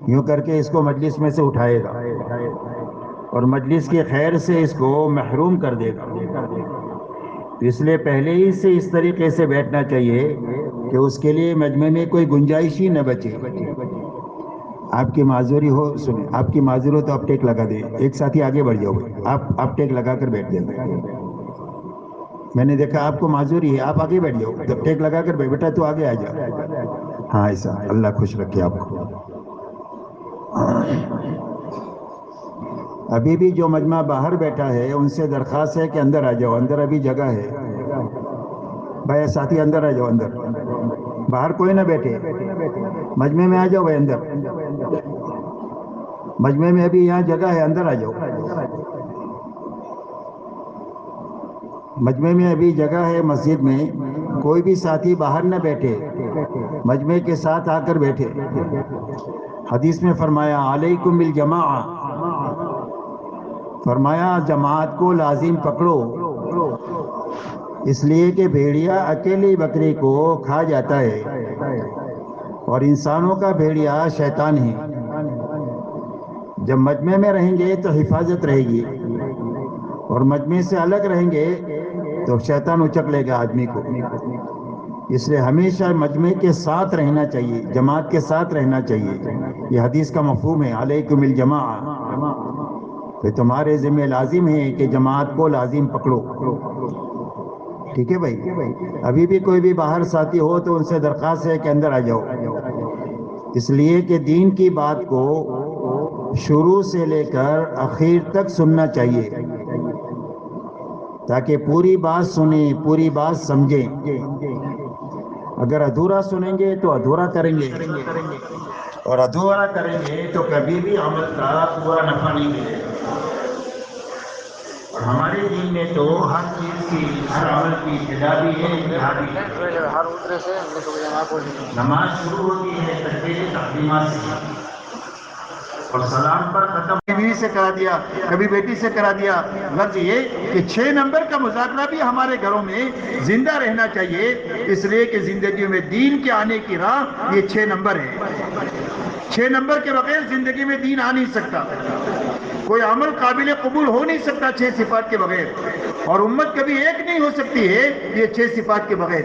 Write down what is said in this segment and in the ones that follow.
یوں کر کے اس کو مجلس میں سے اٹھائے گا اور مجلس کی خیر سے اس کو محروم کر دے گا. تو اس لیے پہلے ہی سے اس طریقے سے بیٹھنا چاہیے کہ اس کے لیے مجمع میں کوئی گنجائش ہی نہ بچے. آپ کی معذوری ہو، سنیں، آپ کی معذوری ہو تو آپ ٹیک لگا دیں. ایک ساتھی آگے بڑھ جاؤ، آپ ٹیک لگا کر بیٹھ جائیں. میں نے دیکھا آپ کو معذوری ہے، آپ آگے بیٹھ جاؤ. جب ٹیک لگا کر بیٹھا تو آگے آ جا. ہاں ایسا، اللہ خوش رکھے آپ کو. ابھی بھی جو مجمع باہر بیٹھا ہے ان سے درخواست ہے کہ اندر آ جاؤ، اندر ابھی جگہ ہے. بھائی ساتھی اندر آ جاؤ، اندر. باہر کوئی نہ بیٹھے، مجمع میں آ جاؤ بھائی اندر. مجمع میں ابھی یہاں جگہ ہے، اندر آ جاؤ. مجمع میں ابھی جگہ ہے مسجد میں. کوئی بھی ساتھی باہر نہ بیٹھے، مجمع کے ساتھ آ کر بیٹھے. حدیث میں فرمایا علیکم بالجماعہ، فرمایا جماعت کو لازم پکڑو. اس لیے کہ بھیڑیا اکیلی بکری کو کھا جاتا ہے اور انسانوں کا بھیڑیا شیطان ہے. جب مجمع میں رہیں گے تو حفاظت رہے گی، اور مجمع سے الگ رہیں گے تو شیطان اچک لے گا آدمی کو. اس لیے ہمیشہ مجمع کے ساتھ رہنا چاہیے، جماعت کے ساتھ رہنا چاہیے. یہ حدیث کا مفہوم ہے علیکم الجماعہ. کہ تمہارے ذمہ لازم ہے کہ جماعت کو لازم پکڑو. ٹھیک ہے بھائی. ابھی بھی کوئی بھی باہر ساتھی ہو تو ان سے درخواست ہے کہ اندر آ جاؤ. اس لیے کہ دین کی بات کو شروع سے لے کر اخیر تک سننا چاہیے، تاکہ پوری بات سنیں، پوری بات سمجھیں. اگر ادھورا سنیں گے تو ادھورا کریں گے، اور ادھورا کریں گے تو کبھی بھی عمل کا پورا نفع نہیں ملے گا. اور ہمارے دین میں تو ہر چیز کی، ہر عمل کی ابتدا بھی ہے، انتہا بھی ہے. نماز شروع ہوتی ہے تکبیر تحریمات سے، اور سلام پر ختم بیوی سے کرا دیا، کبھی بیٹی سے کرا دیا. غرض یہ کہ 6 نمبر کا مذاکرہ بھی ہمارے گھروں میں زندہ رہنا چاہیے. اس لیے کہ زندگی میں دین کے آنے کی راہ یہ 6 نمبر ہے. 6 نمبر کے بغیر زندگی میں دین آ نہیں سکتا. کوئی عمل قابل قبول ہو نہیں سکتا 6 صفات کے بغیر. اور امت کبھی ایک نہیں ہو سکتی ہے یہ 6 صفات کے بغیر.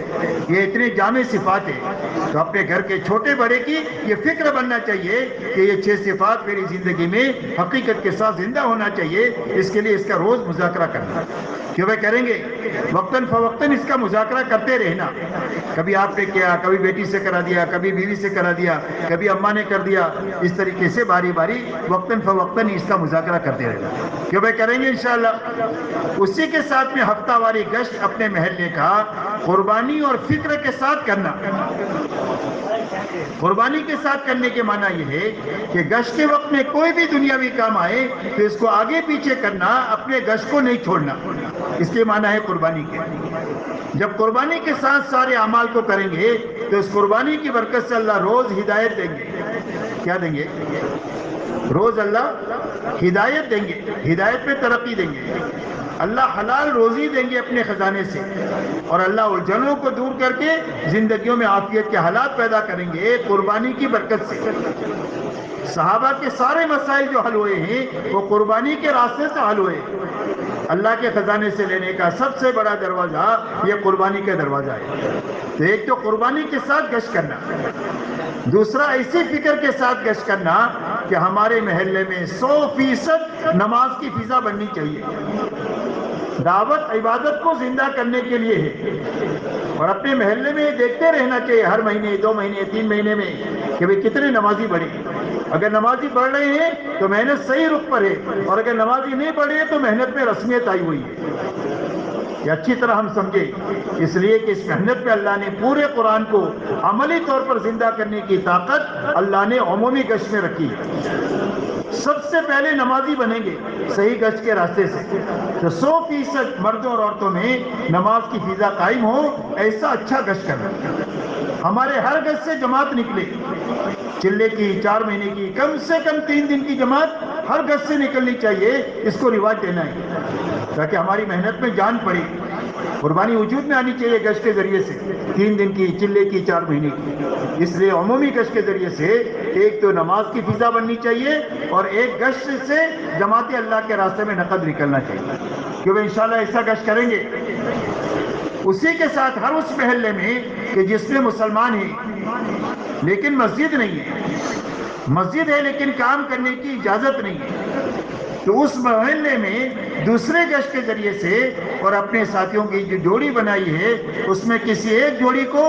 یہ اتنے جامع صفات ہیں. تو اپنے گھر کے چھوٹے بڑے کی یہ فکر بننا چاہیے کہ یہ 6 صفات میری زندگی میں حقیقت کے ساتھ زندہ ہونا چاہیے. اس کے لیے اس کا روز مذاکرہ کرنا. کیوں بھائی کریں گے؟ وقتاً فوقتاً اس کا مذاکرہ کرتے رہنا. کبھی آپ نے کیا، کبھی بیٹی سے کرا دیا، کبھی بیوی سے کرا دیا، کبھی اماں نے کر دیا. اس طریقے سے باری باری وقتاً فوقتاً اس کا مذاکرہ کرتے رہنا. کیوں بھائی کریں گے انشاءاللہ. اسی کے ساتھ میں ہفتہ واری گشت اپنے محلے کا قربانی اور فکر کے ساتھ کرنا. قربانی کے ساتھ کرنے کے معنی یہ ہے کہ گشت کے وقت میں کوئی بھی دنیاوی کام آئے تو اس کو آگے پیچھے کرنا، اپنے گشت کو نہیں چھوڑنا. اس کے معنی ہے قربانی کے. جب قربانی کے ساتھ سارے اعمال کو کریں گے تو اس قربانی کی برکت سے اللہ روز ہدایت دیں گے. کیا دیں گے؟ روز اللہ ہدایت دیں گے، ہدایت میں ترقی دیں گے. اللہ حلال روزی دیں گے اپنے خزانے سے، اور اللہ الجھنوں کو دور کر کے زندگیوں میں عافیت کے حالات پیدا کریں گے قربانی کی برکت سے. صحابہ کے سارے مسائل جو حل ہوئے ہیں وہ قربانی کے راستے سے حل ہوئے. اللہ کے خزانے سے لینے کا سب سے بڑا دروازہ یہ قربانی کا دروازہ ہے. تو ایک تو قربانی کے ساتھ گشت کرنا، دوسرا ایسی فکر کے ساتھ گشت کرنا کہ ہمارے محلے میں 100% نماز کی فضا بننی چاہیے. دعوت عبادت کو زندہ کرنے کے لیے ہے، اور اپنے محلے میں دیکھتے رہنا چاہیے ہر مہینے، 2 مہینے، 3 مہینے میں کہ بھئی کتنے نمازی بڑھے. اگر نمازی بڑھ رہے ہیں تو محنت صحیح رخ پر ہے، اور اگر نمازی نہیں بڑھ رہے تو محنت میں رسمیت آئی ہوئی ہے. یہ اچھی طرح ہم سمجھیں. اس لیے کہ اس محنت میں اللہ نے پورے قرآن کو عملی طور پر زندہ کرنے کی طاقت اللہ نے عمومی گشت میں رکھی ہے. سب سے پہلے نمازی بنیں گے صحیح گشت کے راستے سے، تو 100% مردوں اور عورتوں میں نماز کی فضا قائم ہو، ایسا اچھا گشت کرنا. ہمارے ہر گشت سے جماعت نکلے، چلے کی 4 مہینے کی، کم سے کم 3 دن کی جماعت ہر گشت سے نکلنی چاہیے. اس کو رواج دینا ہے تاکہ ہماری محنت میں جان پڑے. قربانی وجود میں آنی چاہیے گشت کے ذریعے سے، 3 دن کی، چلے کی، 4 مہینے کی. اس لیے عمومی گشت کے ذریعے سے ایک تو نماز کی فضا بننی چاہیے اور ایک گشت سے جماعت اللہ کے راستے میں نقد نکلنا چاہیے، کیونکہ انشاءاللہ ایسا گشت کریں گے. اسی کے ساتھ ہر اس محلے میں کہ جس میں مسلمان ہیں لیکن مسجد نہیں ہے، مسجد ہے لیکن کام کرنے کی اجازت نہیں ہے، تو اس محلے میں دوسرے گشت کے ذریعے سے اور اپنے ساتھیوں کی جو جوڑی بنائی ہے اس میں کسی ایک جوڑی کو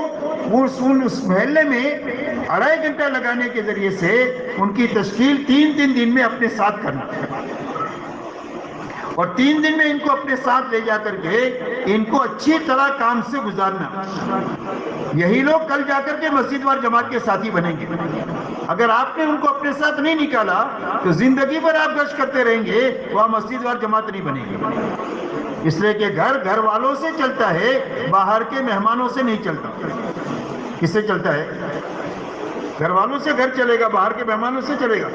اس محلے میں 2.5 گھنٹہ لگانے کے ذریعے سے ان کی تشکیل 3 دن میں اپنے ساتھ کرنا، اور 3 دن میں ان کو اپنے ساتھ لے جا کر کے ان کو اچھی طرح کام سے گزارنا. یہی لوگ کل جا کر کے مسجد وار جماعت کے ساتھی بنیں گے. اگر آپ نے ان کو اپنے ساتھ نہیں نکالا تو زندگی بھر آپ گشت کرتے رہیں گے، وہاں مسجد وار جماعت نہیں بنے گی. اس لیے کہ گھر والوں سے چلتا ہے، باہر کے مہمانوں سے نہیں چلتا. کس سے چلتا ہے؟ گھر والوں سے گھر چلے گا، باہر کے مہمانوں سے چلے گا.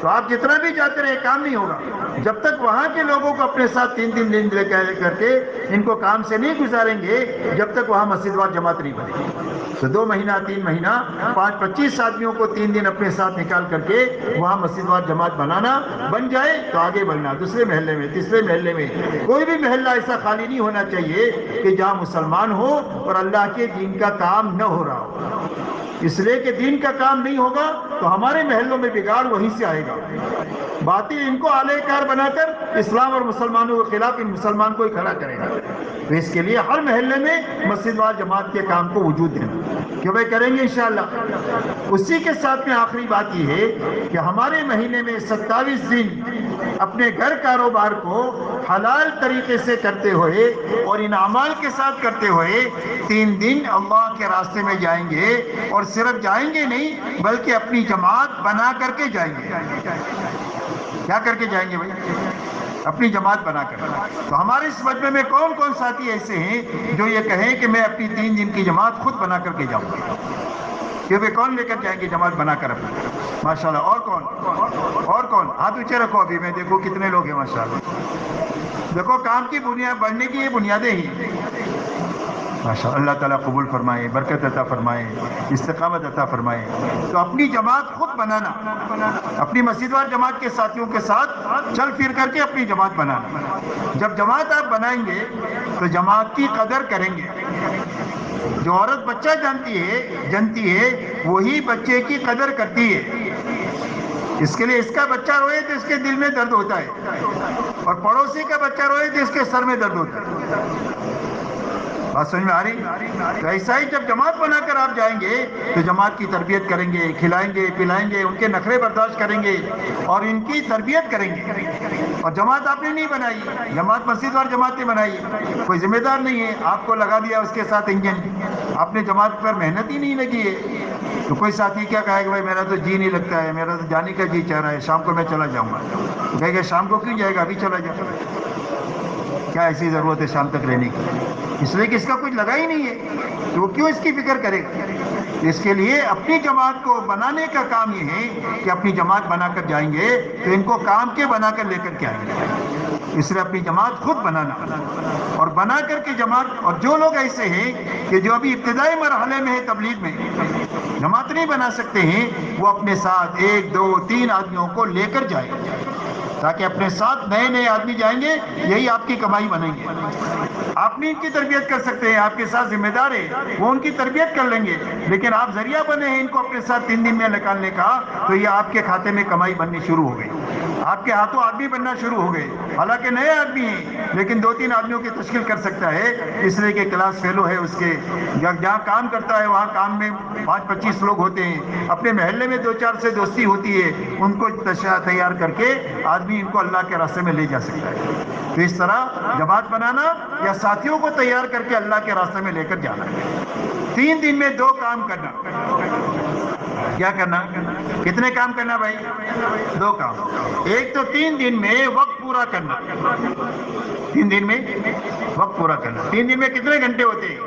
تو آپ جتنا بھی جاتے رہے کام نہیں ہوگا جب تک وہاں کے لوگوں کو اپنے ساتھ 3 دن لے کر کے ان کو کام سے نہیں گزاریں گے، جب تک وہاں مسجد وار جماعت نہیں بنے گی. تو 2 مہینہ 3 مہینہ 25 آدمیوں کو 3 دن اپنے ساتھ نکال کر کے وہاں مسجد وار جماعت بنانا، بن جائے تو آگے بڑھنا. دوسرے محلے میں، تیسرے محلے میں، کوئی بھی محلہ ایسا خالی نہیں ہونا چاہیے کہ جہاں مسلمان ہو اور اللہ کے دین کا کام نہ ہو رہا ہو. اس لیے کہ دین کا کام نہیں ہوگا تو ہمارے محلوں میں بگاڑ وہیں سے آئے گا. باطل ان کو اعلی کار بنا کر اسلام اور مسلمانوں کے خلاف ان مسلمان کو ہی کھڑا کرے گا. تو اس کے لیے ہر محلے میں مسجد وار جماعت کے کام کو وجود دینا کہ بھائی کریں گے انشاءاللہ. اسی کے ساتھ میں آخری بات یہ ہے کہ ہمارے مہینے میں 27 دن اپنے گھر کاروبار کو حلال طریقے سے کرتے ہوئے اور ان اعمال کے ساتھ کرتے ہوئے 3 دن اللہ کے راستے میں جائیں گے، اور صرف جائیں گے نہیں بلکہ اپنی جماعت بنا کر کے جائیں گے. کیا کر کے جائیں گے بھائی؟ اپنی جماعت بنا کر. تو ہمارے اس مجمع میں کون کون ساتھی ایسے ہیں جو یہ کہیں کہ میں اپنی 3 دن کی جماعت خود بنا کر کے جاؤں گا؟ کہ وہ کون لے کر جائیں گے جماعت بنا کر اپنی؟ ماشاءاللہ. اور کون؟ ہاتھ اونچے رکھو. ابھی میں دیکھو کتنے لوگ ہیں ماشاءاللہ. دیکھو کام کی بنیاد بڑھنے کی یہ بنیادیں ہی ماشاءاللہ. اللہ تعالیٰ قبول فرمائے، برکت عطا فرمائے، استقامت عطا فرمائے. تو اپنی جماعت خود بنانا، اپنی مسجد وار جماعت کے ساتھیوں کے ساتھ چل پھر کر کے اپنی جماعت بنانا. جب جماعت آپ بنائیں گے تو جماعت کی قدر کریں گے. جو عورت بچہ جانتی ہے وہی بچے کی قدر کرتی ہے. اس کے لیے اس کا بچہ روئے تو اس کے دل میں درد ہوتا ہے، اور پڑوسی کا بچہ روئے تو اس کے سر میں درد ہوتا ہے. بات سمجھ میں آ رہی؟ تو ایسا ہی جب جماعت بنا کر آپ جائیں گے تو جماعت کی تربیت کریں گے، کھلائیں گے، پلائیں گے، ان کے نخرے برداشت کریں گے اور ان کی تربیت کریں گے. اور جماعت آپ نے نہیں بنائی، جماعت مسجد وار جماعت نے بنائی، کوئی ذمہ دار نہیں ہے، آپ کو لگا دیا اس کے ساتھ انجن، آپ نے جماعت پر محنت ہی نہیں لگی ہے. تو کوئی ساتھی کیا کہے گا؟ بھائی میرا تو جی نہیں لگتا ہے، میرا تو جانے کا جی چاہ رہا ہے، شام کو میں چلا جاؤں گا. کہے گا شام کو کیوں جائے گا؟ ابھی چلا جائے. کیا ایسی ضرورت ہے شام تک رہنے کی؟ اس لیے کہ اس کا کچھ لگا ہی نہیں ہے تو وہ کیوں اس کی فکر کرے گا؟ اس کے لیے اپنی جماعت کو بنانے کا کام یہ ہے کہ اپنی جماعت بنا کر جائیں گے تو ان کو کام کے بنا کر لے کر کے آئیں گے. اس لیے اپنی جماعت خود بنانا اور بنا کر کے جماعت. اور جو لوگ ایسے ہیں کہ جو ابھی ابتدائی مرحلے میں ہے تبلیغ میں، جماعت نہیں بنا سکتے ہیں، وہ اپنے ساتھ 1 2 3 آدمیوں کو لے کر جائیں تاکہ اپنے ساتھ نئے آدمی جائیں گے، یہی آپ کی کمائی بنیں گے. آپ نہیں ان کی تربیت کر سکتے ہیں، آپ کے ساتھ ذمہ دار ہے، وہ ان کی تربیت کر لیں گے، لیکن آپ ذریعہ بنے ہیں ان کو اپنے ساتھ 3 دن میں نکالنے کا، تو یہ آپ کے کھاتے میں کمائی بننی شروع ہو گئی، آپ کے ہاتھوں آدمی بننا شروع ہو گئے. حالانکہ نئے آدمی ہیں لیکن 2 3 آدمیوں کی تشکیل کر سکتا ہے، اس لیے کہ کلاس فیلو ہے اس کے، جہاں کام کرتا ہے وہاں کام میں 5 25 لوگ ہوتے ہیں، اپنے محلے میں 2 4 سے دوستی ہوتی ہے، ان کو تیار کر کے آدمی ان کو اللہ کے راستے میں لے جا سکتا ہے. تو اس طرح جماعت بنانا یا ساتھیوں کو تیار کر کے اللہ کے راستے میں لے کر جانا. 3 دن میں 2 کام کرنا. کیا کرنا؟ کتنے کام کرنا بھائی؟ 2 کام. ایک تو 3 دن میں وقت پورا کرنا. 3 دن میں وقت پورا کرنا. 3 دن میں کتنے گھنٹے ہوتے ہیں؟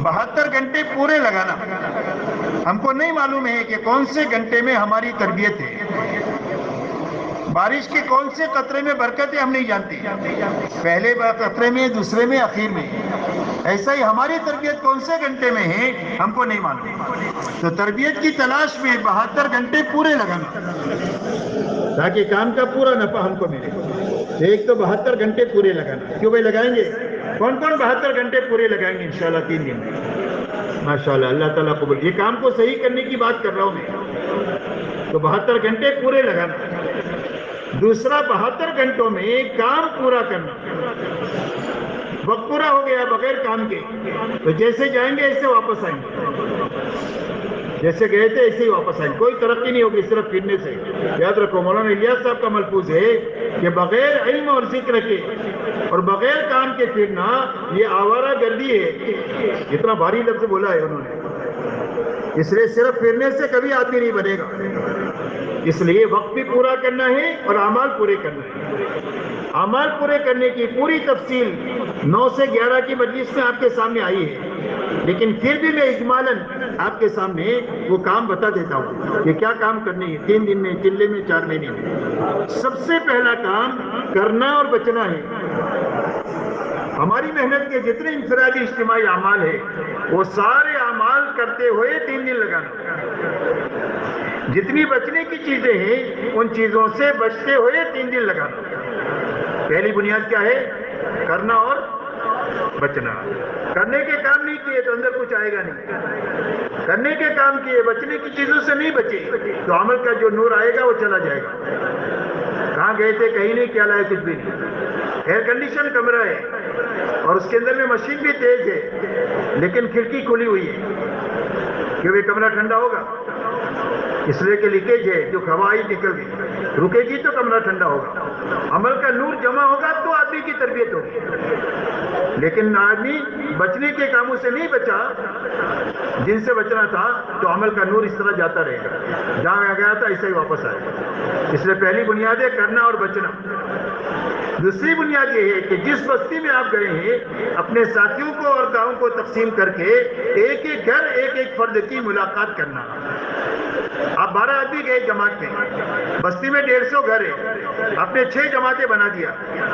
72 گھنٹے پورے لگانا. ہم کو نہیں معلوم ہے کہ کون سے گھنٹے میں ہماری تربیت ہے. بارش کے کون سے قطرے میں برکت ہے ہم نہیں جانتے، پہلے قطرے میں، دوسرے میں، اخیر میں. ایسا ہی ہماری تربیت کون سے گھنٹے میں ہے ہم کو نہیں معلوم. تو تربیت کی تلاش میں 72 گھنٹے پورے لگانا تاکہ کام کا پورا نفع ہم کو ملے. ایک تو 72 گھنٹے پورے لگانا. کیوں بھائی لگائیں گے؟ کون کون 72 گھنٹے پورے لگائیں گے انشاءاللہ 3 دن میں؟ ماشاءاللہ، اللہ تعالیٰ قبول. یہ کام کو صحیح کرنے کی بات کر رہا ہوں میں. تو 72 گھنٹے پورے لگانا. دوسرا 72 گھنٹوں میں کام پورا کرنا. وقت پورا ہو گیا بغیر کام کے تو جیسے جائیں گے ایسے واپس آئیں گے، جیسے گئے تھے ایسے ہی واپس آئیں گے. کوئی ترقی نہیں ہوگی صرف پھرنے سے. یاد رکھو، مولانا الیاس صاحب کا ملفوظ ہے کہ بغیر علم اور ذکر کے اور بغیر کام کے پھرنا یہ آوارہ گردی ہے. اتنا بھاری لفظ بولا ہے انہوں نے. اس لیے صرف پھرنے سے کبھی آدمی نہیں بنے گا. اس لیے وقت بھی پورا کرنا ہے اور اعمال پورے کرنا ہے. اعمال پورے کرنے کی پوری تفصیل 9 سے 11 کی مجلس میں آپ کے سامنے آئی ہے، لیکن پھر بھی میں اجمالاً آپ کے سامنے وہ کام بتا دیتا ہوں کہ کیا کام کرنے ہیں 3 دن میں، چلے میں، 4 مہینے میں. سب سے پہلا کام کرنا اور بچنا ہے. ہماری محنت کے جتنے انفرادی اجتماعی اعمال ہیں وہ سارے اعمال کرتے ہوئے 3 دن لگانا. جتنی بچنے کی چیزیں ہیں ان چیزوں سے بچتے ہوئے 3 دن لگانا. پہلی بنیاد کیا ہے؟ کرنا اور بچنا. کرنے کے کام نہیں کیے تو اندر کچھ آئے گا نہیں. کرنے کے کام کیے، بچنے کی چیزوں سے نہیں بچے تو عمل کا جو نور آئے گا وہ چلا جائے گا. کہاں گئے تھے؟ کہیں نہیں. کیا لائے؟ کچھ بھی نہیں. ایئر کنڈیشن کمرہ ہے اور اس کے اندر میں مشین بھی تیز ہے لیکن کھڑکی کھلی ہوئی ہے. کیوں یہ کمرہ ٹھنڈا ہوگا؟ اس لیے کہ لیکیج ہے، جو ہوا ہی نکل گئی رکے گی تو کمرہ ٹھنڈا ہوگا. عمل کا نور جمع ہوگا تو آدمی کی تربیت ہوگی. لیکن آدمی بچنے کے کاموں سے نہیں بچا جن سے بچنا تھا تو عمل کا نور اس طرح جاتا رہے گا. جہاں گیا تھا ایسے ہی واپس آئے گا. اس لیے پہلی بنیاد ہے کرنا اور بچنا. دوسری بنیاد یہ ہے کہ جس بستی میں آپ گئے ہیں اپنے ساتھیوں کو اور گاؤں کو تقسیم کر کے ایک ایک گھر، ایک ایک فرد کی ملاقات کرنا. آپ 12 آدمی گئے جماعت میں، بستی میں 150 گھر ہے، آپ نے 6 جماعتیں بنا دیا.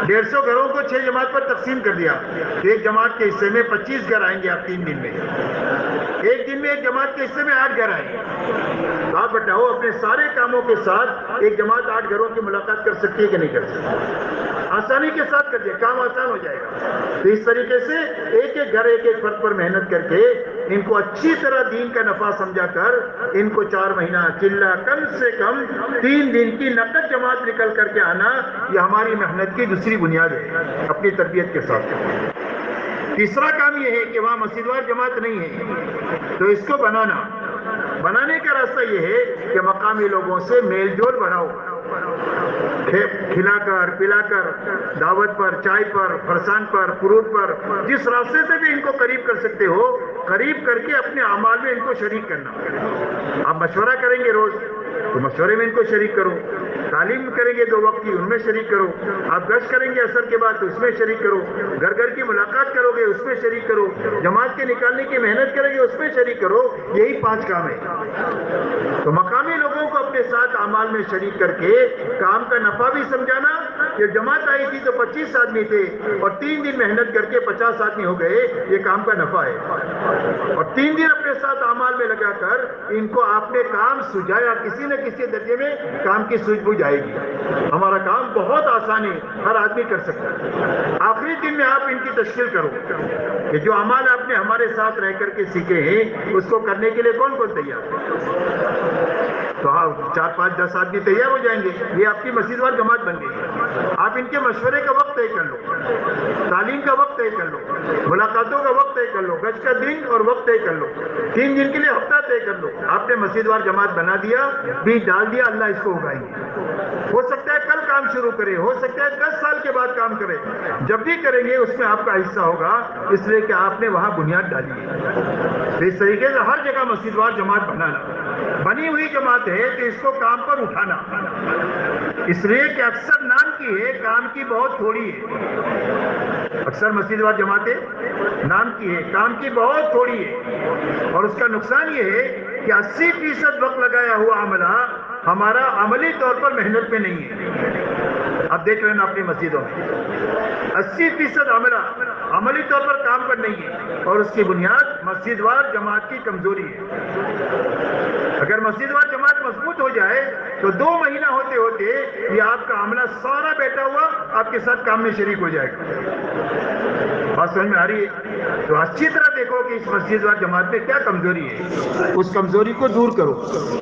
150 گھروں کو 6 جماعت پر تقسیم کر دیا. ایک جماعت کے حصے میں 25 گھر آئیں گے آپ 3 دن میں. ایک دن میں ایک جماعت کے حصے میں 8 گھر آئیں گے. تو آپ بتاؤ اپنے سارے کاموں کے ساتھ ایک جماعت 8 گھروں کی ملاقات کر سکتی ہے کہ نہیں کر سکتی؟ آسانی کے ساتھ کر دیا، کام آسان ہو جائے گا. تو اس طریقے سے ایک ایک گھر، ایک ایک فرد پر محنت کر کے ان کو اچھی طرح دین کا نفع سمجھا کر ان کو 4 مہینہ چلا کم سے کم 3 دن کی نقد جماعت نکل کر کے آنا، یہ ہماری محنت کی دوسری بنیاد ہے اپنی تربیت کے ساتھ. تیسرا کام یہ ہے کہ وہاں مسجدوار جماعت نہیں ہے تو اس کو بنانے کا راستہ یہ ہے کہ مقامی لوگوں سے میل جول بڑھاؤ. کھلا کر پلا کر، دعوت پر، چائے پر، فرسان پر، فروٹ پر، جس راستے سے بھی ان کو قریب کر سکتے ہو قریب کر کے اپنے اعمال میں ان کو شریک کرنا. آپ مشورہ کریں گے روز تو مشورے میں ان کو شریک کرو. تعلیم کریں گے 2 وقت کی، ان میں شریک کرو. آپ گشت کریں گے اثر کے بعد تو اس میں شریک کرو. گھر گھر کی ملاقات کرو گے اس میں شریک کرو. جماعت کے نکالنے کی محنت کریں گے اس میں شریک کرو. یہی 5 کام ہے. تو مقامی لوگوں کو اپنے ساتھ اعمال میں شریک کر کے کام کا نفع بھی سمجھانا. یہ جماعت آئی تھی تو 25 آدمی تھے اور 3 دن محنت کر کے 50 آدمی ہو گئے، یہ کام کا نفع ہے. اور 3 دن اپنے ساتھ اعمال میں لگا کر ان کو آپ نے کام سجایا، کسی نہ کسی درجے میں کام کی سوجھ بوجھ آئے گی. ہمارا کام بہت آسان ہے، ہر آدمی کر سکتا ہے. آخری دن میں آپ ان کی تشکیل کرو کہ جو اعمال آپ نے ہمارے ساتھ رہ کر کے سیکھے ہیں اس کو کرنے کے لیے کون کون تیار ہے. تو 4 5 10 آدمی تیار ہو جائیں گے. یہ آپ کی مسجدوار جماعت بن گئی. آپ ان کے مشورے کا وقت طے کر لو، تعلیم کا وقت طے کر لو، ملاقاتوں کا وقت طے کر لو، گشت کا دن اور وقت طے کر لو. 3 دن کے لیے ہفتہ طے کر لو. آپ نے مسجدوار جماعت بنا دیا، بیج ڈال دیا، اللہ اس کو اگائیں گے. ہو سکتا ہے کل کام شروع کرے، ہو سکتا ہے 10 سال کے بعد کام کرے. جب بھی کریں گے اس میں آپ کا حصہ ہوگا، اس لیے کہ آپ نے وہاں بنیاد ڈالی ہے. تو اس طریقے سے ہر جگہ مسجدوار جماعت بنانا. بنی ہوئی جماعت ہے تو اس کو کام پر اٹھانا. اس لیے کہ اکثر نام کی ہے، کام کی بہت تھوڑی ہے. اکثر مسجدوار جماعتیں نام کی ہے، کام کی بہت تھوڑی ہے. اور اس کا نقصان یہ ہے کہ 80% وقت لگایا ہوا عملہ ہمارا عملی طور پر محنت پہ نہیں ہے. اب دیکھ رہے ہیں اپنی مسجدوں میں 80% عملی طور پر کام پر نہیں ہے، اور اس کی بنیاد مسجد وار جماعت کی کمزوری ہے. اگر مسجد وار جماعت مضبوط ہو جائے تو 2 مہینہ ہوتے ہوتے یہ آپ کا عملہ سارا بیٹھا ہوا آپ کے ساتھ کام میں شریک ہو جائے گا. بات سمجھ میں آ رہی ہے؟ تو اچھی طرح دیکھو کہ اس مسجد وار جماعت میں کیا کمزوری ہے، اس کمزوری کو دور کرو.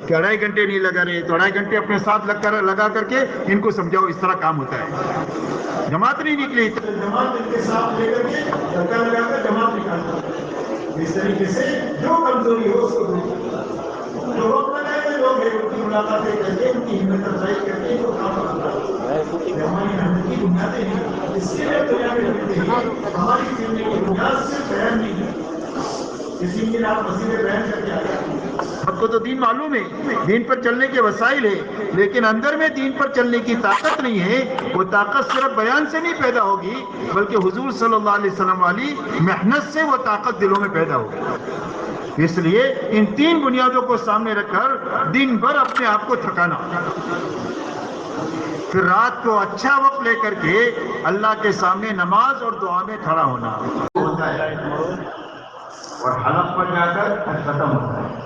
کہ 2.5 گھنٹے نہیں لگا رہے تو 2.5 گھنٹے اپنے ساتھ لگا کر کے ان کو سمجھاؤ اس طرح کام ہوتا ہے. جماعت نہیں نکلی تو جماعت ان کے ساتھ لے کر کے دھکا لگا کر جماعت نکالنا. اس طریقے سے جو کمزوری ہو اس کو دور کرو. جو وقت لگائے گا لوگ ان کی ملاقاتیں کر کے ان کی ہمت افزائی کر کے ان کو کام کرنا. ہماری محنت کی بنیادیں ہیں، اس کے لیے دنیا میں ملتے ہیں. ہماری زندگی کی بنیاد صرف بیان نہیں ہے. اسی کے لیے آپ مسجد بیان کر کے آئے. آپ کو تو دین معلوم ہے، دین پر چلنے کے وسائل ہے، لیکن اندر میں دین پر چلنے کی طاقت نہیں ہے. وہ طاقت صرف بیان سے نہیں پیدا ہوگی بلکہ حضور صلی اللہ علیہ وسلم والی محنت سے وہ طاقت دلوں میں پیدا ہوگی. اس لیے ان 3 بنیادوں کو سامنے رکھ کر دن بھر اپنے آپ کو تھکانا، پھر رات کو اچھا وقت لے کر کے اللہ کے سامنے نماز اور دعا میں کھڑا ہونا ہوتا ہے، اور حلق پر جا کر ختم ہوتا ہے.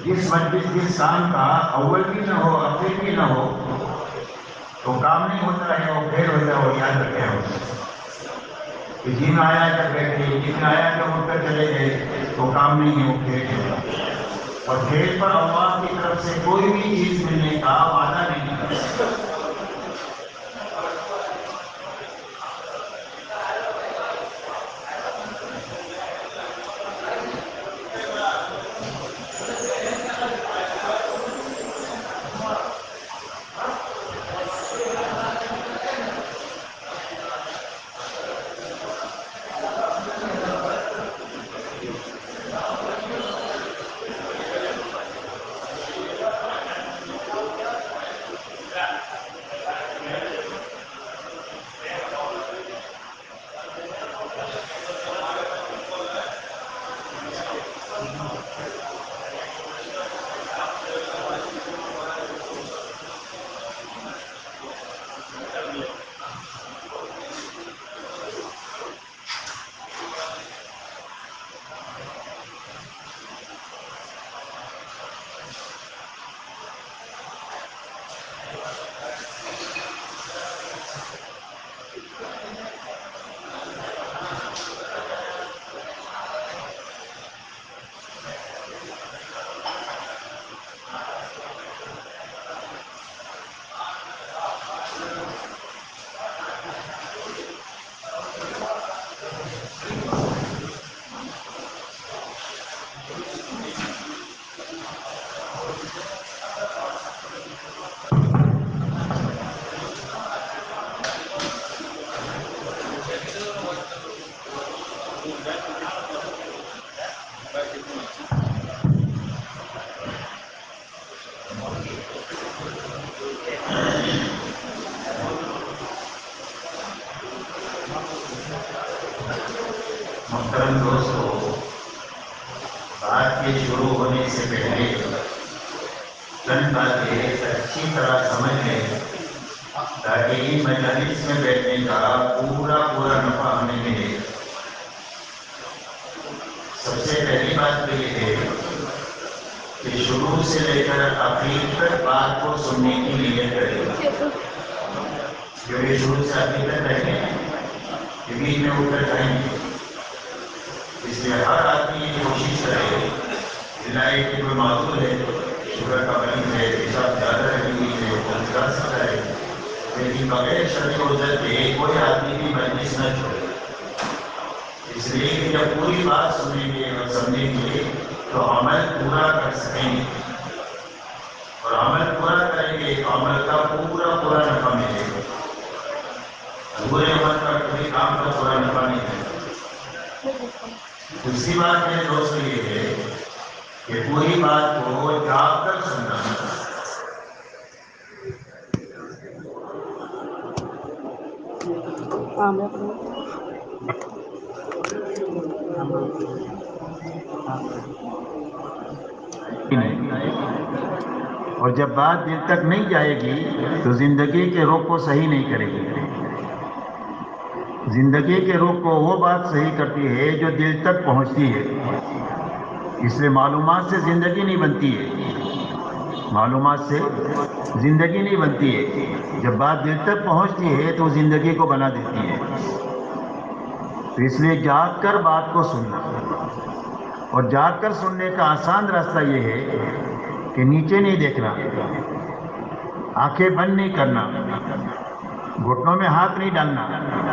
جس مجلس کے انسان کا اول بھی نہ ہو آخر بھی نہ ہو تو کام نہیں ہوتا ہے، وہ پھر ہوتا ہے. وہ یاد رکھے ہو کسی میں آیا کر بیٹھے، کسی میں آیا کر اٹھ کر چلے گئے تو کام نہیں ہے، وہ پھر ہے. اور پھر پر اللہ کی طرف سے کوئی بھی چیز ملنے کا وعدہ نہیں ہے. محترم دوستو، بات کے شروع ہونے سے پہلے چند باتیں اچھی طرح سمجھ لیں تاکہ ان مجالس میں بیٹھنے کا پورا نفع ہمیں ملے. سب سے پہلی بات تو یہ ہے کہ شروع سے لے کر آخر تک بات کو سننے کی نیت کریں. جو یہ شروع سے آخر تک رہیں کہ بیچ میں اٹھ کر جائیں گے، اس لیے ہر آدمی یہ کوشش کرے دلائی کہ کوئی معذور ہے، شوگر کا مریض ہے، پیشاب زیادہ رہی ہوئی ہے، وہ جا سکتا ہے، لیکن بغیر شرط و عذر کے کوئی آدمی بھی مجلس نہ چھوڑے. اس لیے کہ جب پوری بات سنیں گے اور سمجھیں گے تو عمل پورا کر سکیں گے، اور عمل پورا کریں گے تو عمل کا پورا نفع ملے گا. پورے عمل کا کوئی کام کا پورا نفع نہیں ہے. دوسری بات میرے دوست یہ ہے کہ پوری بات کو جاگ کر سننا. اور جب بات دل تک نہیں جائے گی تو زندگی کے رخ کو صحیح نہیں کرے گی. زندگی کے رخ کو وہ بات صحیح کرتی ہے جو دل تک پہنچتی ہے. اس لیے معلومات سے زندگی نہیں بنتی ہے. معلومات سے زندگی نہیں بنتی ہے. جب بات دل تک پہنچتی ہے تو زندگی کو بنا دیتی ہے. تو اس لیے جاگ کر بات کو سننا. اور جاگ کر سننے کا آسان راستہ یہ ہے کہ نیچے نہیں دیکھنا، آنکھیں بند نہیں کرنا، گھٹنوں میں ہاتھ نہیں ڈالنا.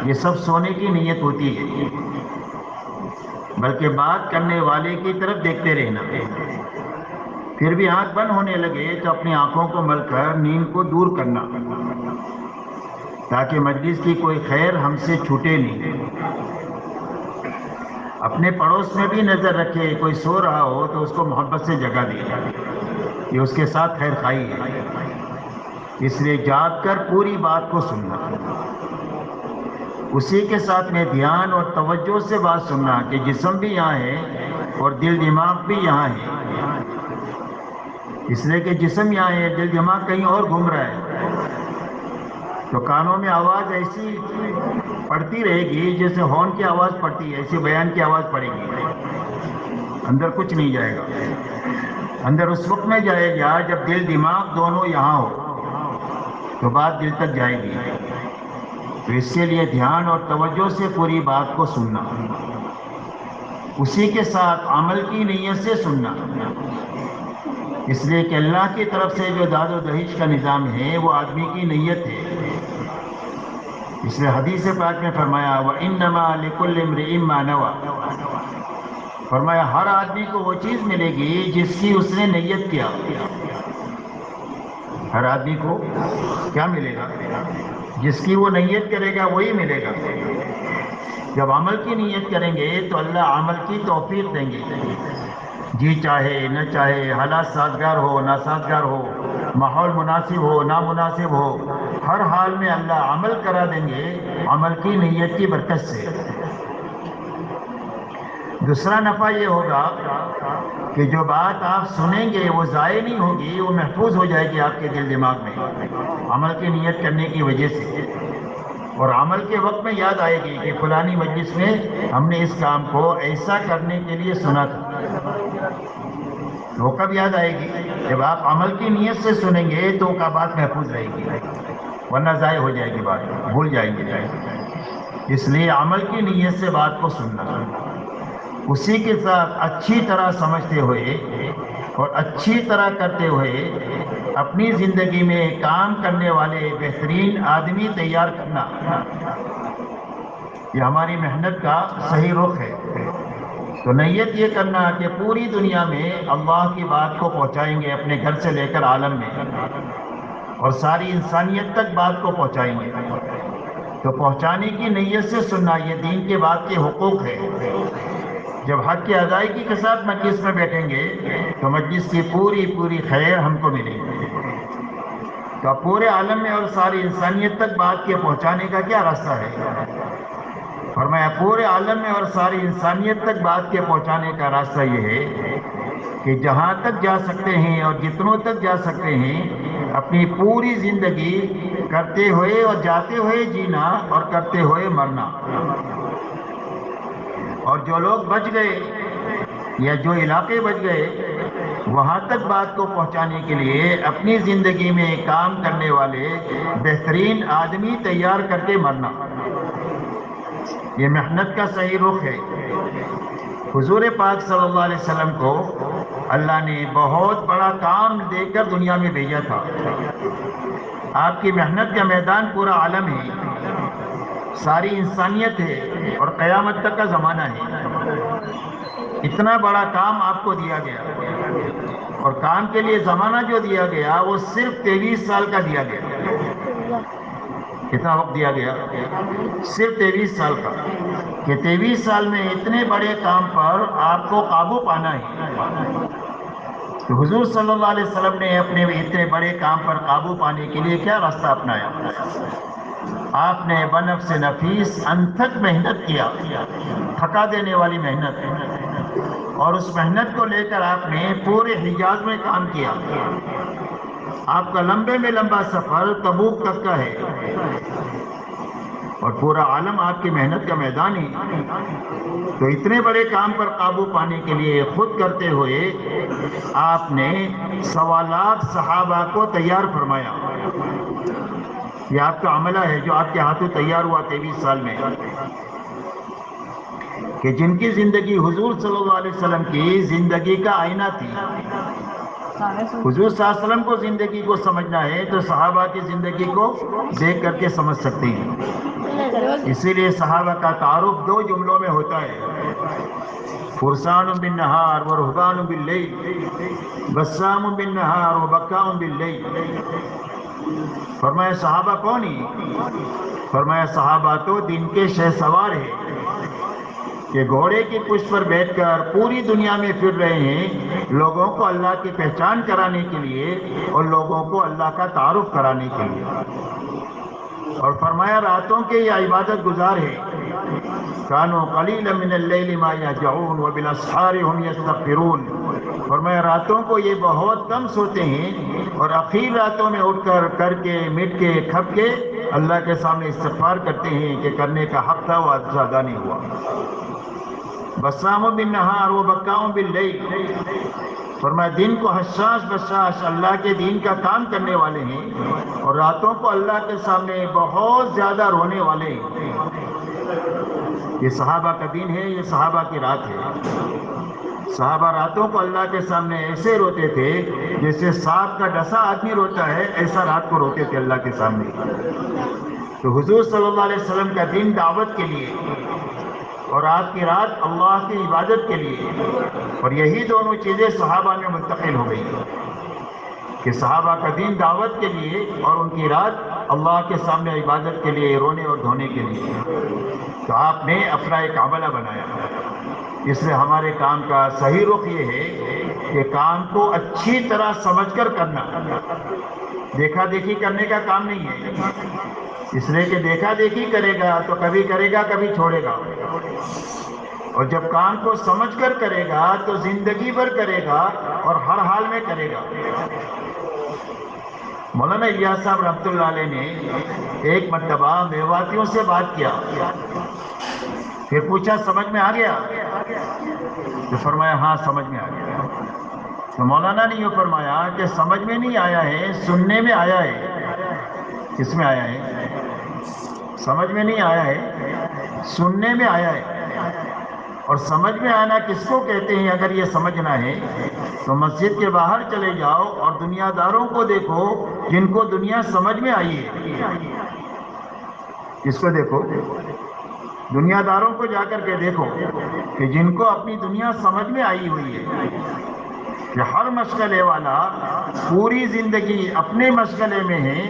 یہ سب سونے کی نیت ہوتی ہے. بلکہ بات کرنے والے کی طرف دیکھتے رہنا. پھر بھی آنکھ بند ہونے لگے تو اپنی آنکھوں کو مل کر نیند کو دور کرنا، تاکہ مجلس کی کوئی خیر ہم سے چھوٹے نہیں. اپنے پڑوس میں بھی نظر رکھے، کوئی سو رہا ہو تو اس کو محبت سے جگا دے. یہ اس کے ساتھ خیر خواہی ہے. اس لیے جاگ کر پوری بات کو سننا، اسی کے ساتھ میں دھیان اور توجہ سے بات سننا کہ جسم بھی یہاں ہے اور دل دماغ بھی یہاں ہے. اس لیے کہ جسم یہاں ہے، دل دماغ کہیں اور گھوم رہا ہے. تو کانوں میں آواز ایسی پڑتی رہے گی جیسے ہارن کی آواز پڑتی ہے، ایسی بیان کی آواز پڑے گی. اندر کچھ نہیں جائے گا. اندر اس وقت میں جائے گا جب دل دماغ دونوں یہاں ہو تو بات دل تک جائے گی. تو اس کے لیے دھیان اور توجہ سے پوری بات کو سننا، اسی کے ساتھ عمل کی نیت سے سننا. اس لیے کہ اللہ کی طرف سے جو داد و دہیش کا نظام ہے وہ آدمی کی نیت ہے. اس لیے حدیث پاک میں فرمایا وَإِنَّمَا لِكُلِّ امْرِئٍ مَّا نَوَىٰ. فرمایا ہر آدمی کو وہ چیز ملے گی جس کی اس نے نیت کیا. ہر آدمی کو کیا ملے گا؟ جس کی وہ نیت کرے گا وہی ملے گا. جب عمل کی نیت کریں گے تو اللہ عمل کی توفیق دیں گے. جی چاہے نہ چاہے، حالات سازگار ہو ناسازگار ہو، ماحول مناسب ہو نامناسب ہو، ہر حال میں اللہ عمل کرا دیں گے عمل کی نیت کی برکت سے. دوسرا نفع یہ ہوگا کہ جو بات آپ سنیں گے وہ ضائع نہیں ہوگی، وہ محفوظ ہو جائے گی آپ کے دل دماغ میں عمل کی نیت کرنے کی وجہ سے. اور عمل کے وقت میں یاد آئے گی کہ فلانی مجلس میں ہم نے اس کام کو ایسا کرنے کے لیے سنا تھا. وہ کب یاد آئے گی؟ جب آپ عمل کی نیت سے سنیں گے تو کا بات محفوظ رہے گی، ورنہ ضائع ہو جائے گی، بات بھول جائیں گے. اس لیے عمل کی نیت سے بات کو سننا، اسی کے ساتھ اچھی طرح سمجھتے ہوئے اور اچھی طرح کرتے ہوئے اپنی زندگی میں کام کرنے والے بہترین آدمی تیار کرنا. یہ ہماری محنت کا صحیح رخ ہے. تو نیت یہ کرنا کہ پوری دنیا میں اللہ کی بات کو پہنچائیں گے، اپنے گھر سے لے کر عالم میں، اور ساری انسانیت تک بات کو پہنچائیں گے. تو پہنچانے کی نیت سے سننا یہ دین کے بعد کے حقوق ہے. جب حق کی ادائیگی کے ساتھ مجلس میں بیٹھیں گے تو مجلس کی پوری خیر ہم کو ملے گی. تو اب پورے عالم میں اور ساری انسانیت تک بات کے پہنچانے کا کیا راستہ ہے؟ فرمایا پورے عالم میں اور ساری انسانیت تک بات کے پہنچانے کا راستہ یہ ہے کہ جہاں تک جا سکتے ہیں اور جتنوں تک جا سکتے ہیں اپنی پوری زندگی کرتے ہوئے اور جاتے ہوئے جینا اور کرتے ہوئے مرنا. اور جو لوگ بچ گئے یا جو علاقے بچ گئے وہاں تک بات کو پہنچانے کے لیے اپنی زندگی میں کام کرنے والے بہترین آدمی تیار کر کے مرنا. یہ محنت کا صحیح رخ ہے. حضور پاک صلی اللہ علیہ وسلم کو اللہ نے بہت بڑا کام دے کر دنیا میں بھیجا تھا. آپ کی محنت کا میدان پورا عالم ہے، ساری انسانیت ہے اور قیامت تک کا زمانہ ہے. اتنا بڑا کام آپ کو دیا گیا، اور کام کے لیے زمانہ جو دیا گیا وہ صرف 23 سال کا دیا گیا. کتنا وقت دیا گیا؟ صرف 23 سال کا. کہ 23 سال میں اتنے بڑے کام پر آپ کو قابو پانا ہے. تو حضور صلی اللہ علیہ وسلم نے اپنے اتنے بڑے کام پر قابو پانے کے لیے کیا راستہ اپنایا؟ آپ نے بنفس نفیس انتھک محنت کیا، تھکا دینے والی محنت. اور اس محنت کو لے کر آپ نے پورے حجاز میں کام کیا. آپ کا لمبے میں لمبا سفر تبوک تک کا ہے اور پورا عالم آپ کی محنت کا میدان ہے. تو اتنے بڑے کام پر قابو پانے کے لیے خود کرتے ہوئے آپ نے 1.25 لاکھ صحابہ کو تیار فرمایا. یہ آپ کا عملہ ہے جو آپ کے ہاتھوں تیار ہوا 23 سال میں، کہ جن کی زندگی حضور صلی اللہ علیہ وسلم کی زندگی کا آئینہ تھی. حضور صلی اللہ علیہ وسلم کو زندگی کو سمجھنا ہے تو صحابہ کی زندگی کو دیکھ کر کے سمجھ سکتے ہیں. اسی لیے صحابہ کا تعارف 2 جملوں میں ہوتا ہے: فرسان بالنہار ورہبان باللیل، بسام بالنہار وبکام باللیل. فرمایا صحابہ کون ہیں؟ فرمایا صحابہ تو دین کے شہ سوار ہیں کہ گھوڑے کی پشت پر بیٹھ کر پوری دنیا میں پھر رہے ہیں لوگوں کو اللہ کی پہچان کرانے کے لیے اور لوگوں کو اللہ کا تعارف کرانے کے لیے. اور فرمایا راتوں کے یہ عبادت گزار ہے. کانوا قلیلا من اللیل ما یہجعون وبالاسحار هم یستغفرون. فرمایا راتوں کو یہ بہت کم سوتے ہیں اور اخیر راتوں میں اٹھ کر کے مٹ کے کھپ کے اللہ کے سامنے استغفار کرتے ہیں کہ کرنے کا حق تھا وہ ادا نہیں ہوا. بسام بالنہار وبکام باللیل. فرمایا دن کو حشاش بشاش اللہ کے دین کا کام کرنے والے ہیں اور راتوں کو اللہ کے سامنے بہت زیادہ رونے والے ہیں. یہ صحابہ کا دین ہے، یہ صحابہ کی رات ہے. صحابہ راتوں کو اللہ کے سامنے ایسے روتے تھے جیسے سانپ کا ڈسا آدمی روتا ہے، ایسا رات کو روتے تھے اللہ کے سامنے. تو حضور صلی اللہ علیہ وسلم کا دین دعوت کے لیے اور آپ کی رات اللہ کی عبادت کے لیے، اور یہی دونوں چیزیں صحابہ میں منتقل ہو گئی کہ صحابہ کا دین دعوت کے لیے اور ان کی رات اللہ کے سامنے عبادت کے لیے، رونے اور دھونے کے لیے. تو آپ نے اپنا ایک عملہ بنایا. اس لیے ہمارے کام کا صحیح رخ یہ ہے کہ کام کو اچھی طرح سمجھ کر کرنا، دیکھا دیکھی کرنے کا کام نہیں ہے. اس لیے کہ دیکھا دیکھی کرے گا تو کبھی کرے گا کبھی چھوڑے گا، اور جب کام کو سمجھ کر کرے گا تو زندگی بھر کرے گا اور ہر حال میں کرے گا. مولانا الیاس صاحب رحمۃ اللہ علیہ نے ایک مرتبہ میواتیوں سے بات کیا، پھر پوچھا سمجھ میں آ گیا؟ تو فرمایا ہاں سمجھ میں آ گیا. تو مولانا نے یہ فرمایا کہ سمجھ میں نہیں آیا ہے، سننے میں آیا ہے. کس میں آیا ہے؟ سمجھ میں نہیں آیا ہے، سننے میں آیا ہے. اور سمجھ میں آنا کس کو کہتے ہیں؟ اگر یہ سمجھنا ہے تو مسجد کے باہر چلے جاؤ اور دنیا داروں کو دیکھو جن کو دنیا سمجھ میں آئی ہے. کس کو دیکھو؟ دنیا داروں کو جا کر کے دیکھو کہ جن کو اپنی دنیا سمجھ میں آئی ہوئی ہے، کہ ہر مشغلے والا پوری زندگی اپنے مشغلے میں ہے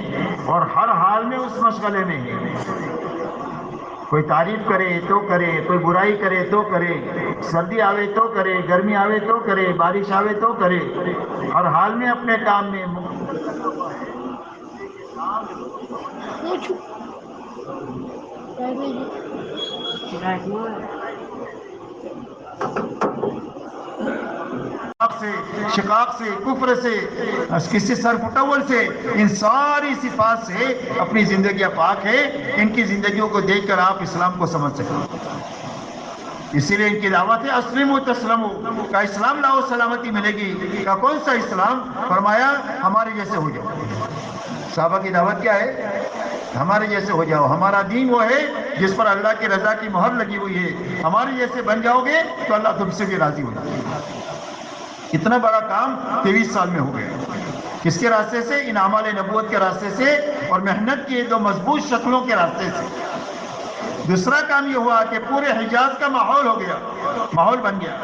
اور ہر حال میں اس مشغلے میں ہے. کوئی تعریف کرے تو کرے، کوئی برائی کرے تو کرے، سردی آوے تو کرے، گرمی آوے تو کرے، بارش آوے تو کرے، ہر حال میں اپنے کام میں شقاق سے، کفر سے، کسی سرپٹول سے، ان ساری صفات سے اپنی زندگیاں پاک ہے. ان کی زندگیوں کو دیکھ کر آپ اسلام کو سمجھ سکیں. اسی لیے ان کی دعوت ہے اسلم و تسلم کا اسلام لاؤ سلامتی ملے گی. کا کون سا اسلام؟ فرمایا ہمارے جیسے ہو جاؤ. صحابہ کی دعوت کیا ہے؟ ہمارے جیسے ہو جاؤ. ہمارا دین وہ ہے جس پر اللہ کی رضا کی مہر لگی ہوئی ہے. ہمارے جیسے بن جاؤ گے تو اللہ تم سے بھی راضی ہو جائے گا. اتنا بڑا کام 23 سال میں ہو گیا. کس کے راستے سے؟ ان اعمال نبوت کے راستے سے اور محنت کی 2 مضبوط شکلوں کے راستے سے. دوسرا کام یہ ہوا کہ پورے حجاز کا ماحول ہو گیا، ماحول بن گیا.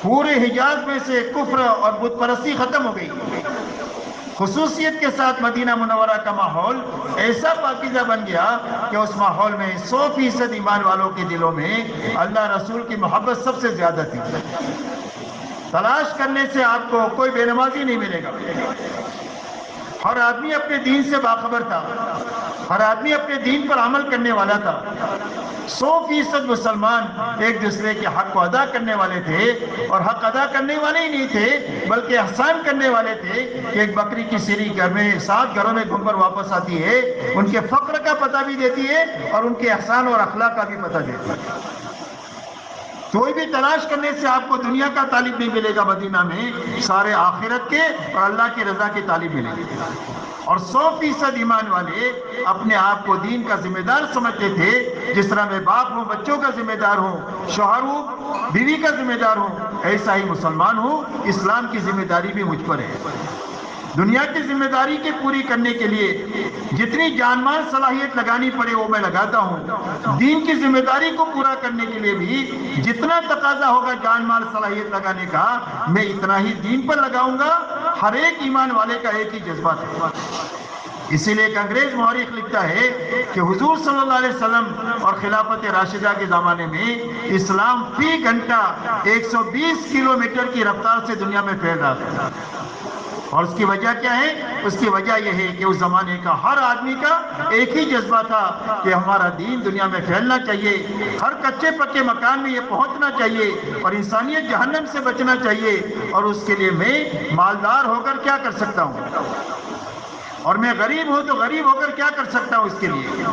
پورے حجاز میں سے کفر اور بت پرستی ختم ہو گئی. خصوصیت کے ساتھ مدینہ منورہ کا ماحول ایسا پاکیزہ بن گیا کہ اس ماحول میں 100% ایمان والوں کے دلوں میں اللہ رسول کی محبت سب سے زیادہ تھی. تلاش کرنے سے آپ کو کوئی بے نمازی نہیں ملے گا. ہر آدمی اپنے دین سے باخبر تھا، ہر آدمی اپنے دین پر عمل کرنے والا تھا. 100% مسلمان ایک دوسرے کے حق کو ادا کرنے والے تھے، اور حق ادا کرنے والے ہی نہیں تھے بلکہ احسان کرنے والے تھے کہ ایک بکری کی سیری گھر میں 7 گھروں میں گھوم کر واپس آتی ہے، ان کے فقر کا پتہ بھی دیتی ہے اور ان کے احسان اور اخلاق کا بھی پتہ دیتی ہے۔ کوئی بھی تلاش کرنے سے آپ کو دنیا کا طالب نہیں ملے گا، مدینہ میں سارے آخرت کے اور اللہ کی رضا کی طالب ملے گی۔ اور 100% ایمان والے اپنے آپ کو دین کا ذمہ دار سمجھتے تھے، جس طرح میں باپ ہوں، بچوں کا ذمہ دار ہوں، شوہر ہوں، بیوی کا ذمہ دار ہوں، ایسا ہی مسلمان ہوں، اسلام کی ذمہ داری بھی مجھ پر ہے۔ دنیا کی ذمہ داری کے پوری کرنے کے لیے جتنی جان مال صلاحیت لگانی پڑے وہ میں لگاتا ہوں، دین کی ذمہ داری کو پورا کرنے کے لیے بھی جتنا تقاضا ہوگا جان مال صلاحیت لگانے کا، میں اتنا ہی دین پر لگاؤں گا۔ ہر ایک ایمان والے کا ایک ہی جذبہ ہے۔ اسی لیے ایک انگریز مورخ لکھتا ہے کہ حضور صلی اللہ علیہ وسلم اور خلافت راشدہ کے زمانے میں اسلام فی گھنٹہ 120 کلومیٹر کی رفتار سے دنیا میں پھیل رہا تھا۔ اور اس کی وجہ کیا ہے؟ اس کی وجہ یہ ہے کہ اس زمانے کا ہر آدمی کا ایک ہی جذبہ تھا کہ ہمارا دین دنیا میں پھیلنا چاہیے، ہر کچے پکے مکان میں یہ پہنچنا چاہیے اور انسانیت جہنم سے بچنا چاہیے۔ اور اس کے لیے میں مالدار ہو کر کیا کر سکتا ہوں، اور میں غریب ہوں تو غریب ہو کر کیا کر سکتا ہوں، اس کے لیے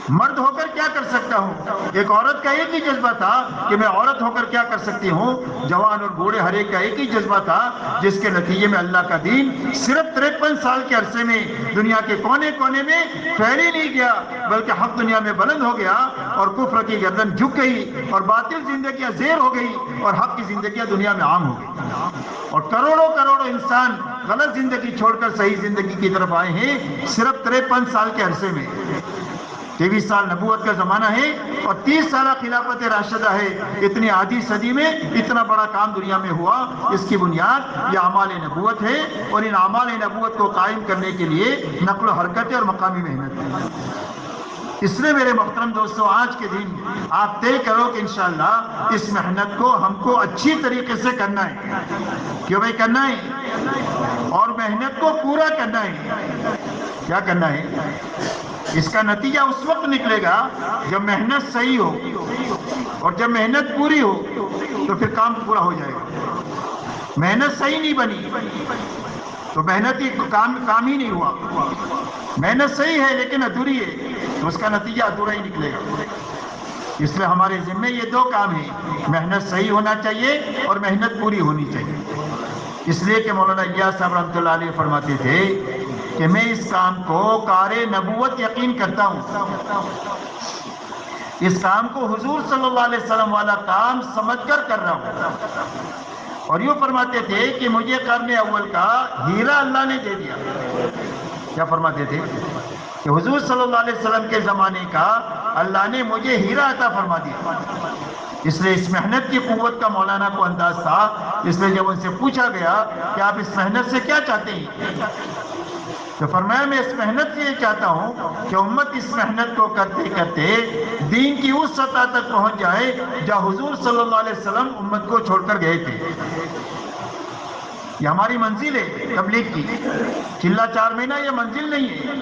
مرد ہو کر کیا کر سکتا ہوں۔ ایک عورت کا ایک ہی جذبہ تھا کہ میں عورت ہو کر کیا کر سکتی ہوں۔ جوان اور بوڑھے ہر ایک کا ایک ہی جذبہ تھا، جس کے نتیجے میں اللہ کا دین صرف 53 سال کے عرصے میں دنیا کے کونے کونے میں پھیل ہی نہیں گیا، بلکہ حق دنیا میں بلند ہو گیا اور کفر کی گردن جھک گئی اور باطل زندگیاں زیر ہو گئی اور حق کی زندگیاں دنیا میں عام ہو گئی، اور کروڑوں کروڑوں انسان غلط زندگی چھوڑ کر صحیح زندگی کی طرف آئے ہیں صرف 53 سال کے عرصے میں۔ 23 سال نبوت کا زمانہ ہے اور 30 سالہ خلافت راشدہ ہے۔ اتنی آدھی صدی میں اتنا بڑا کام دنیا میں ہوا، اس کی بنیاد یہ اعمال نبوت ہے، اور ان اعمال نبوت کو قائم کرنے کے لیے نقل و حرکت اور مقامی محنت ہے۔ اس لیے میرے محترم دوستو، آج کے دن آپ طے کرو کہ انشاءاللہ اس محنت کو ہم کو اچھی طریقے سے کرنا ہے۔ کیوں بھائی کرنا ہے؟ اور محنت کو پورا کرنا ہے۔ کیا کرنا ہے؟ اس کا نتیجہ اس وقت نکلے گا جب محنت صحیح ہو، اور جب محنت پوری ہو تو پھر کام پورا ہو جائے گا۔ محنت صحیح نہیں بنی تو محنت ہی کام ہی نہیں ہوا۔ محنت صحیح ہے لیکن ادھوری ہے تو اس کا نتیجہ ادھورا ہی نکلے گا۔ اس لیے ہمارے ذمے یہ دو کام ہیں، محنت صحیح ہونا چاہیے اور محنت پوری ہونی چاہیے۔ اس لیے کہ مولانا الیاس صاحب رحمۃ اللہ علیہ فرماتے تھے کہ میں اس کام کو کار نبوت یقین کرتا ہوں، اس کام کو حضور صلی اللہ علیہ وسلم والا کام سمجھ کر کر رہا ہوں۔ اور یوں فرماتے تھے کہ مجھے قرن اول کا ہیرا اللہ نے دے دیا۔ کیا فرماتے تھے؟ کہ حضور صلی اللہ علیہ وسلم کے زمانے کا اللہ نے مجھے ہیرا عطا فرما دیا۔ اس لیے اس محنت کی قوت کا مولانا کو انداز تھا۔ اس لیے جب ان سے پوچھا گیا کہ آپ اس محنت سے کیا چاہتے ہیں، تو فرمایا میں اس محنت سے یہ چاہتا ہوں کہ امت اس محنت کو کرتے کرتے دین کی اس سطح تک پہنچ جائے جہاں حضور صلی اللہ علیہ وسلم امت کو چھوڑ کر گئے تھے۔ یہ ہماری منزل ہے تبلیغ کی، چلہ 4 مہینہ یہ منزل نہیں ہے،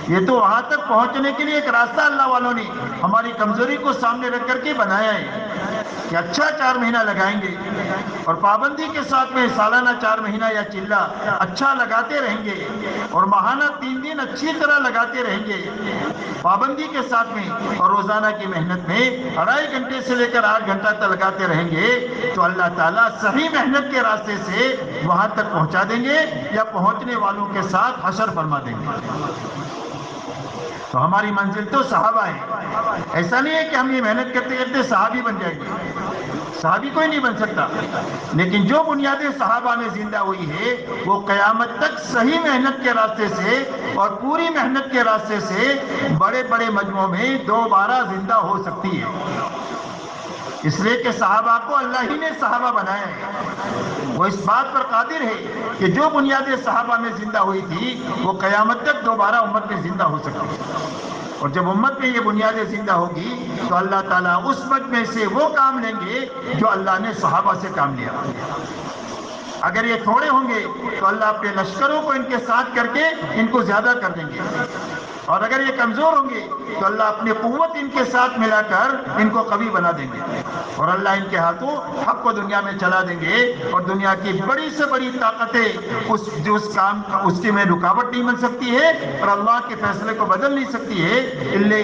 یہ تو وہاں تک پہنچنے کے لیے ایک راستہ اللہ والوں نے ہماری کمزوری کو سامنے رکھ کر کے بنایا ہے کہ اچھا 4 مہینہ لگائیں گے، اور پابندی کے ساتھ میں سالانہ 4 مہینہ یا چلہ اچھا لگاتے رہیں گے، اور ماہانہ 3 دن اچھی طرح لگاتے رہیں گے پابندی کے ساتھ میں، اور روزانہ کی محنت میں 2.5 گھنٹے سے لے کر 8 گھنٹہ تک لگاتے رہیں گے، تو اللہ تعالیٰ صحیح محنت کے راستے سے وہاں تک پہنچا دیں گے یا پہنچنے والوں کے ساتھ حشر فرما دیں گے۔ تو ہماری منزل تو صحابہ ہے۔ ایسا نہیں ہے کہ ہم یہ محنت کرتے کرتے صحابی بن جائیں گے، صحابی کوئی نہیں بن سکتا، لیکن جو بنیادیں صحابہ میں زندہ ہوئی ہے وہ قیامت تک صحیح محنت کے راستے سے اور پوری محنت کے راستے سے بڑے بڑے مجموعوں میں دوبارہ زندہ ہو سکتی ہے۔ اس لیے کہ صحابہ کو اللہ ہی نے صحابہ بنایا ہے، وہ اس بات پر قادر ہے کہ جو بنیادیں صحابہ میں زندہ ہوئی تھی وہ قیامت تک دوبارہ امت میں زندہ ہو سکتی، اور جب امت میں یہ بنیادیں زندہ ہوگی تو اللہ تعالیٰ اس وقت میں سے وہ کام لیں گے جو اللہ نے صحابہ سے کام لیا۔ اگر یہ تھوڑے ہوں گے تو اللہ اپنے لشکروں کو ان کے ساتھ کر کے ان کو زیادہ کر دیں گے، اور اگر یہ کمزور ہوں گے تو اللہ اپنی قوت ان کے ساتھ ملا کر ان کو قوی بنا دیں گے، اور اللہ ان کے ہاتھوں حق کو دنیا میں چلا دیں گے، اور دنیا کی بڑی سے بڑی طاقتیں اس کے میں رکاوٹ نہیں بن سکتی ہے، اور اللہ کے فیصلے کو بدل نہیں سکتی ہے،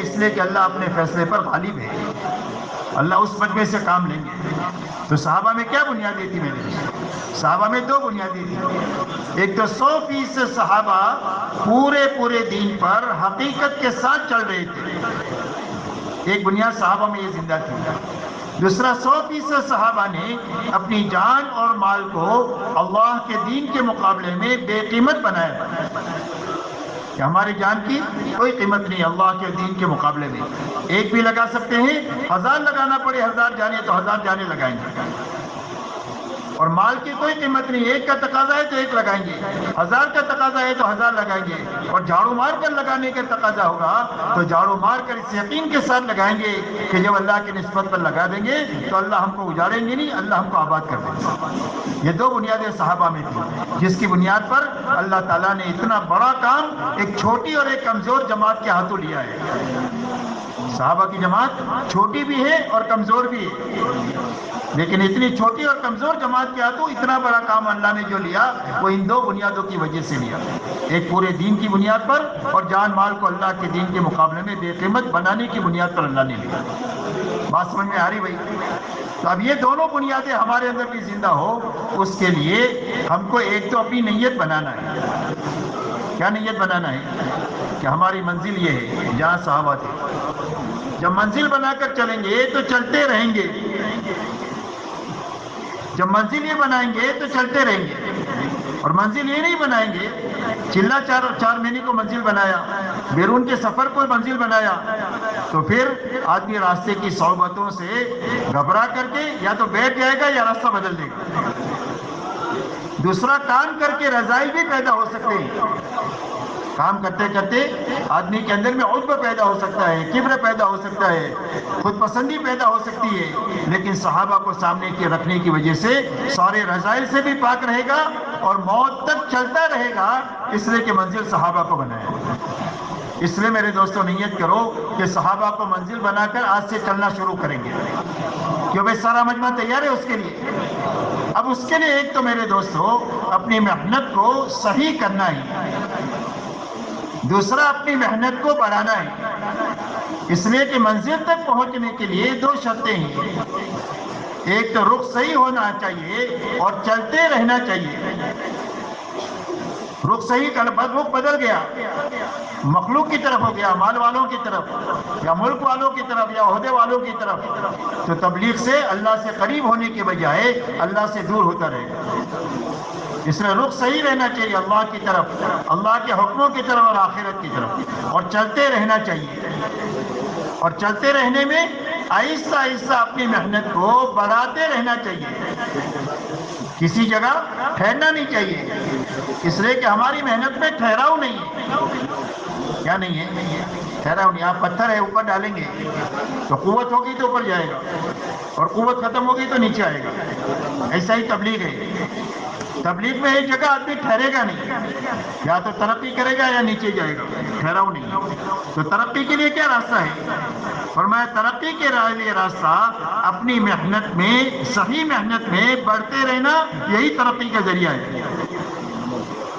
اس لیے کہ اللہ اپنے فیصلے پر غالب ہے، اللہ اس مجمع سے کام لیں گے۔ تو صحابہ میں کیا بنیادی تھی میرے دوست؟ صحابہ میں دو بنیادی تھی، ایک تو 100% صحابہ پورے دین پر حقیقت کے ساتھ چل رہے تھے، ایک بنیاد صحابہ میں یہ زندہ تھی۔ دوسرا 100% صحابہ نے اپنی جان اور مال کو اللہ کے دین کے مقابلے میں بے قیمت بنایا کہ ہماری جان کی کوئی قیمت نہیں اللہ کے دین کے مقابلے میں، ایک بھی لگا سکتے ہیں، 1000 لگانا پڑے 1000 جانے تو 1000 جانے لگائیں گے، اور مال کی کوئی قیمت نہیں، ایک کا تقاضا ہے تو ایک لگائیں گے، 1000 کا تقاضا ہے تو 1000 لگائیں گے، اور جھاڑو مار کر لگانے کا تقاضا ہوگا تو جھاڑو مار کر اس یقین کے ساتھ لگائیں گے کہ جب اللہ کی نسبت پر لگا دیں گے تو اللہ ہم کو اجاڑیں گے نہیں، اللہ ہم کو آباد کر دیں گے۔ یہ دو بنیادیں صحابہ میں تھی، جس کی بنیاد پر اللہ تعالیٰ نے اتنا بڑا کام ایک چھوٹی اور ایک کمزور جماعت کے ہاتھوں لیا ہے۔ صحابہ کی جماعت چھوٹی بھی ہے اور کمزور بھی ہے، لیکن اتنی چھوٹی اور کمزور جماعت کے ہاتھوں اتنا بڑا کام اللہ نے جو لیا وہ ان دو بنیادوں کی وجہ سے لیا، ایک پورے دین کی بنیاد پر اور جان مال کو اللہ کے دین کے مقابلے میں بے قیمت بنانے کی بنیاد پر اللہ نے لیا۔ بات سمجھ میں آ رہی بھائی؟ تو اب یہ دونوں بنیادیں ہمارے اندر بھی زندہ ہو، اس کے لیے ہم کو ایک تو اپنی نیت بنانا ہے۔ کیا نیت بنانا ہے؟ کہ ہماری منزل یہ ہے جہاں صحابہ تھے، جب منزل بنا کر چلیں گے تو چلتے رہیں گے، جب منزل یہ بنائیں گے تو چلتے رہیں گے، اور منزل یہ نہیں بنائیں گے چلا 4 مہینے کو منزل بنایا، بیرون کے سفر کو منزل بنایا، تو پھر آدمی راستے کی صعوبتوں سے گھبرا کر کے یا تو بیٹھ جائے گا یا راستہ بدل دے گا، دوسرا کام کر کے رذائل بھی پیدا ہو سکتے ہیں، کام کرتے کرتے آدمی کے اندر میں عجب پیدا ہو سکتا ہے، کبر پیدا ہو سکتا ہے، خود پسندی پیدا ہو سکتی ہے، لیکن صحابہ کو سامنے کے رکھنے کی وجہ سے سارے رذائل سے بھی پاک رہے گا اور موت تک چلتا رہے گا، اس لیے کہ منزل صحابہ کو بنایا۔ اس لیے میرے دوستوں نیت کرو کہ صحابہ کو منزل بنا کر آج سے چلنا شروع کریں گے، کیوں بھائی سارا مجمع تیار ہے اس کے لیے؟ اب اس کے لیے ایک تو میرے دوستوں اپنی محنت کو صحیح کرنا ہے، دوسرا اپنی محنت کو بڑھانا ہے، اس لیے کہ منزل تک پہنچنے کے لیے 2 شرطیں ہیں، ایک تو رخ صحیح ہونا چاہیے اور چلتے رہنا چاہیے۔ رخ صحیح کا رخ بدل گیا، مخلوق کی طرف ہو گیا، مال والوں کی طرف یا ملک والوں کی طرف یا عہدے والوں کی طرف، تو تبلیغ سے اللہ سے قریب ہونے کے بجائے اللہ سے دور ہوتا رہے گا۔ اس میں رخ صحیح رہنا چاہیے اللہ کی طرف، اللہ کے حکموں کی طرف اور آخرت کی طرف، اور چلتے رہنا چاہیے، اور چلتے رہنے میں آہستہ آہستہ اپنی محنت کو بڑھاتے رہنا چاہیے، کسی جگہ ٹھہرنا نہیں چاہیے، اس لیے کہ ہماری محنت میں ٹھہراؤ نہیں ہے۔ کیا نہیں ہے؟ ٹھہراؤ نہیں۔ آپ پتھر ہے اوپر ڈالیں گے تو قوت ہوگی تو اوپر جائے گا، اور قوت ختم ہوگی تو نیچے آئے گا۔ ایسا ہی تبلیغ ہے، تبلیغ میں ایک جگہ آدمی ٹھہرے گا نہیں، یا تو ترقی کرے گا یا نیچے جائے گا، ٹھہراؤ نہیں۔ تو ترقی کے لیے کیا راستہ ہے؟ فرمایا ترقی کے لیے راستہ اپنی محنت میں، صحیح محنت میں بڑھتے رہنا، یہی ترقی کا ذریعہ ہے۔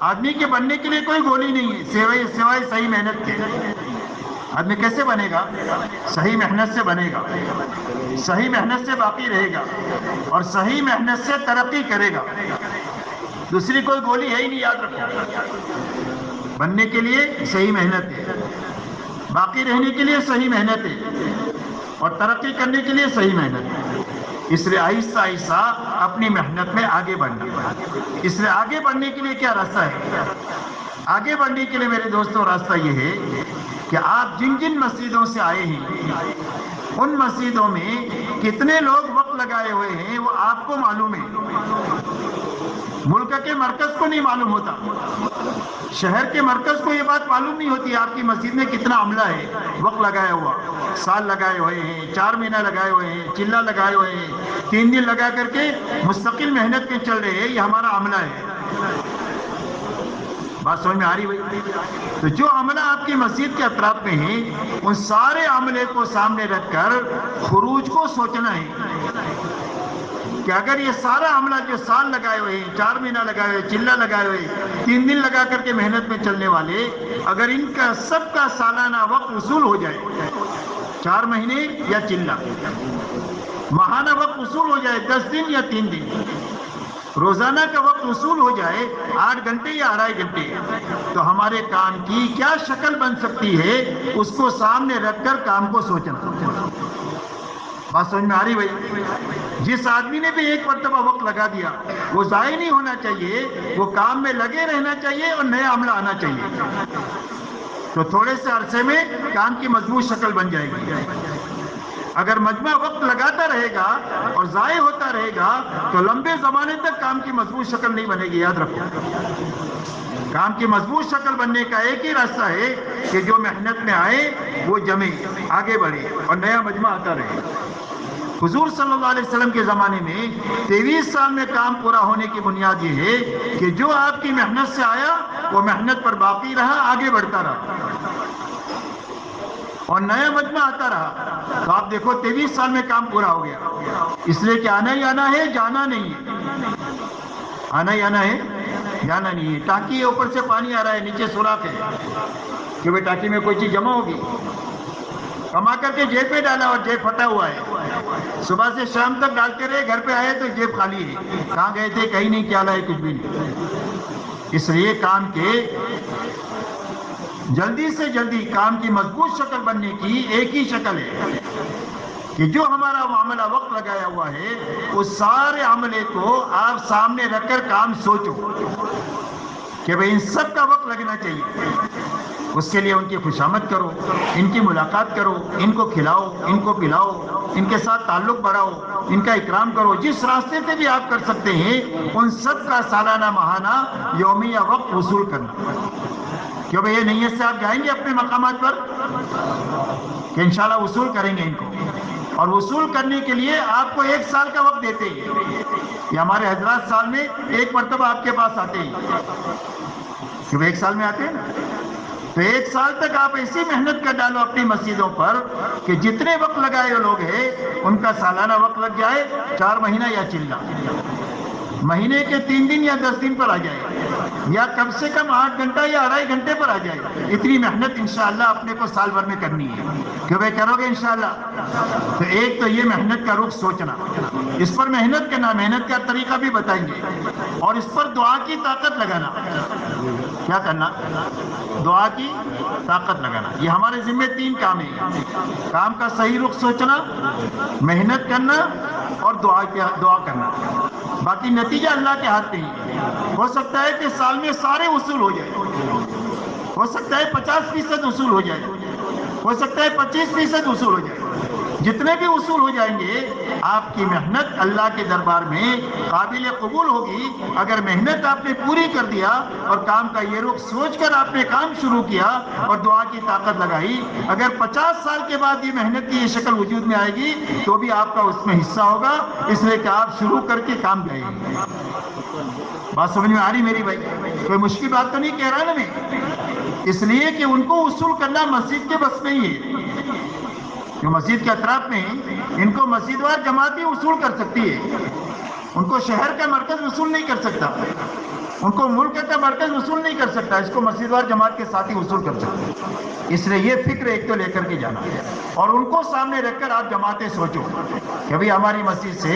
آدمی کے بننے کے لیے کوئی گولی نہیں ہے سوائے صحیح محنت کے۔ آدمی کیسے بنے گا؟ صحیح محنت سے بنے گا، صحیح محنت سے باقی رہے گا، اور صحیح محنت سے ترقی کرے گا۔ دوسری کوئی گولی ہے ہی نہیں، یاد رکھو۔ بننے کے لیے صحیح محنت ہے، باقی رہنے کے لیے صحیح محنت ہے، اور ترقی کرنے کے لیے صحیح محنت ہے۔ اس لیے آہستہ آہستہ اپنی محنت میں آگے بڑھنا۔ اس لیے آگے بڑھنے کے لیے کیا راستہ ہے؟ آگے بڑھنے کے لیے میرے دوستوں راستہ یہ ہے کہ آپ جن جن مسجدوں سے آئے ہیں ان مسجدوں میں کتنے لوگ وقت لگائے ہوئے ہیں وہ آپ کو معلوم ہے۔ ملک کے مرکز کو نہیں معلوم ہوتا، شہر کے مرکز کو یہ بات معلوم نہیں ہوتی آپ کی مسجد میں کتنا عملہ ہے وقت لگایا ہوا، سال لگائے ہوئے ہیں، 4 مہینہ لگائے ہوئے ہیں، چلہ لگائے ہوئے ہیں، 3 دن لگا کر کے مستقل محنت میں چل رہے ہیں، یہ ہمارا عملہ ہے۔ بات سمجھ میں آ رہی بھائی؟ تو جو عملہ آپ کی مسجد کے اطراف میں ہیں ان سارے عملے کو سامنے رکھ کر خروج کو سوچنا ہے کہ اگر یہ سارا عملہ جو سال لگائے ہوئے ہیں، 4 مہینہ لگائے ہوئے، چلہ لگائے ہوئے، 3 دن لگا کر کے محنت میں چلنے والے، اگر ان کا سب کا سالانہ وقت وصول ہو جائے، 4 مہینے یا چلہ، ماہانہ وقت وصول ہو جائے 10 دن یا 3 دن، روزانہ کا وقت وصول ہو جائے 8 گھنٹے یا 2.5 گھنٹے، تو ہمارے کام کی کیا شکل بن سکتی ہے اس کو سامنے رکھ کر کام کو سوچنا۔ بات سمجھ میں آ رہی بھائی؟ جس آدمی نے بھی ایک مرتبہ وقت لگا دیا وہ ضائع نہیں ہونا چاہیے، وہ کام میں لگے رہنا چاہیے اور نیا عملہ آنا چاہیے، تو تھوڑے سے عرصے میں کام کی مضبوط شکل بن جائے گی۔ اگر مجمع وقت لگاتا رہے گا اور ضائع ہوتا رہے گا تو لمبے زمانے تک کام کی مضبوط شکل نہیں بنے گی۔ یاد رکھو، کام کی مضبوط شکل بننے کا ایک ہی راستہ ہے کہ جو محنت میں آئے وہ جمے، آگے بڑھے اور نیا مجمع آتا رہے۔ حضور صلی اللہ علیہ وسلم کے زمانے میں 23 سال میں کام پورا ہونے کی بنیاد یہ ہے کہ جو آپ کی محنت سے آیا وہ محنت پر باقی رہا، آگے بڑھتا رہا اور نیا مجمع آتا رہا۔ تو آپ دیکھو 23 سال میں کام پورا ہو گیا، اس لیے کہ آنا ہی آنا ہے، جانا نہیں ہے۔ آنا ہی آنا ہے، جانا نہیں ہے۔ ٹانکی اوپر سے پانی آ رہا ہے، نیچے سوراخ ہے کہ بھئی ٹانکی میں کوئی چیز جمع ہوگی، کما کر کے جیب میں ڈالا اور جیب پھٹا ہوا ہے، صبح سے شام تک ڈالتے رہے، گھر پہ آئے تو جیب خالی ہے، کہاں گئے تھے کہیں نہیں، کیا لائے کچھ بھی نہیں۔ اس لیے کام کے جلدی سے جلدی کام کی مضبوط شکل بننے کی ایک ہی شکل ہے کہ جو ہمارا معاملہ وقت لگایا ہوا ہے اس سارے عملے کو آپ سامنے رکھ کر کام سوچو کہ بھئی ان سب کا وقت لگنا چاہیے۔ اس کے لیے ان کی خوشامد کرو، ان کی ملاقات کرو، ان کو کھلاؤ، ان کو پلاؤ، ان کے ساتھ تعلق بڑھاؤ، ان کا اکرام کرو، جس راستے سے بھی آپ کر سکتے ہیں ان سب کا سالانہ ماہانہ یومیہ وقت وصول کرنا۔ کیوں بھئی یہ نیت سے آپ جائیں گے اپنے مقامات پر کہ انشاءاللہ وصول کریں گے ان کو، اور وصول کرنے کے لیے آپ کو 1 سال کا وقت دیتے ہیں۔ یہ ہمارے حضرات سال میں ایک مرتبہ آپ کے پاس آتے ہیں، کہ وہ 1 سال میں آتے ہیں نا، تو 1 سال تک آپ ایسی محنت کر ڈالو اپنی مسجدوں پر کہ جتنے وقت لگائے وہ لوگ ہیں ان کا سالانہ وقت لگ جائے 4 مہینہ یا چلہ، مہینے کے 3 دن یا 10 دن پر آ جائے، یا کم سے کم 8 گھنٹہ یا 2.5 گھنٹے پر آ جائے۔ اتنی محنت انشاءاللہ اپنے کو سال بھر میں کرنی ہے کہ بھئی کرو گے انشاءاللہ۔ تو ایک تو یہ محنت کا رخ سوچنا، اس پر محنت کرنا، محنت کا طریقہ بھی بتائیں گے، اور اس پر دعا کی طاقت لگانا۔ کیا کرنا؟ دعا کی طاقت لگانا۔ یہ ہمارے ذمہ 3 کام ہیں، کام کا صحیح رخ سوچنا، محنت کرنا اور دعا کرنا۔ باقی نتیجہ اللہ کے ہاتھ میں ہی۔ ہو سکتا ہے کہ سال میں سارے وصول ہو جائے، ہو سکتا ہے 50% وصول ہو جائے، ہو سکتا ہے 25% وصول ہو جائے۔ جتنے بھی وصول ہو جائیں گے آپ کی محنت اللہ کے دربار میں قابل قبول ہوگی۔ اگر محنت آپ نے پوری کر دیا اور کام کا یہ رخ سوچ کر آپ نے کام شروع کیا اور دعا کی طاقت لگائی، اگر 50 سال کے بعد یہ محنت کی یہ شکل وجود میں آئے گی تو بھی آپ کا اس میں حصہ ہوگا، اس لیے کہ آپ شروع کر کے کام جائیں گے۔ بات سمجھ میں آ رہی میری بھائی؟ کوئی مشکل بات تو نہیں کہہ رہا نا میں؟ اس لیے کہ ان کو وصول کرنا مسجد کے بس میں ہی ہے، جو مسجد کے اطراف میں ان کو مسجد وار جماعت ہی وصول کر سکتی ہے، ان کو شہر کا مرکز وصول نہیں کر سکتا، ان کو ملک کا مرکز وصول نہیں کر سکتا، اس کو مسجد وار جماعت کے ساتھ ہی وصول کر سکتا ہے۔ اس لیے یہ فکر ایک تو لے کر کے جانا ہے، اور ان کو سامنے رکھ کر آپ جماعتیں سوچو کہ ابھی ہماری مسجد سے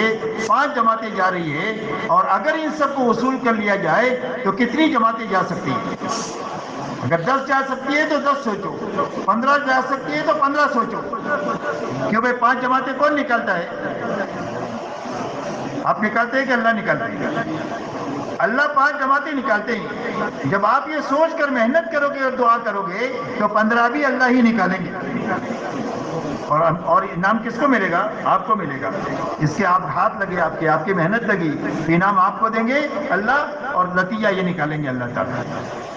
5 جماعتیں جا رہی ہے، اور اگر ان سب کو وصول کر لیا جائے تو کتنی جماعتیں جا سکتی ہیں؟ اگر 10 جا سکتی ہے تو 10 سوچو، 15 جا سکتی ہے تو 15 سوچو۔ کیوں بھئی 5 جماعتیں کون نکالتا ہے؟ آپ نکالتے ہیں کہ اللہ نکالتے ہیں؟ اللہ 5 جماعتیں نکالتے ہیں۔ جب آپ یہ سوچ کر محنت کرو گے اور دعا کرو گے تو 15 بھی اللہ ہی نکالیں گے، اور انعام کس کو ملے گا؟ آپ کو ملے گا، اس کے آپ ہاتھ لگے، آپ کی محنت لگی، انعام آپ کو دیں گے اللہ، اور نتیجہ یہ نکالیں گے اللہ تعالیٰ۔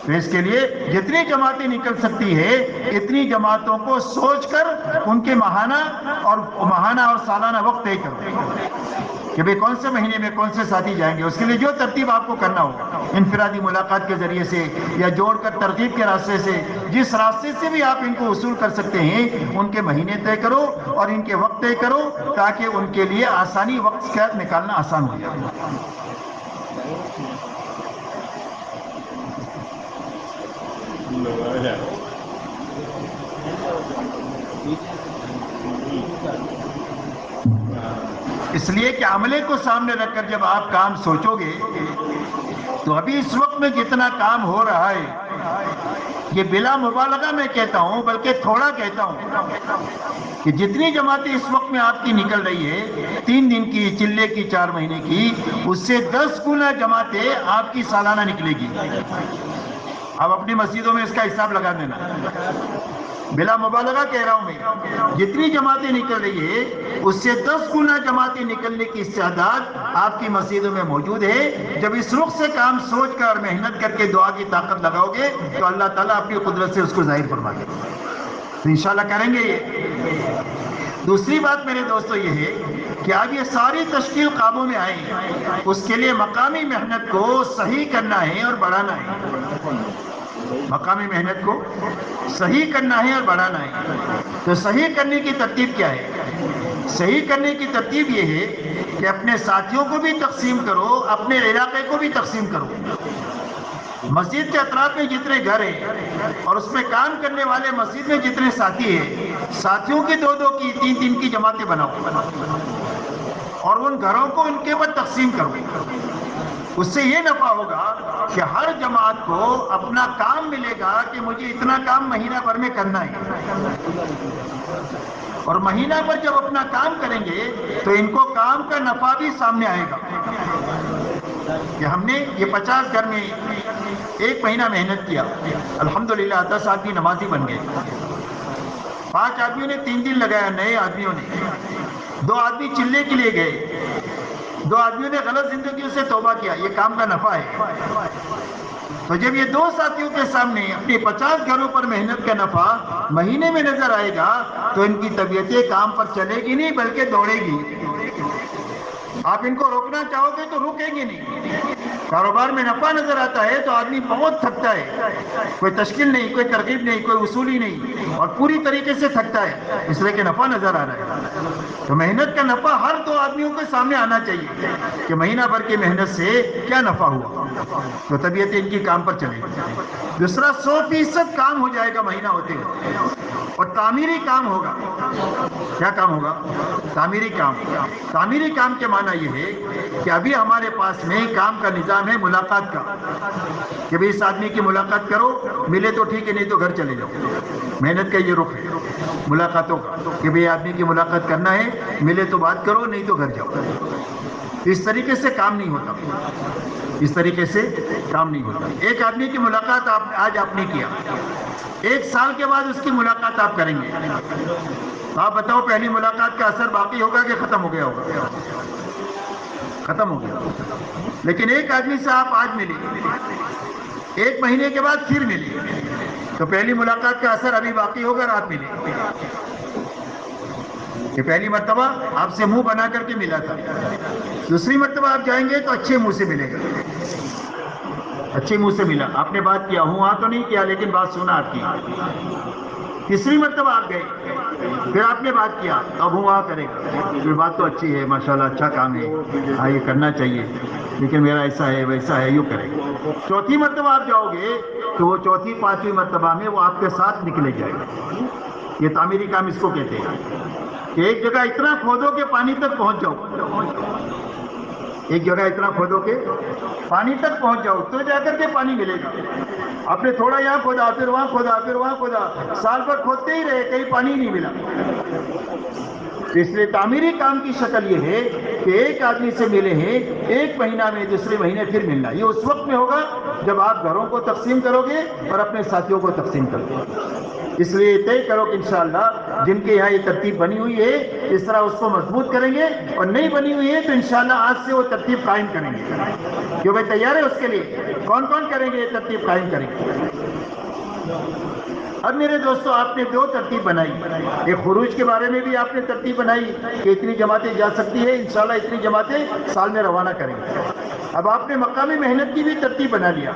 تو اس کے لیے جتنی جماعتیں نکل سکتی ہے اتنی جماعتوں کو سوچ کر ان کے ماہانہ اور سالانہ وقت طے کرو۔ کہ بھئی کون سے مہینے میں کون سے ساتھی جائیں گے. اس کے لیے جو ترتیب آپ کو کرنا ہو، انفرادی ملاقات کے ذریعے سے یا جوڑ کر ترغیب کے راستے سے، جس راستے سے بھی آپ ان کو وصول کر سکتے ہیں، ان کے مہینے طے کرو اور ان کے وقت طے کرو تاکہ ان کے لیے آسانی وقت کا نکالنا آسان ہو جائے. اس لیے کہ عملے کو سامنے رکھ کر جب آپ کام سوچو گے تو ابھی اس وقت میں جتنا کام ہو رہا ہے، یہ بلا مبالغہ میں کہتا ہوں بلکہ تھوڑا کہتا ہوں کہ جتنی جماعتیں اس وقت میں آپ کی نکل رہی ہے 3 دن کی، چلے کی، 4 مہینے کی، اس سے 10 گنا جماعتیں آپ کی سالانہ نکلے گی. اب اپنی مسجدوں میں اس کا حساب لگا دینا، بلا مبالغہ کہہ رہا ہوں میں، جتنی جماعتیں نکل رہی ہے اس سے 10 گنا جماعتیں نکلنے کی استعداد آپ کی مسجدوں میں موجود ہے. جب اس رخ سے کام سوچ کر اور محنت کر کے دعا کی طاقت لگاؤ گے تو اللہ تعالیٰ اپنی قدرت سے اس کو ظاہر فرما دے گا. تو انشاءاللہ کریں گے یہ. دوسری بات میرے دوستو یہ ہے کہ اب یہ ساری تشکیل قابو میں آئے، اس کے لیے مقامی محنت کو صحیح کرنا ہے اور بڑھانا ہے. مقامی محنت کو صحیح کرنا ہے اور بڑھانا ہے. تو صحیح کرنے کی ترتیب کیا ہے؟ صحیح کرنے کی ترتیب یہ ہے کہ اپنے ساتھیوں کو بھی تقسیم کرو، اپنے علاقے کو بھی تقسیم کرو. مسجد کے اطراف میں جتنے گھر ہیں اور اس میں کام کرنے والے مسجد میں جتنے ساتھی ہیں، ساتھیوں کی 2-2 کی 3-3 کی جماعتیں بناؤ اور ان گھروں کو ان کے اوپر تقسیم کرو. اس سے یہ نفع ہوگا کہ ہر جماعت کو اپنا کام ملے گا کہ مجھے اتنا کام مہینہ بھر میں کرنا ہے، اور مہینہ بھر جب اپنا کام کریں گے تو ان کو کام کا نفع بھی سامنے آئے گا کہ ہم نے یہ 50 گھر میں 1 مہینہ محنت کیا، الحمدللہ 10 آدمی نمازی بن گئے. 5 آدمیوں نے 3 دن لگایا، نئے آدمیوں نے 2 آدمی چلے کے لیے گئے، 2 آدمیوں نے غلط زندگیوں سے توبہ کیا. یہ کام کا نفع ہے. تو جب یہ 2 ساتھیوں کے سامنے اپنے 50 گھروں پر محنت کا نفع مہینے میں نظر آئے گا تو ان کی طبیعتیں کام پر چلے گی نہیں بلکہ دوڑے گی. آپ ان کو روکنا چاہو گے تو رکیں گے نہیں. کاروبار میں نفع نظر آتا ہے تو آدمی بہت تھکتا ہے، کوئی تشکیل نہیں، کوئی ترغیب نہیں، کوئی وصولی نہیں، اور پوری طریقے سے تھکتا ہے، اس لیے کہ نفع نظر آ رہا ہے. تو محنت کا نفع ہر 2 آدمیوں کے سامنے آنا چاہیے کہ مہینہ بھر کی محنت سے کیا نفع ہوا، تو طبیعت ان کی کام پر چلے گی. دوسرا 100% کام ہو جائے گا مہینہ ہوتے ہوئے، اور تعمیری کام ہوگا. کیا کام ہوگا؟ تعمیری کام. تعمیری کام کے معنی یہ ہے کہ ابھی ہمارے پاس میں کام کا نظام ہے ملاقات کا، کہ بھئی اس آدمی کی ملاقات کرو، ملے تو ٹھیک ہے نہیں تو گھر چلے جاؤ. محنت کا یہ رخ ہے ملاقاتوں کا کہ بھئی آدمی کی ملاقات کرنا ہے، ملے تو بات کرو نہیں تو گھر جاؤ. اس طریقے سے کام نہیں ہوتا، اس طریقے سے کام نہیں ہوتا. ایک آدمی کی ملاقات آج آپ نے کیا، 1 سال کے بعد اس کی ملاقات آپ کریں گے. آپ بتاؤ پہلی ملاقات کا اثر باقی ہوگا کہ ختم ہو گیا ہوگا؟ ختم ہو گیا. لیکن ایک آدمی سے آپ آج ملے، 1 مہینے کے بعد پھر ملے، تو پہلی ملاقات کا اثر ابھی باقی ہوگا. رات ملے کہ پہلی مرتبہ آپ سے منہ بنا کر کے ملا تھا، دوسری مرتبہ آپ جائیں گے تو اچھے منہ سے ملے گا، اچھے منہ سے ملا، آپ نے بات کیا، ہوں ہاں تو نہیں کیا لیکن بات سنا آپ کی. تیسری مرتبہ آپ گئے، پھر آپ نے بات کیا، اب ہوں ہاں کرے گا، یہ بات تو اچھی ہے، ماشاءاللہ اچھا کام ہے، ہاں یہ کرنا چاہیے، لیکن میرا ایسا ہے ویسا ہے، یوں کرے گا. چوتھی مرتبہ آپ جاؤ گے تو وہ چوتھی 5ویں مرتبہ میں وہ آپ کے ساتھ نکلے جائے گا. یہ تعمیری کام اس کو کہتے ہیں کہ ایک جگہ اتنا کھودو کہ پانی تک پہنچ جاؤ، ایک جگہ اتنا کھودو کہ پانی تک پہنچ جاؤ تو جا کر کے پانی ملے گا. آپ نے تھوڑا یہاں کھودا، پھر وہاں کھودا، پھر وہاں کھودا، سال بھر کھودتے ہی رہے، کہیں پانی نہیں ملا. اس لیے تعمیری کام کی شکل یہ ہے کہ ایک آدمی سے ملے ہیں 1 مہینہ میں، دوسرے مہینے پھر ملنا. یہ اس وقت میں ہوگا جب آپ گھروں کو تقسیم کرو گے اور اپنے ساتھیوں کو تقسیم کرو گے. اس لیے طے کرو کہ انشاءاللہ جن کے یہاں یہ ترتیب بنی ہوئی ہے اس طرح اس کو مضبوط کریں گے، اور نہیں بنی ہوئی ہے تو انشاءاللہ آج سے وہ ترتیب قائم کریں گے. جو بھائی تیار ہے اس کے لیے؟ کون کون کریں گے یہ ترتیب قائم کریں گے؟ اب میرے دوستو آپ نے دو ترتیب بنائی، ایک خروج کے بارے میں بھی آپ نے ترتیب بنائی کہ اتنی جماعتیں جا سکتی ہے، انشاءاللہ اتنی جماعتیں سال میں روانہ کریں گے۔ اب آپ نے مقامی محنت کی بھی ترتیب بنا لیا،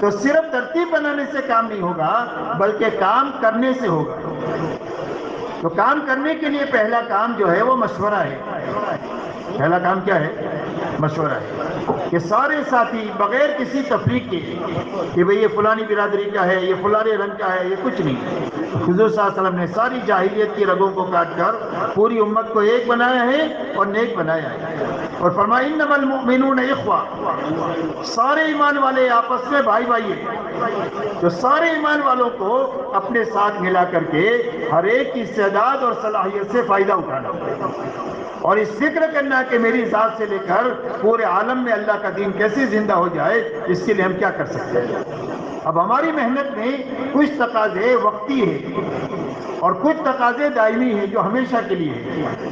تو صرف ترتیب بنانے سے کام نہیں ہوگا بلکہ کام کرنے سے ہوگا۔ تو کام کرنے کے لیے پہلا کام جو ہے وہ مشورہ ہے۔ پہلا کام کیا ہے؟ مشورہ ہے کہ سارے ساتھی بغیر کسی تفریق کے کہ بھئی یہ فلانی برادری کا ہے، یہ فلانے رنگ کا ہے، یہ کچھ نہیں۔ حضور صلی اللہ علیہ وسلم نے ساری جاہلیت کی رگوں کو کاٹ کر پوری امت کو ایک بنایا ہے اور نیک بنایا ہے، اور فرمایا انما المؤمنون اخوہ، سارے ایمان والے آپس میں بھائی بھائی ہیں۔ تو سارے ایمان والوں کو اپنے ساتھ ملا کر کے ہر ایک کی استعداد اور صلاحیت سے فائدہ اٹھانا، اور اس فکر کرنا کہ میری ذات سے لے کر پورے عالم میں اللہ کا دین کیسے زندہ ہو جائے، اس کے لیے ہم کیا کر سکتے ہیں۔ اب ہماری محنت میں کچھ تقاضے وقتی ہیں اور کچھ تقاضے دائمی ہیں جو ہمیشہ کے لیے ہیں۔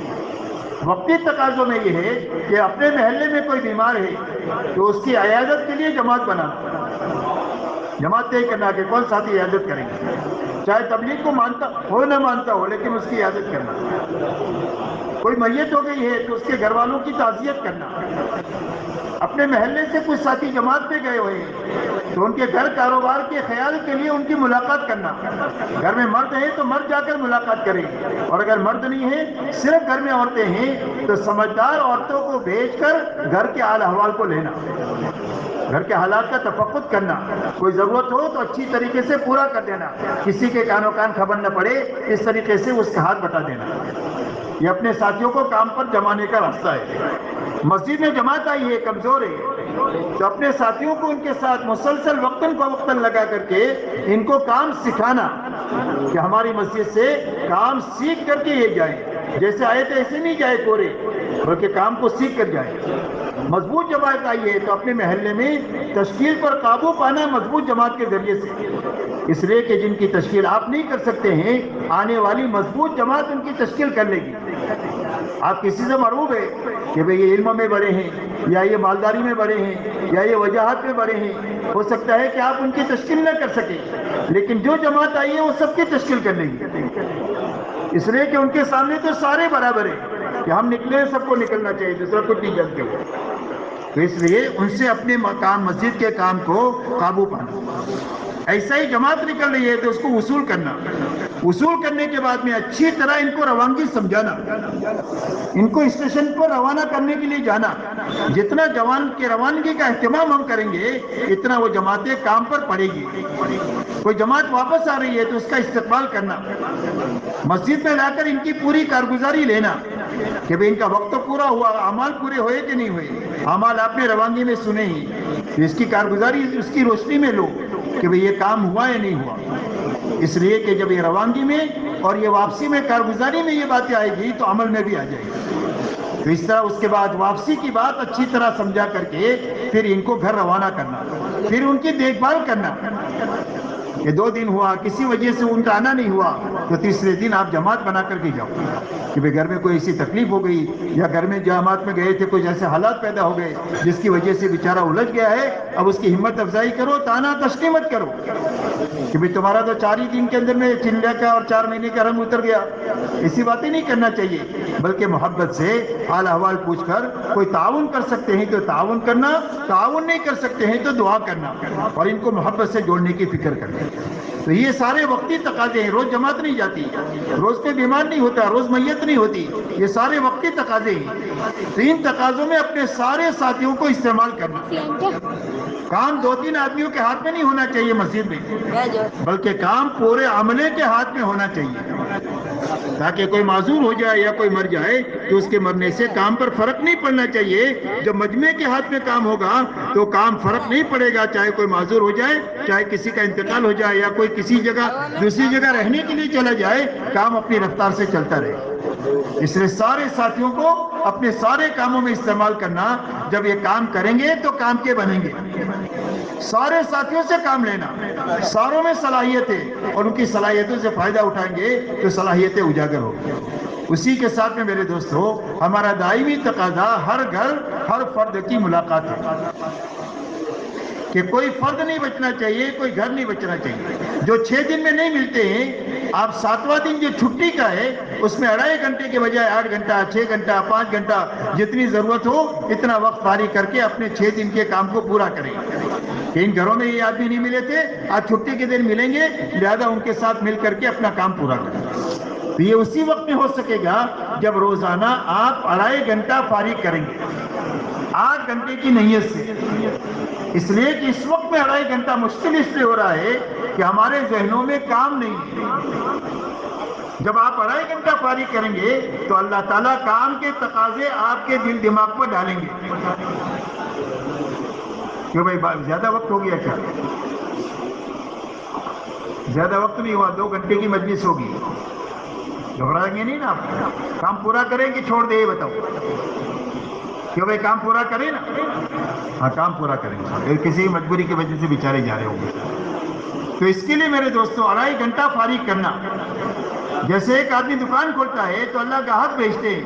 وقتی تقاضوں میں یہ ہے کہ اپنے محلے میں کوئی بیمار ہے تو اس کی عیادت کے لیے جماعت بنانا، جماعت طے کرنا کہ کون ساتھی عیادت کریں گے، چاہے تبلیغ کو مانتا ہو نہ مانتا ہو، لیکن اس کی عیادت کرنا۔ کوئی میت ہو گئی ہے تو اس کے گھر والوں کی تعزیت کرنا۔ اپنے محلے سے کچھ ساتھی جماعت پہ گئے ہوئے ہیں تو ان کے گھر کاروبار کے خیال کے لیے ان کی ملاقات کرنا۔ گھر میں مرد ہیں تو مرد جا کر ملاقات کریں، اور اگر مرد نہیں ہے صرف گھر میں عورتیں ہیں تو سمجھدار عورتوں کو بھیج کر گھر کے حال احوال کو لینا، گھر کے حالات کا تفقد کرنا، کوئی ضرورت ہو تو اچھی طریقے سے پورا کر دینا، کسی کے کانوں کان خبر نہ پڑے اس طریقے سے اس کا ہاتھ بٹا دینا۔ یہ اپنے ساتھیوں کو کام پر جمانے کا راستہ ہے۔ مسجد میں جماعت آئی ہے، کمزور ہے، تو اپنے ساتھیوں کو ان کے ساتھ مسلسل وقتاً فوقتاً لگا کر کے ان کو کام سکھانا کہ ہماری مسجد سے کام سیکھ کر کے یہ جائیں، جیسے آئے تھے ایسے نہیں جائے کورے، بلکہ کام کو سیکھ کر جائیں۔ مضبوط جماعت آئی ہے تو اپنے محلے میں تشکیل پر قابو پانا مضبوط جماعت کے ذریعے سے، اس لیے کہ جن کی تشکیل آپ نہیں کر سکتے ہیں آنے والی مضبوط جماعت ان کی تشکیل کر لے گی۔ آپ کسی سے معروف ہے کہ بھئی یہ علم میں بڑے ہیں، یا یہ مالداری میں بڑے ہیں، یا یہ وجاہت میں بڑے ہیں، ہو سکتا ہے کہ آپ ان کی تشکیل نہ کر سکیں، لیکن جو جماعت آئی ہے وہ سب کی تشکیل کر لے گی، اس لیے کہ ان کے سامنے تو سارے برابر ہیں کہ ہم نکلے سب کو نکلنا چاہیے، دوسرا کچھ نہیں جانتے ہو، تو اس لیے ان سے اپنے مقام مسجد کے کام کو قابو پانا۔ ایسا ہی جماعت نکل رہی ہے تو اس کو وصول کرنا، وصول کرنے کے بعد میں اچھی طرح ان کو روانگی سمجھانا، ان کو اسٹیشن پر روانہ کرنے کے لیے جانا۔ جتنا جوان کے روانگی کا اہتمام ہم کریں گے اتنا وہ جماعتیں کام پر پڑے گی۔ کوئی جماعت واپس آ رہی ہے تو اس کا استقبال کرنا، مسجد میں لا کر ان کی پوری کارگزاری لینا کہ بھئی ان کا وقت تو پورا ہوا، اعمال پورے ہوئے کہ نہیں ہوئے، اعمال آپ نے روانگی میں سنے ہی، اس کی کارگزاری اس کی روشنی میں لو کہ بھئی یہ کام ہوا یا نہیں ہوا، اس لیے کہ جب یہ روانگی میں اور یہ واپسی میں کارگزاری میں یہ باتیں آئے گی تو عمل میں بھی آ جائے گی۔ تو اس طرح اس کے بعد واپسی کی بات اچھی طرح سمجھا کر کے پھر ان کو گھر روانہ کرنا، پھر ان کی دیکھ بھال کرنا کہ 2 دن ہوا کسی وجہ سے ان کا آنا نہیں ہوا تو تیسرے دن آپ جماعت بنا کر کے جاؤ کہ بھئی گھر میں کوئی ایسی تکلیف ہو گئی، یا گھر میں جماعت میں گئے تھے کچھ ایسے حالات پیدا ہو گئے جس کی وجہ سے بیچارہ الجھ گیا ہے، اب اس کی ہمت افزائی کرو، تانا تشنی مت کرو کہ بھئی تمہارا تو 4 ہی دن کے اندر میں چلے کا اور 4 مہینے کا رنگ اتر گیا، ایسی باتیں نہیں کرنا چاہیے، بلکہ محبت سے حال احوال پوچھ کر کوئی تعاون کر سکتے ہیں تو تعاون کرنا، تعاون نہیں کر سکتے ہیں تو دعا کرنا، اور ان کو محبت سے جوڑنے کی فکر کرنا۔ تو یہ سارے وقتی تقاضے ہیں، روز جماعت نہیں جاتی، روز کوئی بیمار نہیں ہوتا، روز میت نہیں ہوتی، یہ سارے وقتی تقاضے ہیں۔ تو ان تقاضوں میں اپنے سارے ساتھیوں کو استعمال کرنا۔ کام 2-3 آدمیوں کے ہاتھ میں نہیں ہونا چاہیے مسجد میں، بلکہ کام پورے عملے کے ہاتھ میں ہونا چاہیے، تاکہ کوئی معذور ہو جائے یا کوئی مر جائے تو اس کے مرنے سے کام پر فرق نہیں پڑنا چاہیے۔ جب مجمع کے ہاتھ میں کام ہوگا تو کام فرق نہیں پڑے گا، چاہے کوئی معذور ہو جائے، چاہے کسی کا انتقال ہو جائے، یا کوئی کسی جگہ دوسری جگہ رہنے کے لیے چلا جائے، کام اپنی رفتار سے چلتا رہے۔ اس لیے سارے ساتھیوں کو اپنے سارے کاموں میں استعمال کرنا، جب یہ کام کریں گے تو کام کے بنیں گے۔ سارے ساتھیوں سے کام لینا، ساروں میں صلاحیت ہے اور ان کی صلاحیتوں سے فائدہ اٹھائیں گے تو صلاحیتیں اجاگر ہوگی۔ اسی کے ساتھ میں میرے دوستو، ہمارا دائمی تقاضا ہر گھر ہر فرد کی ملاقات ہے۔ کہ کوئی فرد نہیں بچنا چاہیے, کوئی گھر نہیں بچنا چاہیے. جو 6 دن میں نہیں ملتے ہیں, آپ 7واں دن جو چھٹی کا ہے اس میں 2.5 گھنٹے کے بجائے 8 گھنٹہ, 6 گھنٹہ, 5 گھنٹہ جتنی ضرورت ہو اتنا وقت فارغ کر کے اپنے 6 دن کے کام کو پورا کریں. کہ ان گھروں میں یہ آدمی نہیں ملے تھے, آج چھٹی کے دن ملیں گے, لہذا ان کے ساتھ مل کر کے اپنا کام پورا کریں. تو یہ اسی وقت میں ہو سکے گا جب روزانہ آپ 2.5 گھنٹہ فارغ کریں گے, 8 گھنٹے کی نیت سے. اس لیے کہ اس وقت میں 2.5 گھنٹہ مشکل اس لیے ہو رہا ہے کہ ہمارے ذہنوں میں کام نہیں ہے. جب آپ 2.5 گھنٹہ فارغ کریں گے تو اللہ تعالیٰ کام کے تقاضے آپ کے دل دماغ پر ڈالیں گے. کیوں بھائی, زیادہ وقت ہو گیا کیا؟ زیادہ وقت نہیں ہوا, 2 گھنٹے کی مجلس ہوگی. گھبرائیں گے نہیں نا آپ؟ کام پورا کریں کہ چھوڑ دیں, یہ بتاؤ. کیوں بھائی, کام پورا کریں نا؟ ہاں, کام پورا کریں گے. کسی مجبوری کی وجہ سے بیچارے جا رہے ہوں گے. تو اس کے لیے میرے دوستوں 2.5 گھنٹہ فارغ کرنا. جیسے ایک آدمی دکان کھولتا ہے تو اللہ گاہک بھیجتے ہیں.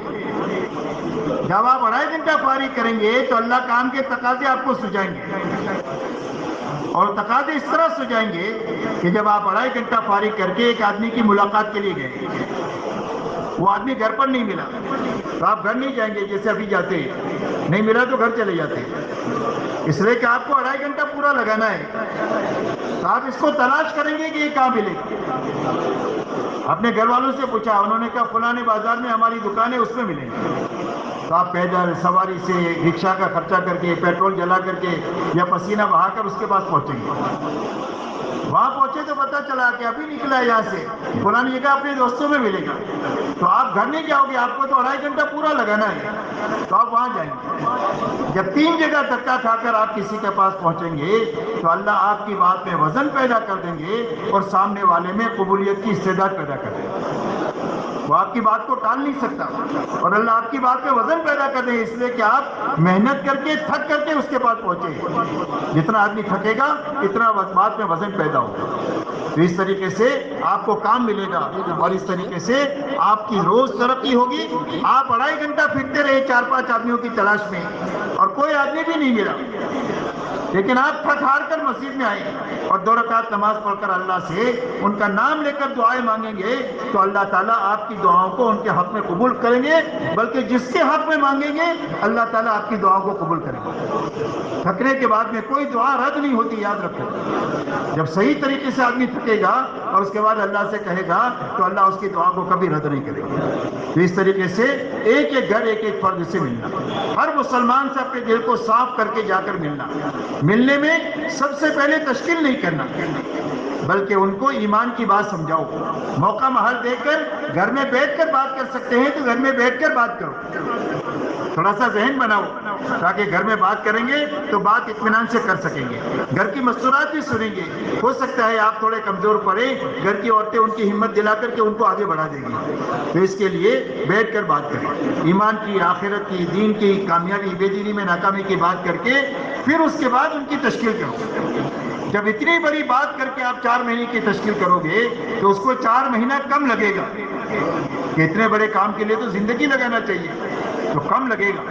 جب آپ 2.5 گھنٹہ فارغ کریں گے تو اللہ کام کے تقاضے آپ کو سجائیں گے. اور تقاضے اس طرح سجائیں گے کہ جب آپ 2.5 گھنٹہ فارغ کر کے ایک آدمی کی ملاقات کے لیے گئے, وہ آدمی گھر پر نہیں ملا تو آپ گھر نہیں جائیں گے جیسے ابھی جاتے ہیں, نہیں ملا تو گھر چلے جاتے ہیں. اس لیے کہ آپ کو 2.5 گھنٹہ پورا لگانا ہے. تو آپ اس کو تلاش کریں گے کہ یہ کہاں ملے گا. اپنے گھر والوں سے پوچھا, انہوں نے کہا فلاں بازار میں ہماری دکان ہے, اس میں ملیں گے. تو آپ پیدل سواری سے رکشہ کا خرچہ کر کے, پیٹرول جلا کر کے یا پسینہ بہا کر اس کے پاس پہنچیں گے. وہاں پہنچے تو پتہ چلا کہ ابھی نکلا ہے یہاں سے, فلاں جگہ اپنے دوستوں میں ملے گا. تو آپ گھر نہیں جاؤ گے, آپ کو تو 2.5 گھنٹہ پورا لگانا ہے. تو آپ وہاں جائیں گے. جب 3 جگہ دھکا کھا کر آپ کسی کے پاس پہنچیں گے تو اللہ آپ کی بات میں وزن پیدا کر دیں گے اور سامنے والے میں قبولیت کی استعداد پیدا کر دیں گے. وہ آپ کی بات کو ٹال نہیں سکتا, اور اللہ آپ کی بات میں وزن پیدا کر دیں, اس لیے کہ آپ محنت کر کے تھک کر کے اس کے پاس پہنچے. جتنا آدمی تھکے گا اتنا بات میں وزن پیدا ہوگا. تو اس طریقے سے آپ کو کام ملے گا, اور اس طریقے سے آپ کی روز ترقی ہوگی. آپ 2.5 گھنٹہ پھرتے رہے 4-5 آدمیوں کی تلاش میں اور کوئی آدمی بھی نہیں ملا, لیکن آپ تھک ہار کر مسجد میں آئے اور 2 رکعت نماز پڑھ کر اللہ سے ان کا نام لے کر دعائیں مانگیں گے تو اللہ تعالیٰ آپ کی دعاؤں کو ان کے حق میں قبول کریں گے. بلکہ جس کے حق میں مانگیں گے اللہ تعالیٰ آپ کی دعاؤں کو قبول کریں گے. تھکنے کے بعد میں کوئی دعا رد نہیں ہوتی, یاد رکھو. جب صحیح طریقے سے آدمی تھکے گا اور اس کے بعد اللہ سے کہے گا تو اللہ اس کی دعا کو کبھی رد نہیں کرے گا. تو اس طریقے سے ایک ایک گھر, ایک ایک فرد سے ملنا, ہر مسلمان سے اپنے دل کو صاف کر کے جا کر ملنا. ملنے میں سب سے پہلے تشکیل نہیں کرنا, بلکہ ان کو ایمان کی بات سمجھاؤ. موقع محل دے کر گھر میں بیٹھ کر بات کر سکتے ہیں تو گھر میں بیٹھ کر بات کرو. تھوڑا سا ذہن بناؤ تاکہ گھر میں بات کریں گے تو بات اطمینان سے کر سکیں گے. گھر کی مستورات بھی سنیں گے. ہو سکتا ہے آپ تھوڑے کمزور پڑے, گھر کی عورتیں ان کی ہمت دلا کر کے ان کو آگے بڑھا دیں گی. تو اس کے لیے بیٹھ کر بات کریں, ایمان کی, آخرت کی, دین کی, کامیابی بے دینی میں ناکامی کی بات کر کے پھر اس کے بعد ان کی تشکیل کرو. جب اتنی بڑی بات کر کے آپ 4 مہینے کی تشکیل کرو گے تو اس کو 4 مہینہ کم لگے گا. کہ اتنے بڑے کام کے لیے تو زندگی لگانا چاہیے, تو کم لگے گا.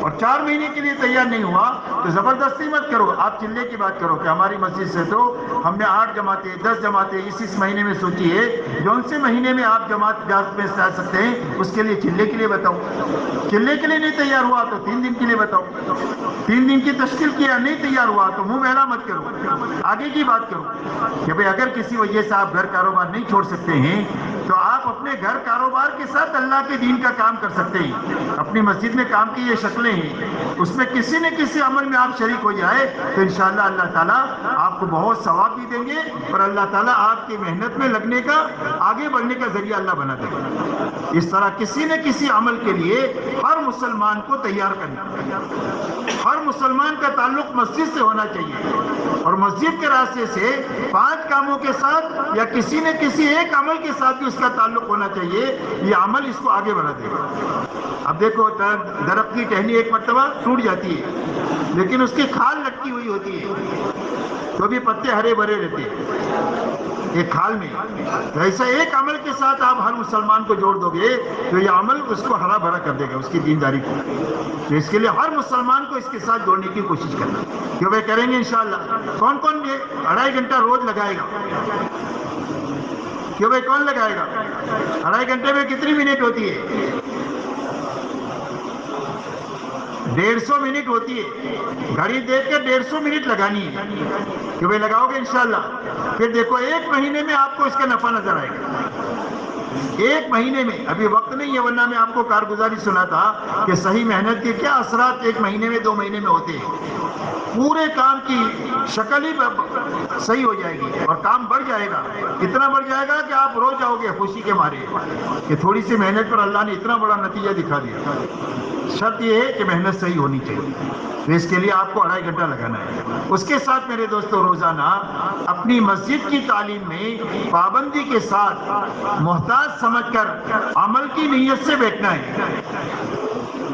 اور 4 مہینے کے لیے تیار نہیں ہوا تو زبردستی مت کرو. آپ چلے کی بات کرو کہ ہماری مسجد سے تو ہم نے 8 جماعتیں 10 جماعتیں اس مہینے میں سوچی ہے, جون سے مہینے میں آپ جماعت میں جا سکتے ہیں اس کے لیے چلے کے لیے بتاؤ. چلے کے لیے نہیں تیار ہوا تو 3 دن کے لیے بتاؤ. 3 دن کی تشکیل کیا, نہیں تیار ہوا تو منہ میلا مت کرو, آگے کی بات کرو. کہ بھئی اگر کسی وجہ سے آپ گھر کاروبار نہیں چھوڑ سکتے ہیں تو آپ اپنے گھر کاروبار کے ساتھ اللہ کے دین کا کام کر سکتے ہیں. اپنی مسجد میں کام کی یہ شکلیں ہیں, اس میں کسی نہ کسی عمل میں آپ شریک ہو جائے تو انشاءاللہ اللہ تعالیٰ آپ کو بہت ثواب بھی دیں گے, اور اللہ تعالیٰ آپ کی محنت میں لگنے کا, آگے بڑھنے کا ذریعہ اللہ بنا دے گا. اس طرح کسی نہ کسی عمل کے لیے ہر مسلمان کو تیار کرنا. ہر مسلمان کا تعلق مسجد سے ہونا چاہیے, اور مسجد کے راستے سے 5 کاموں کے ساتھ یا کسی نہ کسی ایک عمل کے ساتھ بھی اس کا تعلق ہونا چاہیے. یہ عمل اس کو آگے بڑھا دے گا. اب دیکھو درخت کی ٹہنی ایک مرتبہ ٹوٹ جاتی ہے لیکن اس کی کھال لٹکی ہوئی ہوتی ہے تو بھی پتے ہرے بھرے رہتے ہیں. ایک کھال میں. تو ایسا ایک عمل کے ساتھ آپ ہر مسلمان کو جوڑ دو گے تو یہ عمل اس کو ہرا بھرا کر دے گا اس کی دینداری کو. تو اس کے لیے ہر مسلمان کو اس کے ساتھ جوڑنے کی کوشش کرنا. کیوں بھائی کریں گے انشاءاللہ. کون کون یہ 2.5 گھنٹہ روز لگائے گا؟ کیوں بھائی کون لگائے گا؟ 2.5 گھنٹے میں کتنی منٹ ہوتی ہے؟ 150 منٹ ہوتی ہے. گھڑی دیکھ کے 150 منٹ لگانی ہے. کہ بھائی لگاؤ گے انشاءاللہ. پھر دیکھو 1 مہینے میں آپ کو اس کا نفع نظر آئے گا. 1 مہینے میں. ابھی وقت نہیں ہے ورنہ میں آپ کو کارگزاری سنا تھا کہ صحیح محنت کے کیا اثرات 1 مہینے میں 2 مہینے میں ہوتے ہیں. پورے کام کی شکل ہی صحیح ہو جائے گی اور کام بڑھ جائے گا. اتنا بڑھ جائے گا کہ آپ رو جاؤ گے خوشی کے مارے کہ تھوڑی سی محنت پر اللہ نے اتنا بڑا نتیجہ دکھا دیا. شرط یہ ہے کہ محنت صحیح ہونی چاہیے. تو اس کے لیے آپ کو 2.5 گھنٹہ لگانا ہے. اس کے ساتھ میرے دوستوں روزانہ اپنی مسجد کی تعلیم میں پابندی کے ساتھ محتاج سمجھ کر عمل کی نیت سے بیٹھنا ہے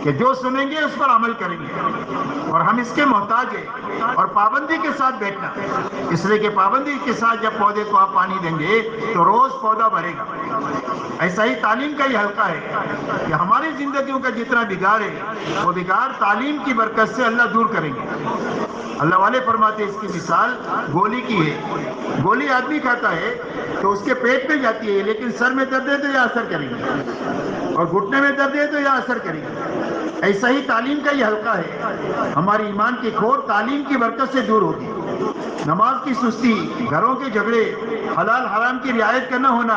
کہ جو سنیں گے اس پر عمل کریں گے اور ہم اس کے محتاج ہیں. اور پابندی کے ساتھ بیٹھنا اس لیے کہ پابندی کے ساتھ جب پودے کو آپ پانی دیں گے تو روز پودا بڑھے گا. ایسا ہی تعلیم کا یہ حلقہ ہے کہ ہماری زندگیوں کا جتنا بگاڑ ہے وہ بگاڑ تعلیم کی برکت سے اللہ دور کریں گے. اللہ والے فرماتے اس کی مثال گولی کی ہے. گولی آدمی کھاتا ہے تو اس کے پیٹ میں جاتی ہے لیکن سر میں درد ہے تو یہ اثر کرے گی اور گھٹنے میں درد ہے تو یہ اثر کرے گی. ایسا ہی تعلیم کا یہ حلقہ ہے. ہماری ایمان کی کھوٹ تعلیم کی برکت سے دور ہوگی. نماز کی سستی، گھروں کے جھگڑے، حلال حرام کی رعایت کا نہ ہونا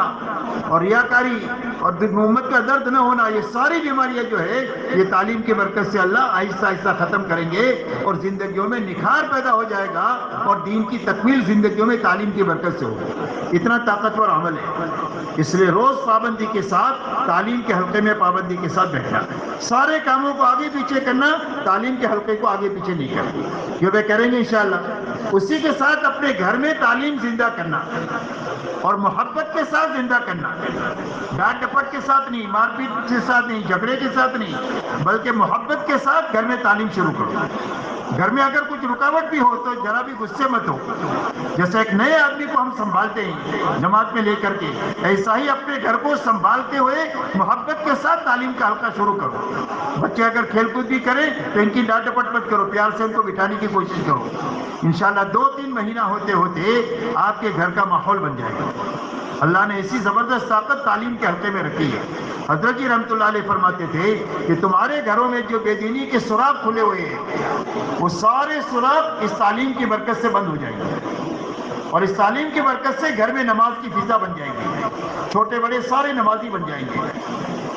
اور ریاکاری اور امت کا درد نہ ہونا، یہ ساری بیماریاں جو ہے یہ تعلیم کی برکت سے اللہ آہستہ آہستہ ختم کریں گے اور زندگیوں میں نکھار پیدا ہو جائے گا اور دین کی تکمیل زندگیوں میں تعلیم کی برکت سے ہوگی. اتنا طاقتور عمل ہے. اس لیے روز پابندی کے ساتھ تعلیم کے حلقے میں پابندی کے ساتھ بیٹھنا. سارے کاموں کو آگے پیچھے کرنا، تعلیم کے حلقے کو آگے پیچھے نہیں کرنا. یہ وہ کریں گے انشاءاللہ. اسی کے ساتھ اپنے گھر میں تعلیم زندہ کرنا اور محبت کے ساتھ زندہ کرنا. ڈانٹ ڈپٹ کے ساتھ نہیں، مار پیٹ کے ساتھ نہیں، جھگڑے کے ساتھ نہیں، بلکہ محبت کے ساتھ گھر میں تعلیم شروع کرو. گھر میں اگر کچھ رکاوٹ بھی ہو تو ذرا بھی غصے مت ہو. جیسے ایک نئے آدمی کو ہم سنبھالتے ہیں جماعت میں لے کر کے، ایسا ہی اپنے گھر کو سنبھالتے ہوئے محبت کے ساتھ تعلیم کا حلقہ شروع کرو. بچے اگر کھیل کود بھی کریں تو ان کی ڈانٹ ڈپٹ مت کرو، پیار سے ان کو بٹھانے کی کوشش کرو. انشاءاللہ 2-3 مہینہ ہوتے ہوتے آپ کے گھر کا ماحول بن جائے گا. اللہ نے ایسی زبردست طاقت تعلیم کے حلقے میں رکھی ہے. حضرت جی رحمۃ اللہ علیہ فرماتے تھے کہ تمہارے گھروں میں جو بے دینی کے سراغ کھلے ہوئے ہیں وہ سارے سراغ اس تعلیم کی برکت سے بند ہو جائیں گے اور اس تعلیم کی برکت سے گھر میں نماز کی فضا بن جائے گی. چھوٹے بڑے سارے نمازی بن جائیں گے.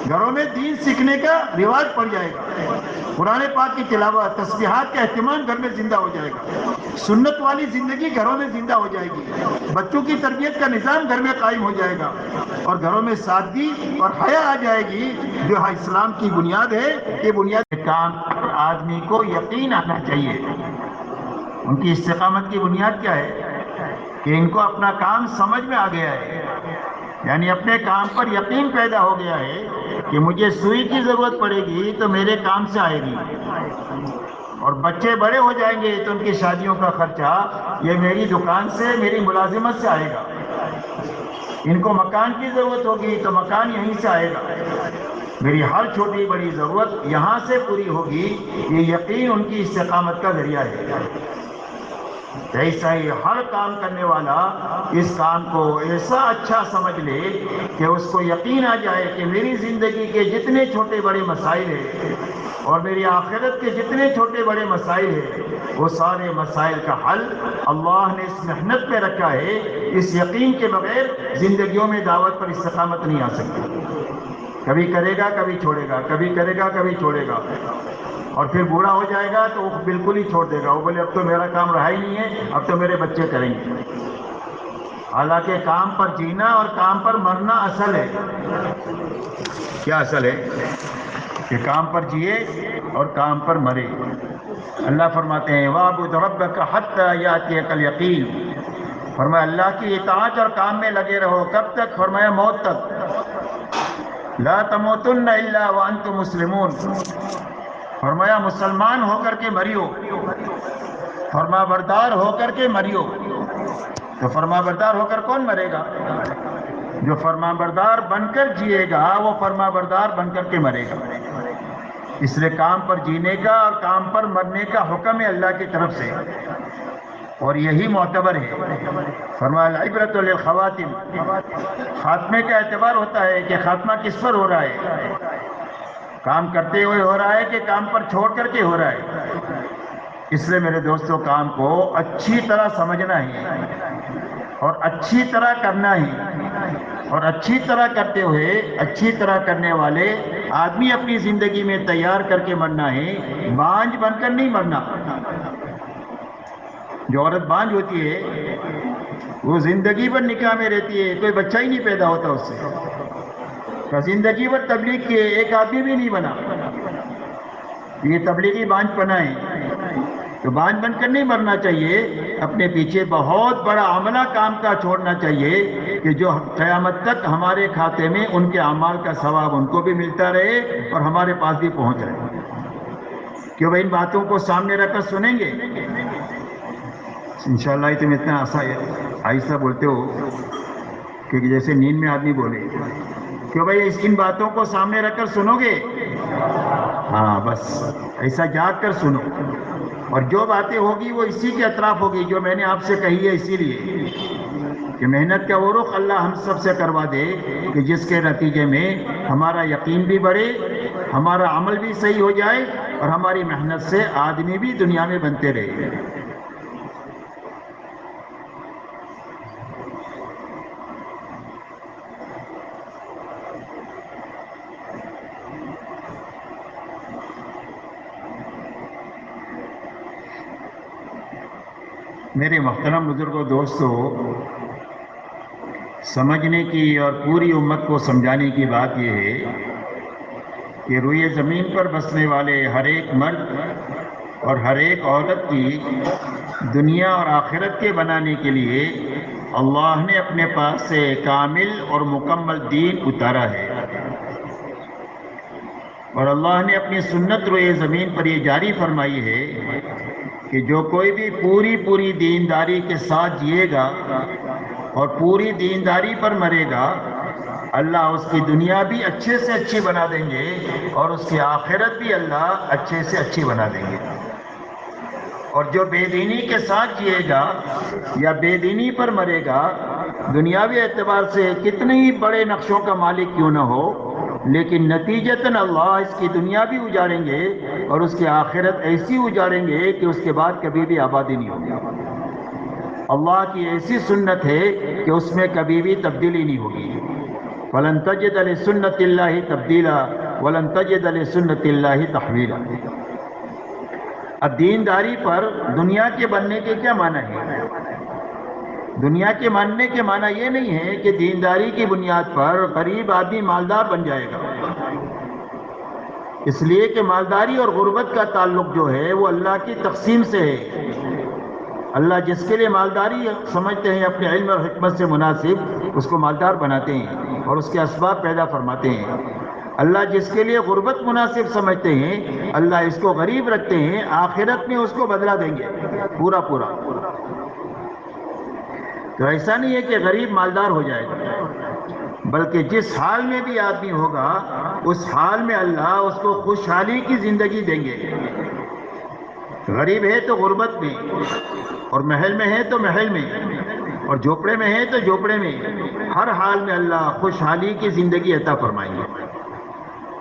گھروں میں دین سیکھنے کا رواج پڑ جائے گا. قرآن پاک کی تلاوت، تسبیحات کا اہتمام گھر میں زندہ ہو جائے گا. سنت والی زندگی گھروں میں زندہ ہو جائے گی. بچوں کی تربیت کا نظام گھر میں قائم ہو جائے گا اور گھروں میں سادگی اور حیا آ جائے گی جو اسلام کی بنیاد ہے. یہ بنیاد کام آدمی کو یقین آنا چاہیے. ان کی استقامت کی بنیاد کیا ہے کہ ان کو اپنا کام سمجھ میں آ گیا ہے. یعنی اپنے کام پر یقین پیدا ہو گیا ہے کہ مجھے سوئی کی ضرورت پڑے گی تو میرے کام سے آئے گی اور بچے بڑے ہو جائیں گے تو ان کی شادیوں کا خرچہ یہ میری دکان سے، میری ملازمت سے آئے گا. ان کو مکان کی ضرورت ہوگی تو مکان یہیں سے آئے گا. میری ہر چھوٹی بڑی ضرورت یہاں سے پوری ہوگی. یہ یقین ان کی استقامت کا ذریعہ ہے. ایسا ہی ہر کام کرنے والا اس کام کو ایسا اچھا سمجھ لے کہ اس کو یقین آ جائے کہ میری زندگی کے جتنے چھوٹے بڑے مسائل ہیں اور میری آخرت کے جتنے چھوٹے بڑے مسائل ہیں وہ سارے مسائل کا حل اللہ نے اس محنت پہ رکھا ہے. اس یقین کے بغیر زندگیوں میں دعوت پر استقامت نہیں آ سکتی. کبھی کرے گا کبھی چھوڑے گا، کبھی کرے گا کبھی چھوڑے گا اور پھر بوڑھا ہو جائے گا تو وہ بالکل ہی چھوڑ دے گا. وہ بولے اب تو میرا کام رہا ہی نہیں ہے، اب تو میرے بچے کریں گے. حالانکہ کام پر جینا اور کام پر مرنا اصل ہے. کیا اصل ہے کہ کام پر جیے اور کام پر مرے. اللہ فرماتے ہیں وَاعْبُدْ رَبَّكَ حَتَّى يَأْتِيَكَ الْيَقِينُ. فرمایا اللہ کی اطاعت اور کام میں لگے رہو. کب تک؟ فرمایا موت تک. لَا تَمُوتُنَّ إِلَّا وَأَنْتُمْ مُسْلِمُونَ. فرمایا مسلمان ہو کر کے مریو، فرما بردار ہو کر کے مریو. تو فرما بردار ہو کر کون مرے گا؟ جو فرما بردار بن کر جیے گا وہ فرما بردار بن کر کے مرے گا. اس لیے کام پر جینے کا اور کام پر مرنے کا حکم ہے اللہ کی طرف سے، اور یہی معتبر ہے. فرمایا العبرۃ للخواتم، خاتمے کا اعتبار ہوتا ہے کہ خاتمہ کس پر ہو رہا ہے، کام کرتے ہوئے ہو رہا ہے کہ کام پر چھوڑ کر کے ہو رہا ہے. اس لیے میرے دوستوں کام کو اچھی طرح سمجھنا ہے اور اچھی طرح کرنا ہے، اور اچھی طرح کرتے ہوئے اچھی طرح کرنے والے آدمی اپنی زندگی میں تیار کر کے مرنا ہے، بانجھ بن کر نہیں مرنا. جو عورت بانجھ ہوتی ہے وہ زندگی بھر نکاح میں رہتی ہے، کوئی بچہ ہی نہیں پیدا ہوتا اس سے، زندگی بھر تبلیغ کیے ایک آدمی بھی نہیں بنا. یہ تبلیغی بانجھ پنا ہے. تو بانجھ بن کر نہیں مرنا چاہیے، اپنے پیچھے بہت بڑا عملہ کام کا چھوڑنا چاہیے کہ جو قیامت تک ہمارے کھاتے میں ان کے اعمال کا ثواب ان کو بھی ملتا رہے اور ہمارے پاس بھی پہنچ رہے. کیوں بھائی ان باتوں کو سامنے رکھ کر سنیں گے؟ انشاءاللہ تم اتنا آہستہ بولتے ہو کہ جیسے نیند میں آدمی بولے. کیوں بھائی ان باتوں کو سامنے رکھ کر سنو گے؟ ہاں بس ایسا جاگ کر سنو، اور جو باتیں ہوگی وہ اسی کے اطراف ہوگی جو میں نے آپ سے کہی ہے، اسی لیے کہ محنت کا وہ رخ اللہ ہم سب سے کروا دے کہ جس کے نتیجے میں ہمارا یقین بھی بڑھے، ہمارا عمل بھی صحیح ہو جائے، اور ہماری محنت سے آدمی بھی دنیا میں بنتے رہے. میرے محترم بزرگوں، دوستوں، سمجھنے کی اور پوری امت کو سمجھانے کی بات یہ ہے کہ روئے زمین پر بسنے والے ہر ایک مرد اور ہر ایک عورت کی دنیا اور آخرت کے بنانے کے لیے اللہ نے اپنے پاس سے کامل اور مکمل دین اتارا ہے، اور اللہ نے اپنی سنت روئے زمین پر یہ جاری فرمائی ہے کہ جو کوئی بھی پوری دینداری کے ساتھ جیے گا اور پوری دینداری پر مرے گا، اللہ اس کی دنیا بھی اچھے سے اچھی بنا دیں گے اور اس کی آخرت بھی اللہ اچھے سے اچھی بنا دیں گے. اور جو بے دینی کے ساتھ جیے گا یا بے دینی پر مرے گا، دنیاوی اعتبار سے کتنے ہی بڑے نقشوں کا مالک کیوں نہ ہو، لیکن نتیجتاً اللہ اس کی دنیا بھی اجاڑیں گے اور اس کی آخرت ایسی اجاڑیں گے کہ اس کے بعد کبھی بھی آبادی نہیں ہوگی. اللہ کی ایسی سنت ہے کہ اس میں کبھی بھی تبدیلی نہیں ہوگی. وَلَن تَجِدَ لِسُنَّتِ اللَّهِ تَبْدِيلًا وَلَن تَجِدَ لِسُنَّتِ اللَّهِ تَحْوِيلًا. اب دینداری پر دنیا کے بننے کے کیا معنی ہے؟ دنیا کے ماننے کے معنی یہ نہیں ہے کہ دینداری کی بنیاد پر غریب آدمی مالدار بن جائے گا. اس لیے کہ مالداری اور غربت کا تعلق جو ہے وہ اللہ کی تقسیم سے ہے. اللہ جس کے لیے مالداری سمجھتے ہیں اپنے علم اور حکمت سے مناسب، اس کو مالدار بناتے ہیں اور اس کے اسباب پیدا فرماتے ہیں. اللہ جس کے لیے غربت مناسب سمجھتے ہیں، اللہ اس کو غریب رکھتے ہیں، آخرت میں اس کو بدلہ دیں گے پورا. تو ایسا نہیں ہے کہ غریب مالدار ہو جائے گا، بلکہ جس حال میں بھی آدمی ہوگا اس حال میں اللہ اس کو خوشحالی کی زندگی دیں گے. غریب ہے تو غربت میں، اور محل میں ہے تو محل میں، اور جھوپڑے میں ہے تو جھوپڑے میں، ہر حال میں اللہ خوشحالی کی زندگی عطا فرمائیں گے.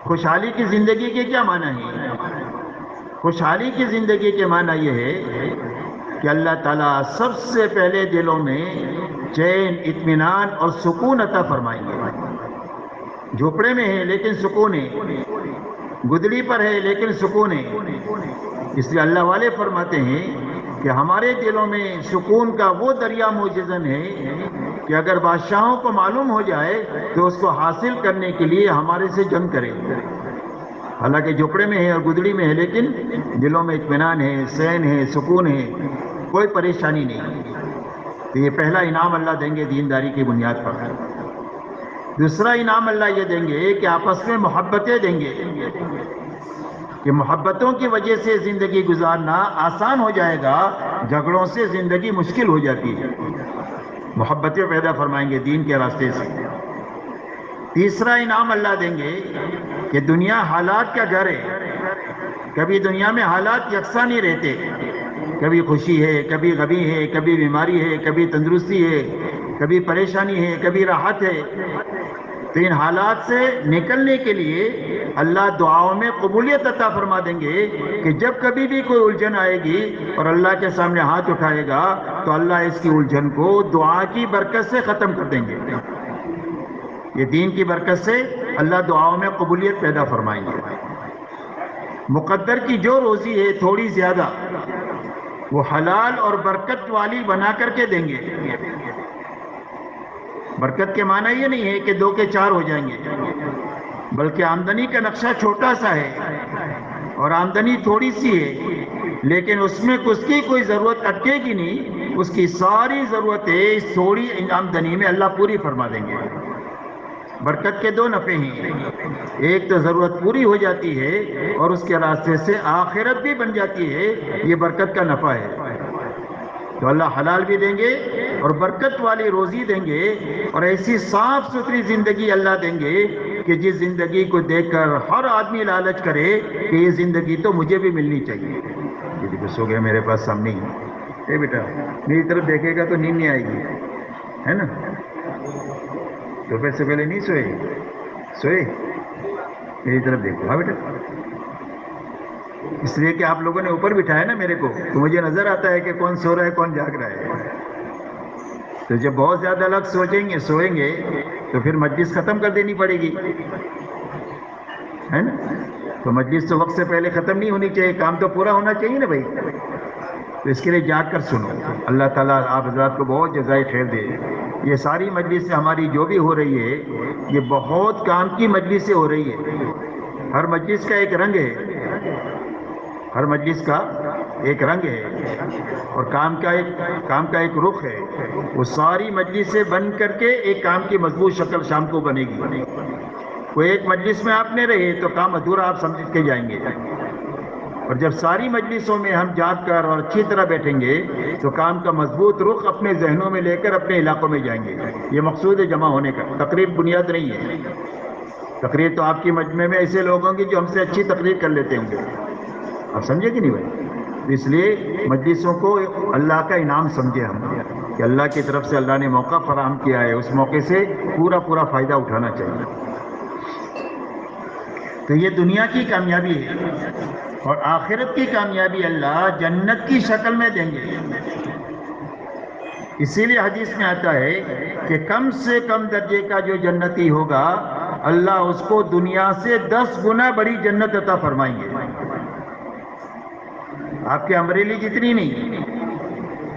خوشحالی کی زندگی کے کیا معنی ہے؟ خوشحالی کی زندگی کے معنی یہ ہے کہ اللہ تعالیٰ سب سے پہلے دلوں میں چین، اطمینان اور سکون عطا فرمائیں گے. جھوپڑے میں ہے لیکن سکون ہے، گدڑی پر ہے لیکن سکون ہے. اس لیے اللہ والے فرماتے ہیں کہ ہمارے دلوں میں سکون کا وہ دریا موجزن ہے کہ اگر بادشاہوں کو معلوم ہو جائے تو اس کو حاصل کرنے کے لیے ہمارے سے جنگ کریں. حالانکہ جھوپڑے میں ہے اور گدڑی میں ہے لیکن دلوں میں اطمینان ہے، سین ہے، سکون ہے، کوئی پریشانی نہیں. تو یہ پہلا انعام اللہ دیں گے دینداری کی بنیاد پر. دوسرا انعام اللہ یہ دیں گے کہ آپس میں محبتیں دیں گے کہ محبتوں کی وجہ سے زندگی گزارنا آسان ہو جائے گا، جھگڑوں سے زندگی مشکل ہو جاتی ہے. محبتیں پیدا فرمائیں گے دین کے راستے سے۔ تیسرا انعام اللہ دیں گے کہ دنیا حالات کا گھر ہے، کبھی دنیا میں حالات یکساں نہیں رہتے، کبھی خوشی ہے، کبھی غمی ہے، کبھی بیماری ہے، کبھی تندرستی ہے، کبھی پریشانی ہے، کبھی راحت ہے۔ تو ان حالات سے نکلنے کے لیے اللہ دعاؤں میں قبولیت عطا فرما دیں گے کہ جب کبھی بھی کوئی الجھن آئے گی اور اللہ کے سامنے ہاتھ اٹھائے گا تو اللہ اس کی الجھن کو دعا کی برکت سے ختم کر دیں گے۔ یہ دین کی برکت سے اللہ دعاؤں میں قبولیت پیدا فرمائیں گے۔ مقدر کی جو روزی ہے تھوڑی زیادہ وہ حلال اور برکت والی بنا کر کے دیں گے۔ برکت کے معنی یہ نہیں ہے کہ 2 کے 4 ہو جائیں گے، بلکہ آمدنی کا نقشہ چھوٹا سا ہے اور آمدنی تھوڑی سی ہے، لیکن اس میں اس کی کوئی ضرورت اٹکے گی نہیں، اس کی ساری ضرورتیں اس تھوڑی آمدنی میں اللہ پوری فرما دیں گے۔ برکت کے 2 نفع ہیں، ایک تو ضرورت پوری ہو جاتی ہے اور اس کے راستے سے آخرت بھی بن جاتی ہے، یہ برکت کا نفع ہے۔ تو اللہ حلال بھی دیں گے اور برکت والی روزی دیں گے اور ایسی صاف ستھری زندگی اللہ دیں گے کہ جس زندگی کو دیکھ کر ہر آدمی لالچ کرے کہ یہ زندگی تو مجھے بھی ملنی چاہیے۔ یہ دیکھو سو گیا میرے پاس سامنے ہی، اے بیٹا میری طرف دیکھے گا تو نیند نہیں آئے گی، ہے نا؟ دوپہر سے پہلے نہیں سوئے میری طرف دیکھو۔ ہاں بیٹا، اس لیے کہ آپ لوگوں نے اوپر بٹھایا نا میرے کو، تو مجھے نظر آتا ہے کہ کون سو رہا ہے کون جاگ رہا ہے۔ تو جب بہت زیادہ لوگ سوئیں گے تو پھر مجلس ختم کر دینی پڑے گی، ہے نا؟ تو مجلس تو وقت سے پہلے ختم نہیں ہونی چاہیے، کام تو پورا ہونا چاہیے نا بھائی۔ تو اس کے لیے جاگ کر سنو۔ اللہ تعالیٰ آپ حضرات کو بہت جزائے خیر دے۔ یہ ساری مجلس ہماری جو بھی ہو رہی ہے یہ بہت کام کی مجلس سے ہو رہی ہے۔ ہر مجلس کا ایک رنگ ہے، ہر مجلس کا ایک رنگ ہے اور کام کا ایک رخ ہے۔ وہ ساری مجلس سے بن کر کے ایک کام کی مضبوط شکل شام کو بنے گی۔ کوئی ایک مجلس میں آپ نے رہے تو کام ادھورا آپ سمجھ کے جائیں گے، اور جب ساری مجلسوں میں ہم جاگ کر اور اچھی طرح بیٹھیں گے تو کام کا مضبوط رخ اپنے ذہنوں میں لے کر اپنے علاقوں میں جائیں گے۔ یہ مقصود ہے جمع ہونے کا، تقریر بنیاد نہیں ہے۔ تقریر تو آپ کی مجمع میں ایسے لوگ ہوں گے جو ہم سے اچھی تقریر کر لیتے ہوں گے، آپ سمجھے کہ نہیں بھائی؟ اس لیے مجلسوں کو اللہ کا انعام سمجھے ہم کہ اللہ کی طرف سے اللہ نے موقع فراہم کیا ہے، اس موقع سے پورا فائدہ اٹھانا چاہیے۔ تو یہ دنیا کی کامیابی ہے اور آخرت کی کامیابی اللہ جنت کی شکل میں دیں گے۔ اسی لیے حدیث میں آتا ہے کہ کم سے کم درجے کا جو جنتی ہوگا اللہ اس کو دنیا سے 10 گنا بڑی جنت عطا فرمائیں گے۔ آپ کے امریلی جتنی نہیں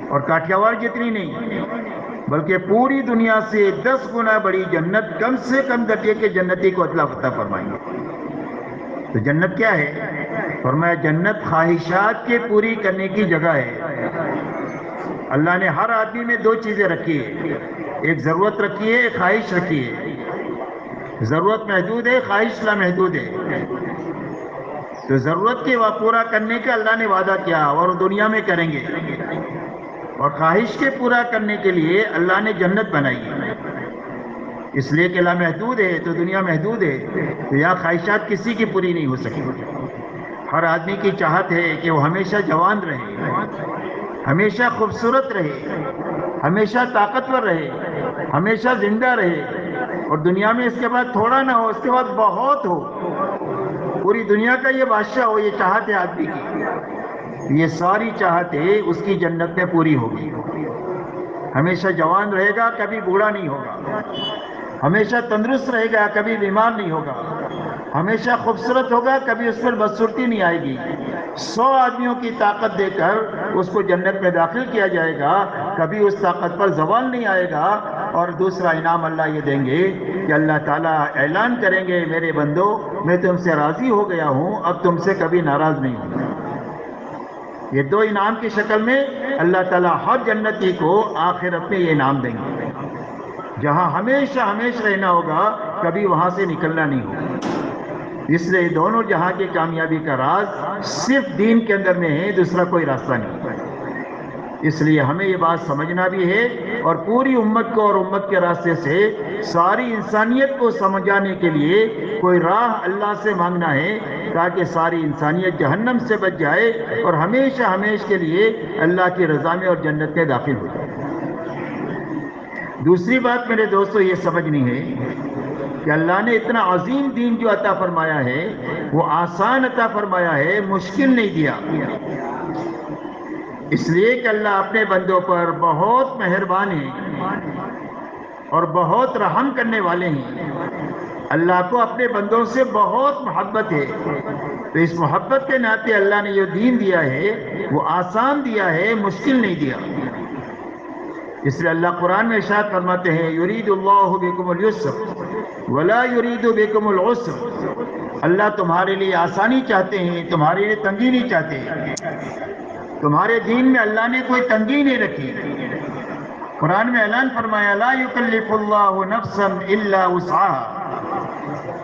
اور کاٹھیاواڑ جتنی نہیں، بلکہ پوری دنیا سے 10 گنا بڑی جنت کم سے کم درجے کے جنتی کو عطا فرمائیں گے۔ تو جنت کیا ہے؟ فرمایا جنت خواہشات کے پوری کرنے کی جگہ ہے۔ اللہ نے ہر آدمی میں 2 چیزیں رکھی ہے، ایک ضرورت رکھی ہے، ایک خواہش رکھی ہے۔ ضرورت محدود ہے، خواہش لامحدود ہے۔ تو ضرورت کے پورا کرنے کا اللہ نے وعدہ کیا اور دنیا میں کریں گے، اور خواہش کے پورا کرنے کے لیے اللہ نے جنت بنائی ہے۔ اس لیے کہ لامحدود ہے تو دنیا محدود ہے، تو یہاں خواہشات کسی کی پوری نہیں ہو سکتی۔ ہر آدمی کی چاہت ہے کہ وہ ہمیشہ جوان رہے، ہمیشہ خوبصورت رہے، ہمیشہ طاقتور رہے، ہمیشہ زندہ رہے، اور دنیا میں اس کے بعد تھوڑا نہ ہو، اس کے بعد بہت ہو، پوری دنیا کا یہ بادشاہ ہو۔ یہ چاہت ہے آدمی کی، یہ ساری چاہتیں اس کی جنت میں پوری ہوگی۔ ہمیشہ جوان رہے گا، کبھی بوڑھا نہیں ہوگا، ہمیشہ تندرست رہے گا، کبھی بیمار نہیں ہوگا، ہمیشہ خوبصورت ہوگا، کبھی اس پر بدصورتی نہیں آئے گی۔ 100 آدمیوں کی طاقت دے کر اس کو جنت میں داخل کیا جائے گا، کبھی اس طاقت پر زوال نہیں آئے گا۔ اور دوسرا انعام اللہ یہ دیں گے کہ اللہ تعالیٰ اعلان کریں گے میرے بندو میں تم سے راضی ہو گیا ہوں، اب تم سے کبھی ناراض نہیں ہوں۔ یہ 2 انعام کی شکل میں اللہ تعالیٰ ہر جنتی کو آخرت میں یہ انعام دیں گے، جہاں ہمیشہ رہنا ہوگا، کبھی وہاں سے نکلنا نہیں ہوگا۔ اس لیے دونوں جہاں کی کامیابی کا راز صرف دین کے اندر میں ہے، دوسرا کوئی راستہ نہیں۔ اس لیے ہمیں یہ بات سمجھنا بھی ہے اور پوری امت کو اور امت کے راستے سے ساری انسانیت کو سمجھانے کے لیے کوئی راہ اللہ سے مانگنا ہے تاکہ ساری انسانیت جہنم سے بچ جائے اور ہمیشہ ہمیشہ کے لیے اللہ کی رضا میں اور جنت میں داخل ہو جائے۔ دوسری بات میرے دوستو یہ سمجھنی ہے کہ اللہ نے اتنا عظیم دین جو عطا فرمایا ہے وہ آسان عطا فرمایا ہے، مشکل نہیں دیا، اس لیے کہ اللہ اپنے بندوں پر بہت مہربان ہیں اور بہت رحم کرنے والے ہیں۔ اللہ کو اپنے بندوں سے بہت محبت ہے، تو اس محبت کے ناطے اللہ نے یہ دین دیا ہے وہ آسان دیا ہے، مشکل نہیں دیا۔ اس لیے اللہ قرآن میں ارشاد فرماتے ہیں یرید اللہ بکم اليسر ولا یرید بکم العسر، اللہ تمہارے لیے آسانی چاہتے ہیں، تمہارے لیے تنگی نہیں چاہتے۔ تمہارے دین میں اللہ نے کوئی تنگی نہیں رکھی۔ قرآن میں اعلان فرمایا لا یکلف اللہ نفسا الا وسعها،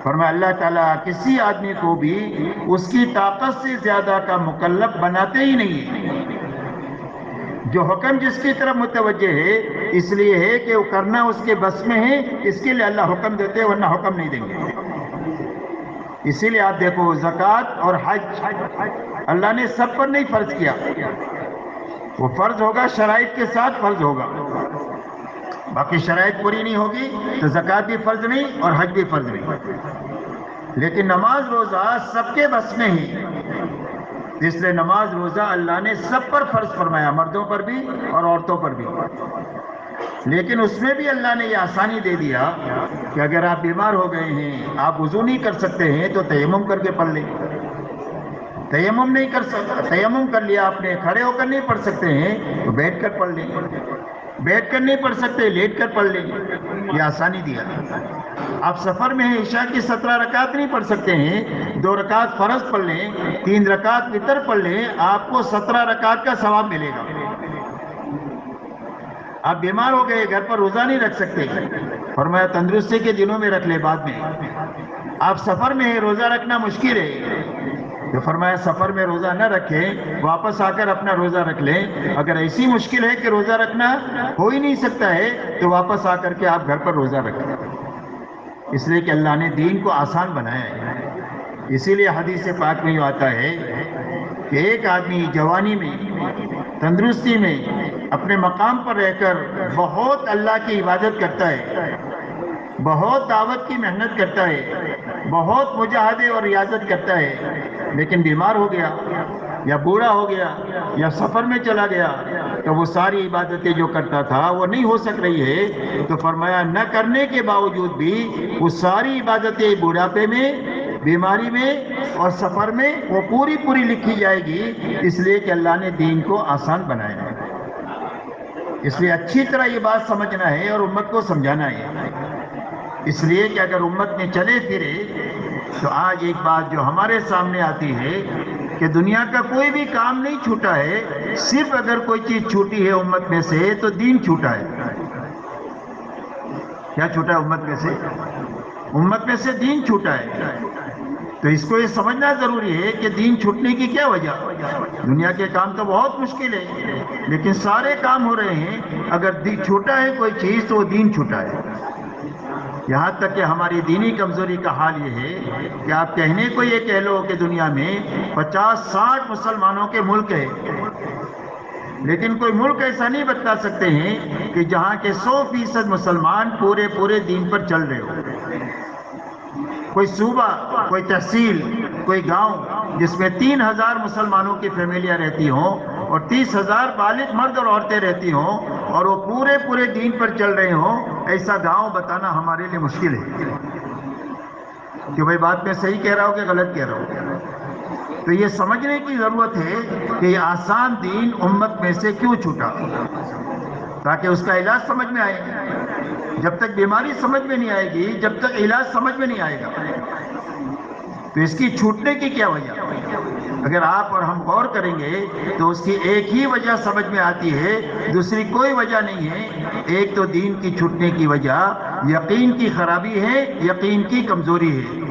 فرمایا اللہ تعالیٰ کسی آدمی کو بھی اس کی طاقت سے زیادہ کا مکلف بناتے ہی نہیں۔ جو حکم جس کی طرف متوجہ ہے اس لیے ہے کہ وہ کرنا اس کے بس میں ہے، اس کے لیے اللہ حکم دیتے ہیں، ورنہ حکم نہیں دیں گے۔ اسی لیے آپ دیکھو زکوٰۃ اور حج اللہ نے سب پر نہیں فرض کیا، وہ فرض ہوگا شرائط کے ساتھ فرض ہوگا، باقی شرائط پوری نہیں ہوگی تو زکوٰۃ بھی فرض نہیں اور حج بھی فرض نہیں۔ لیکن نماز روزہ سب کے بس میں ہی، اس لیے نماز روزہ اللہ نے سب پر فرض فرمایا، مردوں پر بھی اور عورتوں پر بھی۔ لیکن اس میں بھی اللہ نے یہ آسانی دے دیا کہ اگر آپ بیمار ہو گئے ہیں، آپ وضو نہیں کر سکتے ہیں تو تیمم کر کے پڑھ لیں۔ تیمم نہیں کر سکتے، تیمم کر لیا آپ نے، کھڑے ہو کر نہیں پڑھ سکتے ہیں تو بیٹھ کر پڑھ لیں، بیٹھ کر نہیں پڑھ سکتے لیٹ کر پڑھ لیں، یہ آسانی دیا۔ آپ سفر میں ہیں، عشاء کی 17 رکعت نہیں پڑھ سکتے ہیں، 2 رکعت فرض پڑھ لیں، 3 رکعت وتر پڑھ لیں، آپ کو 17 رکعت کا ثواب ملے گا۔ آپ بیمار ہو گئے، گھر پر روزہ نہیں رکھ سکتے، فرمایا تندرستی کے دنوں میں رکھ لے بعد میں۔ آپ سفر میں ہیں، روزہ رکھنا مشکل ہے تو فرمایا سفر میں روزہ نہ رکھیں، واپس آ کر اپنا روزہ رکھ لیں۔ اگر ایسی مشکل ہے کہ روزہ رکھنا ہو ہی نہیں سکتا ہے تو واپس آ کر کے آپ گھر پر روزہ رکھیں، اس لیے کہ اللہ نے دین کو آسان بنایا ہے۔ اسی لیے حدیث پاک میں یہ آتا ہے کہ ایک آدمی جوانی میں، تندرستی میں، اپنے مقام پر رہ کر بہت اللہ کی عبادت کرتا ہے، بہت دعوت کی محنت کرتا ہے، بہت مجاہدے اور ریاضت کرتا ہے، لیکن بیمار ہو گیا یا بوڑھا ہو گیا یا سفر میں چلا گیا تو وہ ساری عبادتیں جو کرتا تھا وہ نہیں ہو سک رہی ہے، تو فرمایا نہ کرنے کے باوجود بھی وہ ساری عبادتیں بڑھاپے میں، بیماری میں اور سفر میں وہ پوری لکھی جائے گی، اس لیے کہ اللہ نے دین کو آسان بنایا ہے۔ اس لیے اچھی طرح یہ بات سمجھنا ہے اور امت کو سمجھانا ہے، اس لیے کہ اگر امت میں چلے پھرے تو آج ایک بات جو ہمارے سامنے آتی ہے کہ دنیا کا کوئی بھی کام نہیں چھوٹا ہے، صرف اگر کوئی چیز چھوٹی ہے امت میں سے تو دین چھوٹا ہے۔ کیا چھوٹا ہے امت میں سے؟ امت میں سے دین چھوٹا ہے۔ تو اس کو یہ سمجھنا ضروری ہے کہ دین چھوٹنے کی کیا وجہ؟ دنیا کے کام تو بہت مشکل ہے لیکن سارے کام ہو رہے ہیں، اگر چھوٹا ہے کوئی چیز تو وہ دین چھوٹا ہے۔ یہاں تک کہ ہماری دینی کمزوری کا حال یہ ہے کہ آپ کہنے کو یہ کہہ لو کہ دنیا میں 50-60 مسلمانوں کے ملک ہے، لیکن کوئی ملک ایسا نہیں بتا سکتے ہیں کہ جہاں کے 100% مسلمان پورے دین پر چل رہے ہو۔ کوئی صوبہ، کوئی تحصیل، کوئی گاؤں جس میں 3000 مسلمانوں کی فیملیاں رہتی ہوں اور 30,000 بالغ مرد اور عورتیں رہتی ہوں اور وہ پورے دین پر چل رہے ہوں، ایسا گاؤں بتانا ہمارے لیے مشکل ہے کہ بھائی بات میں صحیح کہہ رہا ہوں کہ غلط کہہ رہا ہوں۔ تو یہ سمجھنے کی ضرورت ہے کہ یہ آسان دین امت میں سے کیوں چھوٹا، تاکہ اس کا علاج سمجھ میں آئے۔ جب تک بیماری سمجھ میں نہیں آئے گی، جب تک علاج سمجھ میں نہیں آئے گا، تو اس کی چھوٹنے کی کیا وجہ؟ اگر آپ اور ہم غور کریں گے تو اس کی ایک ہی وجہ سمجھ میں آتی ہے، دوسری کوئی وجہ نہیں ہے۔ ایک تو دین کی چھوٹنے کی وجہ یقین کی خرابی ہے، یقین کی کمزوری ہے۔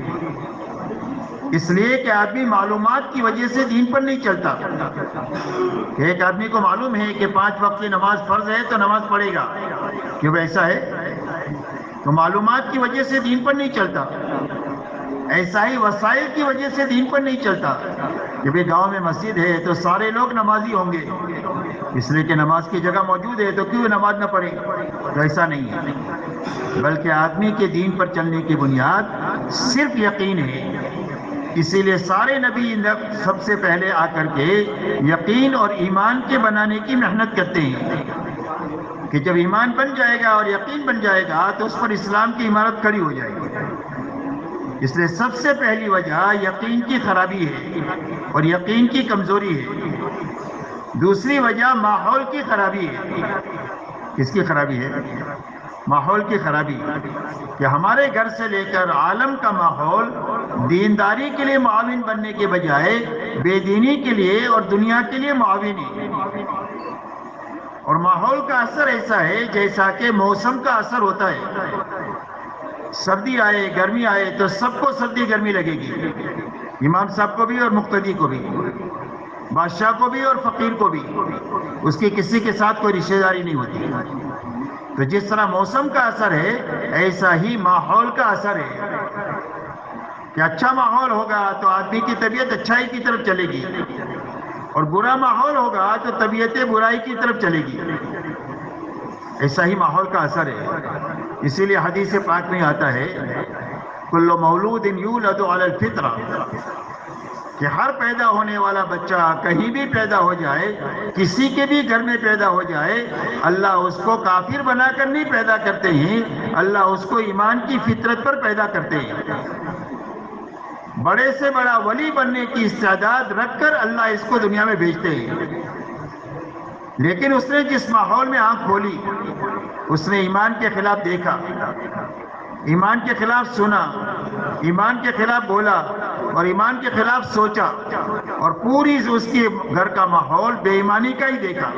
اس لیے کہ آدمی معلومات کی وجہ سے دین پر نہیں چلتا. کہ ایک آدمی کو معلوم ہے کہ 5 وقت کی نماز فرض ہے تو نماز پڑھے گا، کیوں ایسا ہے؟ تو معلومات کی وجہ سے دین پر نہیں چلتا. ایسا ہی وسائل کی وجہ سے دین پر نہیں چلتا کہ بھئی گاؤں میں مسجد ہے تو سارے لوگ نمازی ہوں گے، اس لیے کہ نماز کی جگہ موجود ہے تو کیوں نماز نہ پڑھے. تو ایسا نہیں ہے، بلکہ آدمی کے دین پر چلنے کی بنیاد صرف یقین ہے. اسی لیے سارے نبی سب سے پہلے آ کر کے یقین اور ایمان کے بنانے کی محنت کرتے ہیں کہ جب ایمان بن جائے گا اور یقین بن جائے گا تو اس پر اسلام کی عمارت کھڑی ہو جائے گی. اس لیے سب سے پہلی وجہ یقین کی خرابی ہے اور یقین کی کمزوری ہے. دوسری وجہ ماحول کی خرابی ہے. کس کی خرابی ہے؟ ماحول کی خرابی، کہ ہمارے گھر سے لے کر عالم کا ماحول دینداری کے لیے معاون بننے کے بجائے بے دینی کے لیے اور دنیا کے لیے معاون ہے. اور ماحول کا اثر ایسا ہے جیسا کہ موسم کا اثر ہوتا ہے. سردی آئے گرمی آئے تو سب کو سردی گرمی لگے گی، امام صاحب کو بھی اور مقتدی کو بھی، بادشاہ کو بھی اور فقیر کو بھی. اس کی کسی کے ساتھ کوئی رشتہ داری نہیں ہوتی. تو جس طرح موسم کا اثر ہے ایسا ہی ماحول کا اثر ہے کہ اچھا ماحول ہوگا تو آدمی کی طبیعت اچھائی کی طرف چلے گی، اور برا ماحول ہوگا تو طبیعت برائی کی طرف چلے گی. ایسا ہی ماحول کا اثر ہے. اسی لیے حدیث پاک میں آتا ہے کل مولود یولد علی الفطرہ، کہ ہر پیدا ہونے والا بچہ کہیں بھی پیدا ہو جائے، کسی کے بھی گھر میں پیدا ہو جائے، اللہ اس کو کافر بنا کر نہیں پیدا کرتے ہیں، اللہ اس کو ایمان کی فطرت پر پیدا کرتے ہیں. بڑے سے بڑا ولی بننے کی استعداد رکھ کر اللہ اس کو دنیا میں بھیجتے ہیں. لیکن اس نے جس ماحول میں آنکھ کھولی، اس نے ایمان کے خلاف دیکھا، ایمان کے خلاف سنا، ایمان کے خلاف بولا اور ایمان کے خلاف سوچا، اور پوری اس کے گھر کا ماحول بے ایمانی کا ہی دیکھا،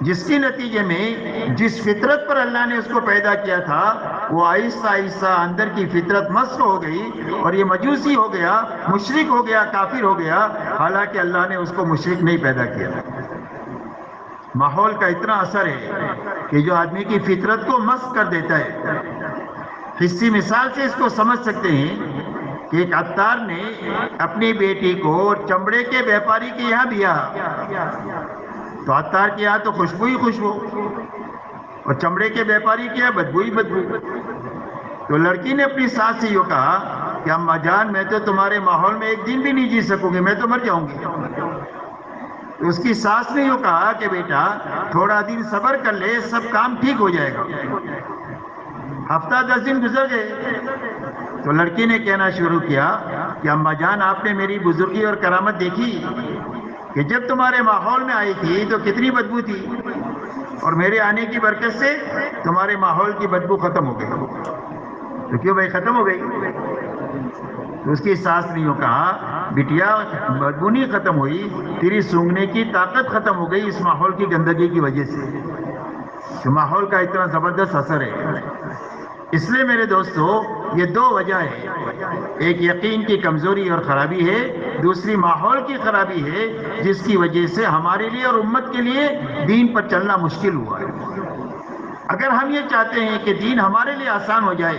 جس کے نتیجے میں جس فطرت پر اللہ نے اس کو پیدا کیا تھا وہ آہستہ آہستہ اندر کی فطرت مسخ ہو گئی اور یہ مجوسی ہو گیا، مشرک ہو گیا، کافر ہو گیا، حالانکہ اللہ نے اس کو مشرک نہیں پیدا کیا. ماحول کا اتنا اثر ہے کہ جو آدمی کی فطرت کو مسخ کر دیتا ہے. حصی مثال سے اس کو سمجھ سکتے ہیں کہ ایک عطار نے اپنی بیٹی کو چمڑے کے بیپاری کے یہاں دیا، تو عطار کے یہاں تو خوشبو ہی خوشبو، اور چمڑے کے بیپاری کے یہاں بدبو ہی بدبو. تو لڑکی نے اپنی ساس سے یہ کہا کہ اماں جان میں تو تمہارے ماحول میں ایک دن بھی نہیں جی سکوں گی، میں تو مر جاؤں گی. تو اس کی ساس نے یہ کہا کہ بیٹا تھوڑا دن صبر کر لے، سب کام ٹھیک ہو جائے گا. ہفتہ 10 دن گزر گئے تو لڑکی نے کہنا شروع کیا کہ اماں جان آپ نے میری بزرگی اور کرامت دیکھی کہ جب تمہارے ماحول میں آئی تھی تو کتنی بدبو تھی، اور میرے آنے کی برکت سے تمہارے ماحول کی بدبو ختم ہو گئی. تو کیوں بھائی ختم ہو گئی؟ تو اس کی ساس نے یوں کہا بٹیا بدبو نہیں ختم ہوئی، تیری سونگنے کی طاقت ختم ہو گئی اس ماحول کی گندگی کی وجہ سے. تو ماحول کا اتنا زبردست اثر ہے. اس لیے میرے دوستو یہ 2 وجہ ہے، ایک یقین کی کمزوری اور خرابی ہے، دوسری ماحول کی خرابی ہے جس کی وجہ سے ہمارے لیے اور امت کے لیے دین پر چلنا مشکل ہوا ہے. اگر ہم یہ چاہتے ہیں کہ دین ہمارے لیے آسان ہو جائے،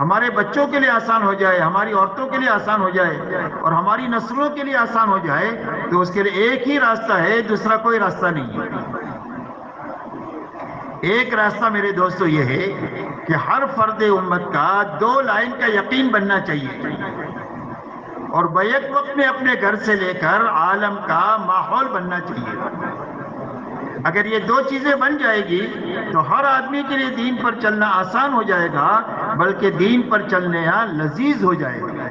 ہمارے بچوں کے لیے آسان ہو جائے، ہماری عورتوں کے لیے آسان ہو جائے اور ہماری نسلوں کے لیے آسان ہو جائے، تو اس کے لیے ایک ہی راستہ ہے، دوسرا کوئی راستہ نہیں ہے. ایک راستہ میرے دوستو یہ ہے کہ ہر فرد امت کا 2 لائن کا یقین بننا چاہیے، اور بیک وقت میں اپنے گھر سے لے کر عالم کا ماحول بننا چاہیے. اگر یہ 2 چیزیں بن جائے گی تو ہر آدمی کے لیے دین پر چلنا آسان ہو جائے گا، بلکہ دین پر چلنا لذیذ ہو جائے گا.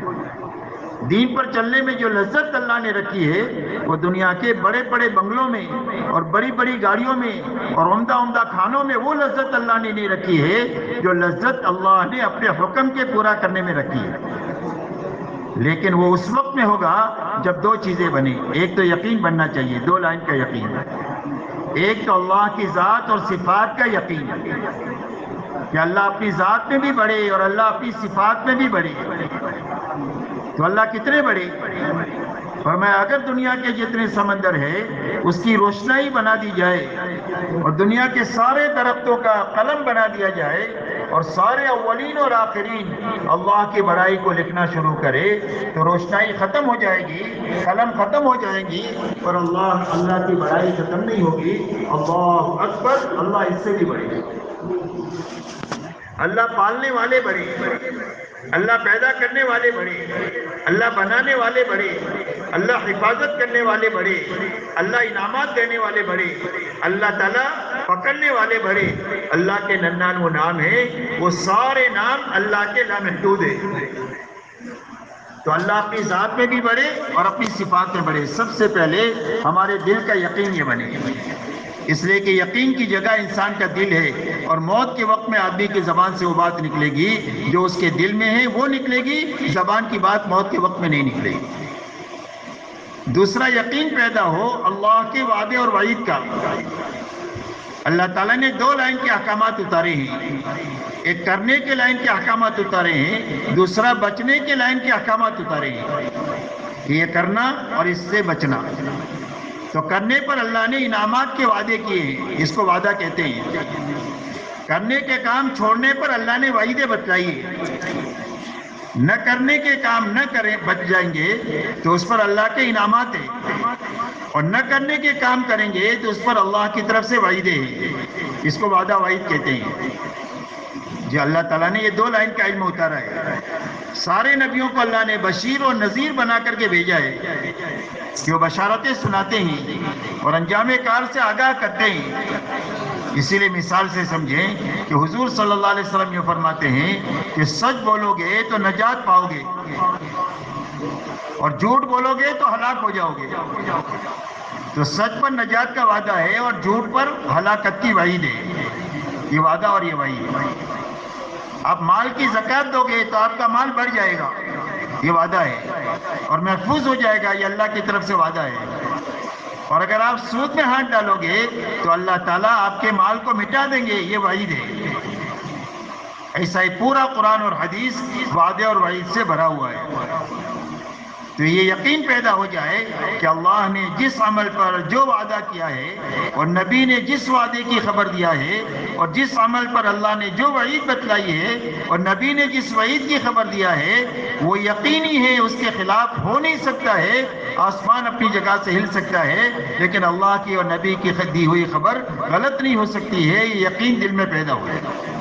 دین پر چلنے میں جو لذت اللہ نے رکھی ہے وہ دنیا کے بڑے بڑے بنگلوں میں اور بڑی بڑی گاڑیوں میں اور عمدہ عمدہ کھانوں میں وہ لذت اللہ نے نہیں رکھی ہے جو لذت اللہ نے اپنے حکم کے پورا کرنے میں رکھی ہے. لیکن وہ اس وقت میں ہوگا جب 2 چیزیں بنیں. ایک تو یقین بننا چاہیے، 2 لائن کا یقین. ایک تو اللہ کی ذات اور صفات کا یقین کہ اللہ اپنی ذات میں بھی بڑھے اور اللہ اپنی صفات میں بھی بڑھے. تو اللہ کتنے بڑے. فرمایا اگر دنیا کے جتنے سمندر ہے اس کی روشنائی بنا دی جائے اور دنیا کے سارے درختوں کا قلم بنا دیا جائے اور سارے اولین اور آخرین اللہ کی بڑائی کو لکھنا شروع کرے تو روشنائی ختم ہو جائے گی, قلم ختم ہو جائیں گی, اور اللہ کی بڑائی ختم نہیں ہوگی. اللہ اکبر, اللہ اس سے بھی بڑے, اللہ پالنے والے بڑے, اللہ پیدا کرنے والے بڑے, اللہ بنانے والے بڑے, اللہ حفاظت کرنے والے بڑے, اللہ انعامات دینے والے بڑے, اللہ تعالیٰ پکڑنے والے بڑے. اللہ کے 99 نام ہیں, وہ سارے نام اللہ کے لامحدود ہیں. تو اللہ اپنی ذات میں بھی بڑے اور اپنی صفات میں بڑے. سب سے پہلے ہمارے دل کا یقین یہ بنے, اس لیے کہ یقین کی جگہ انسان کا دل ہے, اور موت کے وقت میں آدمی کی زبان سے وہ بات نکلے گی جو اس کے دل میں ہے وہ نکلے گی, زبان کی بات موت کے وقت میں نہیں نکلے گی. دوسرا یقین پیدا ہو اللہ کے وعدے اور وعید کا. اللہ تعالیٰ نے 2 لائن کے احکامات اتارے ہیں, ایک کرنے کے لائن کے احکامات اتارے ہیں, دوسرا بچنے کے لائن کے احکامات اتارے ہیں. یہ کرنا اور اس سے بچنا. تو کرنے پر اللہ نے انعامات کے وعدے کیے ہیں, اس کو وعدہ کہتے ہیں. کرنے کے کام چھوڑنے پر اللہ نے وعیدیں بتلائی ہیں. نہ کرنے کے کام نہ کریں بچ جائیں گے تو اس پر اللہ کے انعامات ہیں, اور نہ کرنے کے کام کریں گے تو اس پر اللہ کی طرف سے وعیدیں ہیں. اس کو وعدہ وعید کہتے ہیں. جو اللہ تعالیٰ نے یہ 2 لائن کا علم اتارا ہے. سارے نبیوں کو اللہ نے بشیر اور نذیر بنا کر کے بھیجا ہے کہ وہ بشارتیں سناتے ہیں اور انجام کار سے آگاہ کرتے ہیں. اسی لیے مثال سے سمجھیں کہ حضور صلی اللہ علیہ وسلم یہ فرماتے ہیں کہ سچ بولو گے تو نجات پاؤ گے اور جھوٹ بولو گے تو ہلاک ہو جاؤ گے. تو سچ پر نجات کا وعدہ ہے اور جھوٹ پر ہلاکت کی وعید ہے. یہ وعدہ اور یہ وعید. آپ مال کی زکوٰۃ دو گے تو آپ کا مال بڑھ جائے گا, یہ وعدہ ہے, اور محفوظ ہو جائے گا, یہ اللہ کی طرف سے وعدہ ہے. اور اگر آپ سود میں ہاتھ ڈالو گے تو اللہ تعالیٰ آپ کے مال کو مٹا دیں گے, یہ وعید ہے. ایسا ہی پورا قرآن اور حدیث وعدے اور وعید سے بھرا ہوا ہے. تو یہ یقین پیدا ہو جائے کہ اللہ نے جس عمل پر جو وعدہ کیا ہے اور نبی نے جس وعدے کی خبر دیا ہے اور جس عمل پر اللہ نے جو وعید بتلائی ہے اور نبی نے جس وعید کی خبر دیا ہے وہ یقینی ہے, اس کے خلاف ہو نہیں سکتا ہے. آسمان اپنی جگہ سے ہل سکتا ہے لیکن اللہ کی اور نبی کی دی ہوئی خبر غلط نہیں ہو سکتی ہے. یہ یقین دل میں پیدا ہو جائے.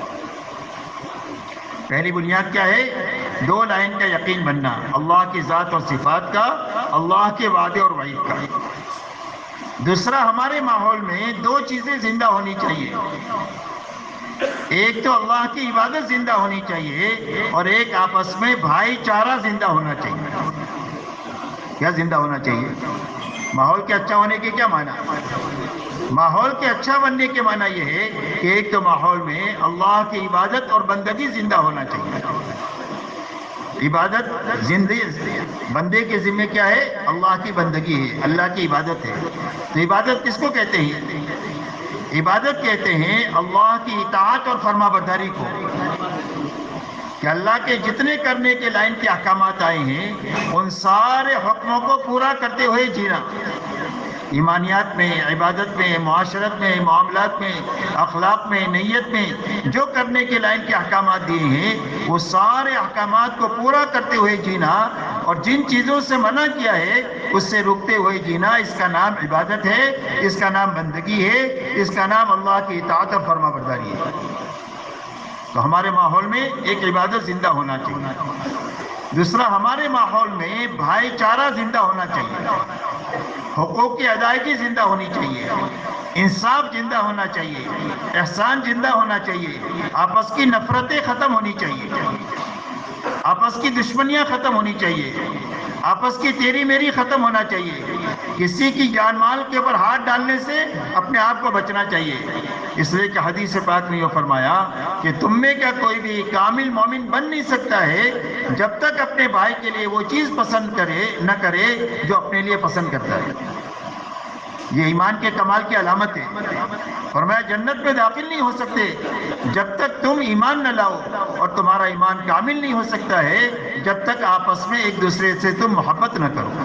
پہلی بنیاد کیا ہے؟ 2 لائن کا یقین بننا, اللہ کی ذات اور صفات کا, اللہ کے وعدے اور وعید کا. دوسرا, ہمارے ماحول میں 2 چیزیں زندہ ہونی چاہیے. ایک تو اللہ کی عبادت زندہ ہونی چاہیے اور ایک آپس میں بھائی چارہ زندہ ہونا چاہیے. کیا زندہ ہونا چاہیے؟ ماحول کے اچھا ہونے کے کیا معنی؟ ماحول کے اچھا بننے کے معنی یہ ہے کہ ایک تو ماحول میں اللہ کی عبادت اور بندگی زندہ ہونا چاہیے. عبادت بندے کے ذمہ کیا ہے؟ اللہ کی بندگی ہے, اللہ کی عبادت ہے. تو عبادت کس کو کہتے ہیں؟ عبادت کہتے ہیں اللہ کی اطاعت اور فرما برداری کو, کہ اللہ کے جتنے کرنے کے لائن کے احکامات آئے ہیں ان سارے حکموں کو پورا کرتے ہوئے جینا. ایمانیات میں, عبادت میں, معاشرت میں, معاملات میں, اخلاق میں, نیت میں جو کرنے کے لائن کے احکامات دیے ہیں وہ سارے احکامات کو پورا کرتے ہوئے جینا, اور جن چیزوں سے منع کیا ہے اس سے رکتے ہوئے جینا. اس کا نام عبادت ہے, اس کا نام بندگی ہے, اس کا نام اللہ کی اطاعت اور فرما برداری ہے. تو ہمارے ماحول میں ایک عبادت زندہ ہونا چاہیے. دوسرا, ہمارے ماحول میں بھائی چارہ زندہ ہونا چاہیے, حقوق کی ادائیگی زندہ ہونی چاہیے, انصاف زندہ ہونا چاہیے, احسان زندہ ہونا چاہیے, آپس کی نفرتیں ختم ہونی چاہیے, آپس کی دشمنیاں ختم ہونی چاہیے, آپس کی تیری میری ختم ہونا چاہیے. کسی کی جان مال کے اوپر ہاتھ ڈالنے سے اپنے آپ کو بچنا چاہیے. اس لیے کہ حدیث پاک میں یہ فرمایا کہ تم میں کیا کوئی بھی کامل مومن بن نہیں سکتا ہے جب تک اپنے بھائی کے لیے وہ چیز پسند نہ کرے جو اپنے لیے پسند کرتا ہے. یہ ایمان کے کمال کی علامت ہے. فرمایا جنت میں داخل نہیں ہو سکتے جب تک تم ایمان نہ لاؤ, اور تمہارا ایمان کامل نہیں ہو سکتا ہے جب تک آپس میں ایک دوسرے سے تم محبت نہ کرو.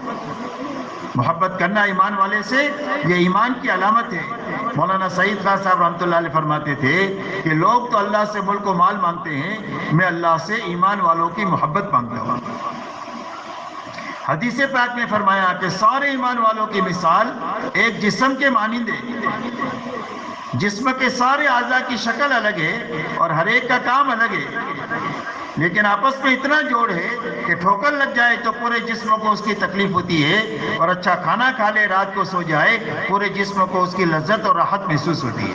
محبت کرنا ایمان والے سے یہ ایمان کی علامت ہے. مولانا سعید خان صاحب رحمۃ اللہ علیہ فرماتے تھے کہ لوگ تو اللہ سے ملک و مال مانگتے ہیں، میں اللہ سے ایمان والوں کی محبت مانگتا ہوں. حدیث پاک میں فرمایا کہ سارے ایمان والوں کی مثال ایک جسم کے مانند ہے. جسم کے سارے اعضاء کی شکل الگ ہے اور ہر ایک کا کام الگ ہے، لیکن آپس میں اتنا جوڑ ہے کہ ٹھوکر لگ جائے تو پورے جسم کو اس کی تکلیف ہوتی ہے، اور اچھا کھانا کھا لے رات کو سو جائے پورے جسم کو اس کی لذت اور راحت محسوس ہوتی ہے.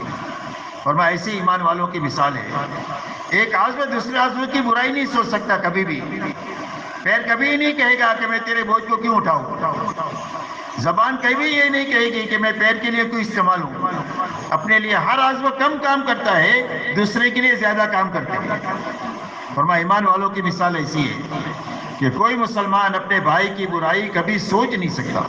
اور میں ایسے ایمان والوں کی مثال ہے. ایک عضو دوسرے عضو کی برائی نہیں سوچ سکتا کبھی بھی. پیر کبھی نہیں کہے گا کہ میں تیرے بوجھ کو کیوں اٹھاؤں. زبان کبھی یہ نہیں کہے گی کہ میں پیر کے لیے کیوں استعمال ہوں. اپنے لیے ہر عضو کم کام کرتا ہے، دوسرے کے لیے زیادہ کام کرتے ہیں. فرمایا ایمان والوں کی مثال ایسی ہے کہ کوئی مسلمان اپنے بھائی کی برائی کبھی سوچ نہیں سکتا،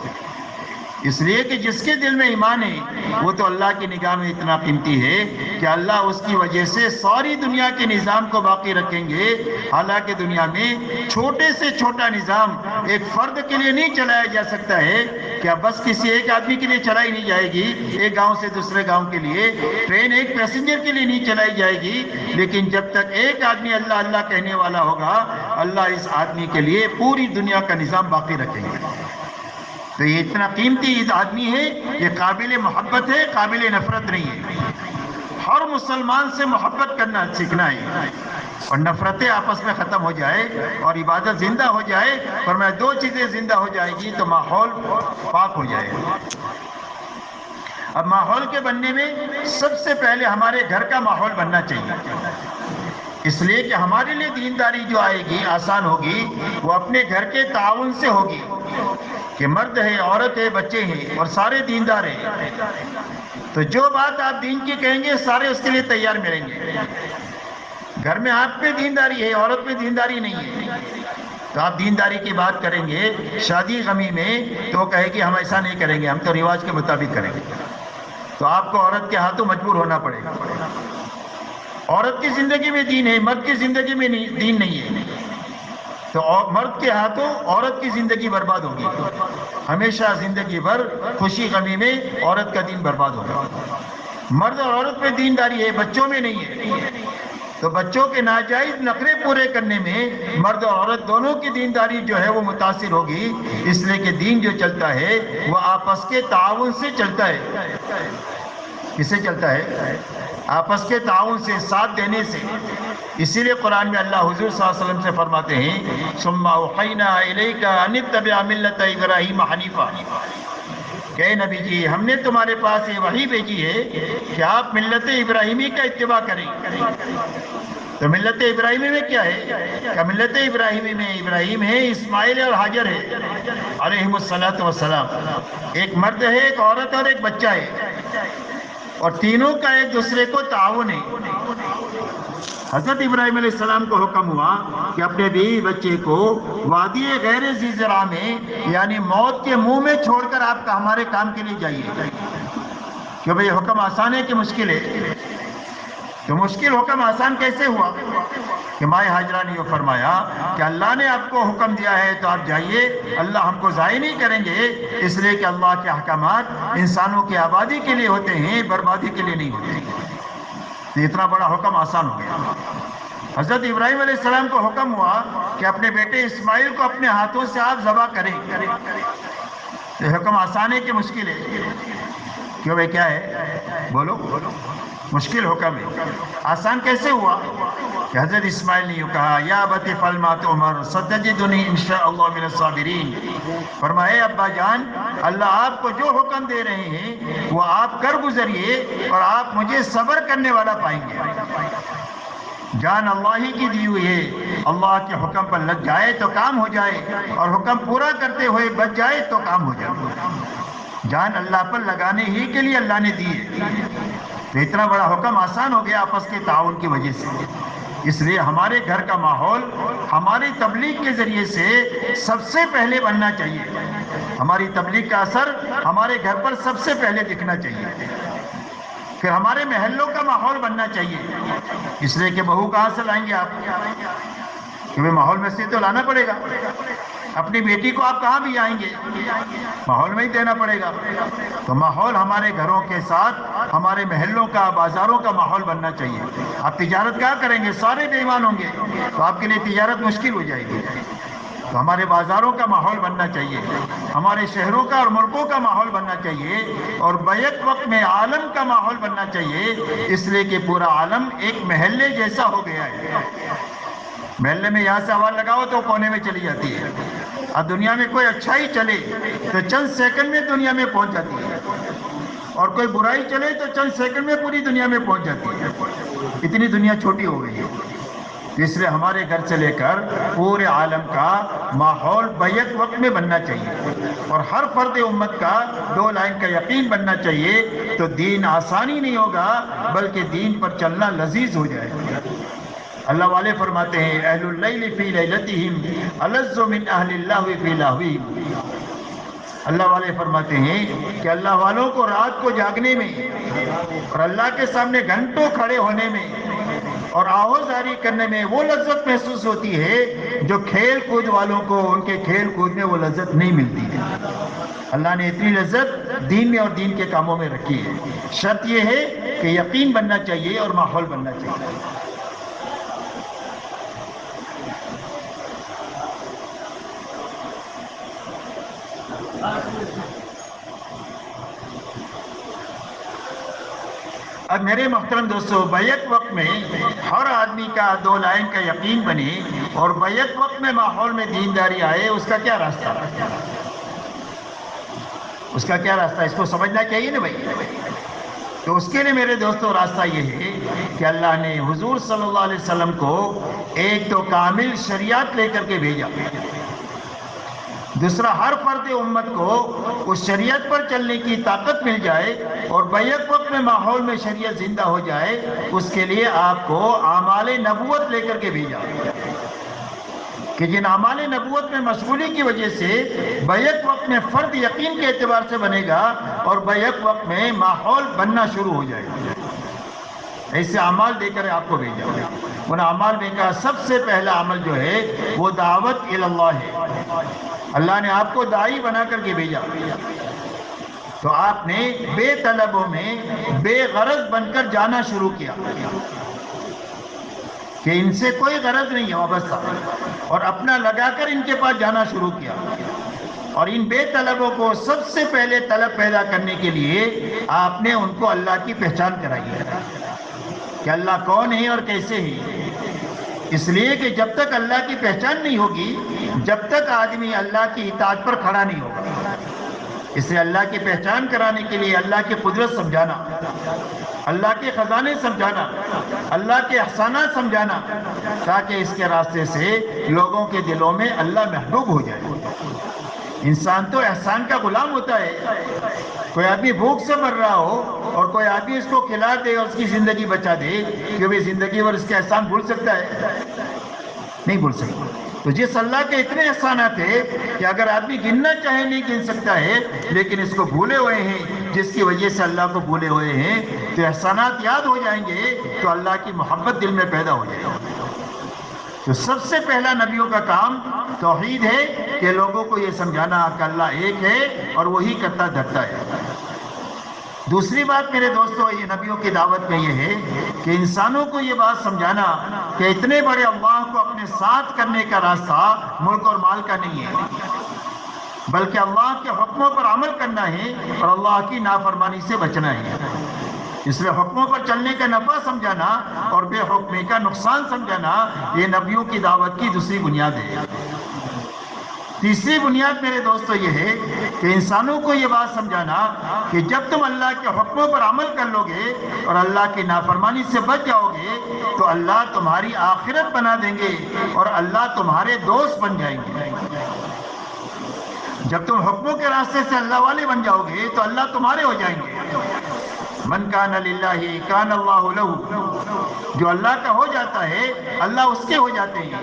اس لیے کہ جس کے دل میں ایمان ہے وہ تو اللہ کی نگاہ میں اتنا قیمتی ہے کہ اللہ اس کی وجہ سے ساری دنیا کے نظام کو باقی رکھیں گے. حالانکہ دنیا میں چھوٹے سے چھوٹا نظام ایک فرد کے لیے نہیں چلایا جا سکتا ہے. کیا بس کسی ایک آدمی کے لیے چلائی نہیں جائے گی، ایک گاؤں سے دوسرے گاؤں کے لیے. ٹرین ایک پیسنجر کے لیے نہیں چلائی جائے گی، لیکن جب تک ایک آدمی اللہ اللہ کہنے والا ہوگا اللہ اس آدمی کے لیے پوری دنیا کا نظام باقی رکھیں گے. تو یہ اتنا قیمتی آدمی ہے، یہ قابل محبت ہے، قابل نفرت نہیں ہے. ہر مسلمان سے محبت کرنا سیکھنا ہے اور نفرتیں آپس میں ختم ہو جائے اور عبادت زندہ ہو جائے. اور میں دو چیزیں زندہ ہو جائے گی تو ماحول پاک ہو جائے گا. اب ماحول کے بننے میں سب سے پہلے ہمارے گھر کا ماحول بننا چاہیے، اس لیے کہ ہمارے لیے دینداری جو آئے گی آسان ہوگی وہ اپنے گھر کے تعاون سے ہوگی کہ مرد ہے، عورت ہے، بچے ہیں اور سارے دیندار ہیں. تو جو بات آپ دین کی کہیں گے سارے اس کے لیے تیار ملیں گے. گھر میں آپ پہ دینداری ہے، عورت پہ دینداری نہیں ہے تو آپ دینداری کی بات کریں گے. شادی غمی میں تو وہ کہے گی ہم ایسا نہیں کریں گے، ہم تو رواج کے مطابق کریں گے. تو آپ کو عورت کے ہاتھوں مجبور ہونا پڑے گا. عورت کی زندگی میں دین ہے، مرد کی زندگی میں دین نہیں ہے. تو مرد کے ہاتھوں عورت کی زندگی برباد ہوگی. ہمیشہ زندگی بھر خوشی غمی میں عورت کا دین برباد ہوگا. مرد اور عورت میں دینداری ہے، بچوں میں نہیں ہے. تو بچوں کے ناجائز نخرے پورے کرنے میں مرد اور عورت دونوں کی دینداری جو ہے وہ متاثر ہوگی. اس لیے کہ دین جو چلتا ہے وہ آپس کے تعاون سے چلتا ہے. کس سے چلتا ہے؟ آپس کے تعاون سے، ساتھ دینے سے. اسی لیے قرآن میں اللہ حضور صلی اللہ علیہ وسلم سے فرماتے ہیں ثم اوحینا الیک ان اتبع ملت ابراہیم حنیفا، کہ نبی جی ہم نے تمہارے پاس یہ وحی بھیجی ہے کہ آپ ملت ابراہیمی کا اتباع کریں. تو ملت ابراہیمی میں کیا ہے کہ ملت ابراہیمی میں ابراہیم ہے، اسماعیل اور حاجر ہے علیہم الصلاۃ والسلام. ایک مرد ہے، ایک عورت اور ایک بچہ ہے، اور تینوں کا ایک دوسرے کو تعاون ہے. حضرت ابراہیم علیہ السلام کو حکم ہوا کہ اپنے بیوی بچے کو وادی غیر ذی زرع میں یعنی موت کے منہ میں چھوڑ کر آپ ہمارے کام کے لیے جائیے. کہ بھئی حکم آسان ہے کہ مشکل ہے؟ تو مشکل حکم آسان کیسے ہوا کہ مائے حاجرہ نے یہ فرمایا کہ اللہ نے آپ کو حکم دیا ہے تو آپ جائیے، اللہ ہم کو ضائع نہیں کریں گے. اس لیے کہ اللہ کے احکامات انسانوں کی آبادی کے لیے ہوتے ہیں، بربادی کے لیے نہیں ہوتے. تو اتنا بڑا حکم آسان ہو گیا. حضرت ابراہیم علیہ السلام کو حکم ہوا کہ اپنے بیٹے اسماعیل کو اپنے ہاتھوں سے آپ ذبح کریں. یہ حکم آسان ہے کہ مشکل ہے؟ کیوں بھائی کیا ہے؟ بولو. مشکل حکم ہے. آسان کیسے ہوا کہ حضرت اسماعیل نے یہ کہا یا ابت افعل ما تؤمر ستجدنی ان شاء اللہ من الصابرین. فرمائے ابا جان اللہ آپ کو جو حکم دے رہے ہیں وہ آپ کر گزریے اور آپ مجھے صبر کرنے والا پائیں گے. جان اللہ ہی کی دی ہوئی ہے، اللہ کے حکم پر لگ جائے تو کام ہو جائے اور حکم پورا کرتے ہوئے بچ جائے تو کام ہو جائے. جان اللہ پر لگانے ہی کے لیے اللہ نے دی ہے. تو اتنا بڑا حکم آسان ہو گیا آپس کے تعاون کی وجہ سے. اس لیے ہمارے گھر کا ماحول ہماری تبلیغ کے ذریعے سے سب سے پہلے بننا چاہیے. ہماری تبلیغ کا اثر ہمارے گھر پر سب سے پہلے دکھنا چاہیے. پھر ہمارے محلوں کا ماحول بننا چاہیے. اس لیے کہ بہو کہاں سے لائیں گے آپ؟ کیونکہ ماحول میں سے تو لانا پڑے گا. اپنی بیٹی کو آپ کہاں بھی آئیں گے؟ ماحول میں ہی دینا پڑے گا. تو ماحول ہمارے گھروں کے ساتھ ہمارے محلوں کا، بازاروں کا ماحول بننا چاہیے. آپ تجارت کیا کریں گے؟ سارے بے ایمان ہوں گے تو آپ کے لیے تجارت مشکل ہو جائے گی. تو ہمارے بازاروں کا ماحول بننا چاہیے، ہمارے شہروں کا اور ملکوں کا ماحول بننا چاہیے، اور بیک وقت میں عالم کا ماحول بننا چاہیے. اس لیے کہ پورا عالم ایک محلے جیسا ہو گیا ہے. محلے میں یہاں سے آواز لگاؤ تو کونے میں چلی جاتی ہے. اب دنیا میں کوئی اچھائی چلے تو چند سیکنڈ میں دنیا میں پہنچ جاتی ہے، اور کوئی برائی چلے تو چند سیکنڈ میں پوری دنیا میں پہنچ جاتی ہے. اتنی دنیا چھوٹی ہو گئی ہے. اس لیے ہمارے گھر سے لے کر پورے عالم کا ماحول بیک وقت میں بننا چاہیے، اور ہر فرد امت کا 2 لائن کا یقین بننا چاہیے. تو دین آسانی نہیں ہوگا بلکہ دین پر چلنا لذیذ ہو جائے گا. اللہ والے فرماتے ہیں اہل اللیل فی لیلتہم الذ من اہل اللہ فی لہوہم. اللہ والے فرماتے ہیں کہ اللہ والوں کو رات کو جاگنے میں اور اللہ کے سامنے گھنٹوں کھڑے ہونے میں اور آہوزاری کرنے میں وہ لذت محسوس ہوتی ہے جو کھیل کود والوں کو ان کے کھیل کود میں وہ لذت نہیں ملتی ہے. اللہ نے اتنی لذت دین میں اور دین کے کاموں میں رکھی ہے. شرط یہ ہے کہ یقین بننا چاہیے اور ماحول بننا چاہیے. اب میرے محترم دوستو، بیک وقت میں ہر آدمی کا 2 لائن کا یقین بنے اور بیک وقت میں ماحول میں دینداری آئے، اس کا کیا راستہ؟ اس کا کیا راستہ؟ اس کو سمجھنا چاہیے نا بھائی. تو اس کے لیے میرے دوستو راستہ یہ ہے کہ اللہ نے حضور صلی اللہ علیہ وسلم کو ایک تو کامل شریعت لے کر کے بھیجا، دوسرا ہر فرد امت کو اس شریعت پر چلنے کی طاقت مل جائے اور بیک وقت میں ماحول میں شریعت زندہ ہو جائے. اس کے لیے آپ کو اعمال نبوت لے کر کے بھیجا کہ جن اعمال نبوت میں مشغولی کی وجہ سے بیک وقت میں فرد یقین کے اعتبار سے بنے گا اور بیک وقت میں ماحول بننا شروع ہو جائے گا. ایسے اعمال دے کر آپ کو بھیجا. ان اعمال میں کا سب سے پہلا عمل جو ہے وہ دعوت اللہ ہے. اللہ نے آپ کو داعی بنا کر کے بھیجا، تو آپ نے بے طلبوں میں بے غرض بن کر جانا شروع کیا کہ ان سے کوئی غرض نہیں ہے وابستہ، اور اپنا لگا کر ان کے پاس جانا شروع کیا. اور ان بے طلبوں کو سب سے پہلے طلب پیدا کرنے کے لیے آپ نے ان کو اللہ کی پہچان کرائی ہے کہ اللہ کون ہے اور کیسے ہے. اس لیے کہ جب تک اللہ کی پہچان نہیں ہوگی، جب تک آدمی اللہ کی اطاعت پر کھڑا نہیں ہوگا. اسے اللہ کی پہچان کرانے کے لیے اللہ کی قدرت سمجھانا، اللہ کے خزانے سمجھانا، اللہ کے احسانات سمجھانا، تاکہ اس کے راستے سے لوگوں کے دلوں میں اللہ محبوب ہو جائے. انسان تو احسان کا غلام ہوتا ہے. کوئی آدمی بھوک سے مر رہا ہو اور کوئی آدمی اس کو کھلا دے اور اس کی زندگی بچا دے، کہ وہ زندگی بھر اس کے احسان بھول سکتا ہے؟ نہیں بھول سکتا. تو جس اللہ کے اتنے احسانات ہیں کہ اگر آدمی گننا چاہے نہیں گن سکتا ہے، لیکن اس کو بھولے ہوئے ہیں، جس کی وجہ سے اللہ کو بھولے ہوئے ہیں. تو احسانات یاد ہو جائیں گے تو اللہ کی محبت دل میں پیدا ہو جائے گی. تو سب سے پہلا نبیوں کا کام توحید ہے کہ لوگوں کو یہ سمجھانا کہ اللہ ایک ہے اور وہی کرتا دھرتا ہے. دوسری بات میرے دوستو، یہ نبیوں کی دعوت میں یہ ہے کہ انسانوں کو یہ بات سمجھانا کہ اتنے بڑے اللہ کو اپنے ساتھ کرنے کا راستہ ملک اور مال کا نہیں ہے، بلکہ اللہ کے حکموں پر عمل کرنا ہے اور اللہ کی نافرمانی سے بچنا ہے. اس لیے حکموں پر چلنے کا نفع سمجھانا اور بے حکمی کا نقصان سمجھانا یہ نبیوں کی دعوت کی دوسری بنیاد ہے. تیسری بنیاد میرے دوستو یہ ہے کہ انسانوں کو یہ بات سمجھانا کہ جب تم اللہ کے حکموں پر عمل کر لو گے اور اللہ کی نافرمانی سے بچ جاؤ گے تو اللہ تمہاری آخرت بنا دیں گے اور اللہ تمہارے دوست بن جائیں گے. جب تم حکموں کے راستے سے اللہ والے بن جاؤ گے تو اللہ تمہارے ہو جائیں گے. من کان للہ کان اللہ لہ. جو اللہ کا ہو جاتا ہے اللہ اس کے ہو جاتے ہیں،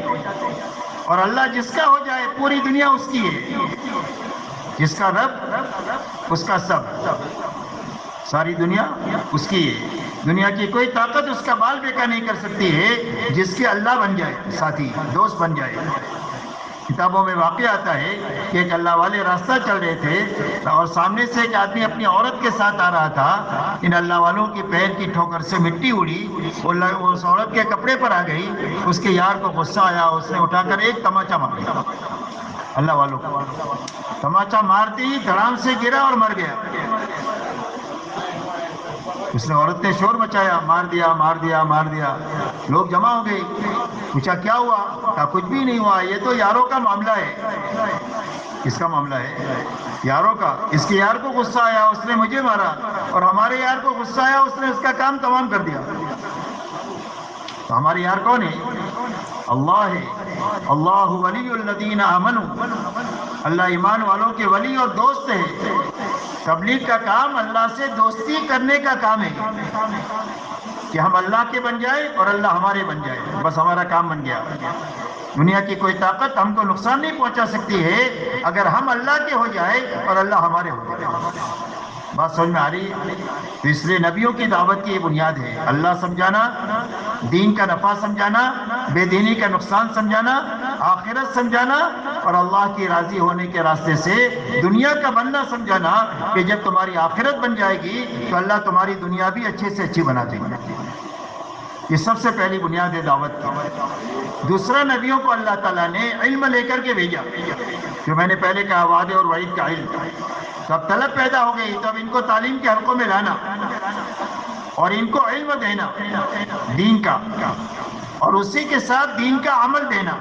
اور اللہ جس کا ہو جائے پوری دنیا اس کی ہے. جس کا رب اس کا سب. ساری دنیا اس کی ہے، دنیا کی کوئی طاقت اس کا بال بیکا نہیں کر سکتی ہے جس کے اللہ بن جائے، ساتھی دوست بن جائے۔ کتابوں میں واقع آتا ہے کہ ایک اللہ والے راستہ چل رہے تھے اور سامنے سے ایک آدمی اپنی عورت کے ساتھ آ رہا تھا، ان اللہ والوں کی پیر کی ٹھوکر سے مٹی اڑی، وہ اس عورت کے کپڑے پر آ گئی، اس کے یار کو غصہ آیا، اس نے اٹھا کر ایک تماچا مار دیا اللہ والوں کو، تماچا مارتے ہی دھڑام سے گرا اور مر گیا۔ اس نے عورت نے شور مچایا، مار دیا مار دیا مار دیا، لوگ جمع ہو گئے، پوچھا کیا ہوا؟ کہا کچھ بھی نہیں ہوا، یہ تو یاروں کا معاملہ ہے۔ کس کا معاملہ ہے؟ یاروں کا۔ اس کے یار کو غصہ آیا، اس نے مجھے مارا، اور ہمارے یار کو غصہ آیا، اس نے اس کا کام تمام کر دیا۔ تو ہمارے یار کون ہے؟ اللہ ہے۔ اللہ ولی الذین آمنوا، اللہ ایمان والوں کے ولی اور دوست ہے۔ تبلیغ کا کام اللہ سے دوستی کرنے کا کام ہے کہ ہم اللہ کے بن جائے اور اللہ ہمارے بن جائے، بس ہمارا کام بن گیا۔ دنیا کی کوئی طاقت ہم کو نقصان نہیں پہنچا سکتی ہے اگر ہم اللہ کے ہو جائے اور اللہ ہمارے ہو جائے۔ بات سمجھ میں آ رہی ہے؟ تو اس لیے نبیوں کی دعوت کی یہ بنیاد ہے، اللہ سمجھانا، دین کا نفع سمجھانا، بے دینی کا نقصان سمجھانا، آخرت سمجھانا، اور اللہ کی راضی ہونے کے راستے سے دنیا کا بننا سمجھانا کہ جب تمہاری آخرت بن جائے گی تو اللہ تمہاری دنیا بھی اچھے سے اچھی بنا دے گا۔ یہ سب سے پہلی بنیاد ہے دعوت کی۔ دوسرا، نبیوں کو اللہ تعالیٰ نے علم لے کر کے بھیجا، جو میں نے پہلے کہا وعدے اور وعید کا علم۔ تو اب طلب پیدا ہو گئی، تو اب ان کو تعلیم کے حلقوں میں لانا اور ان کو علم دینا دین کا، اور اسی کے ساتھ دین کا عمل دینا،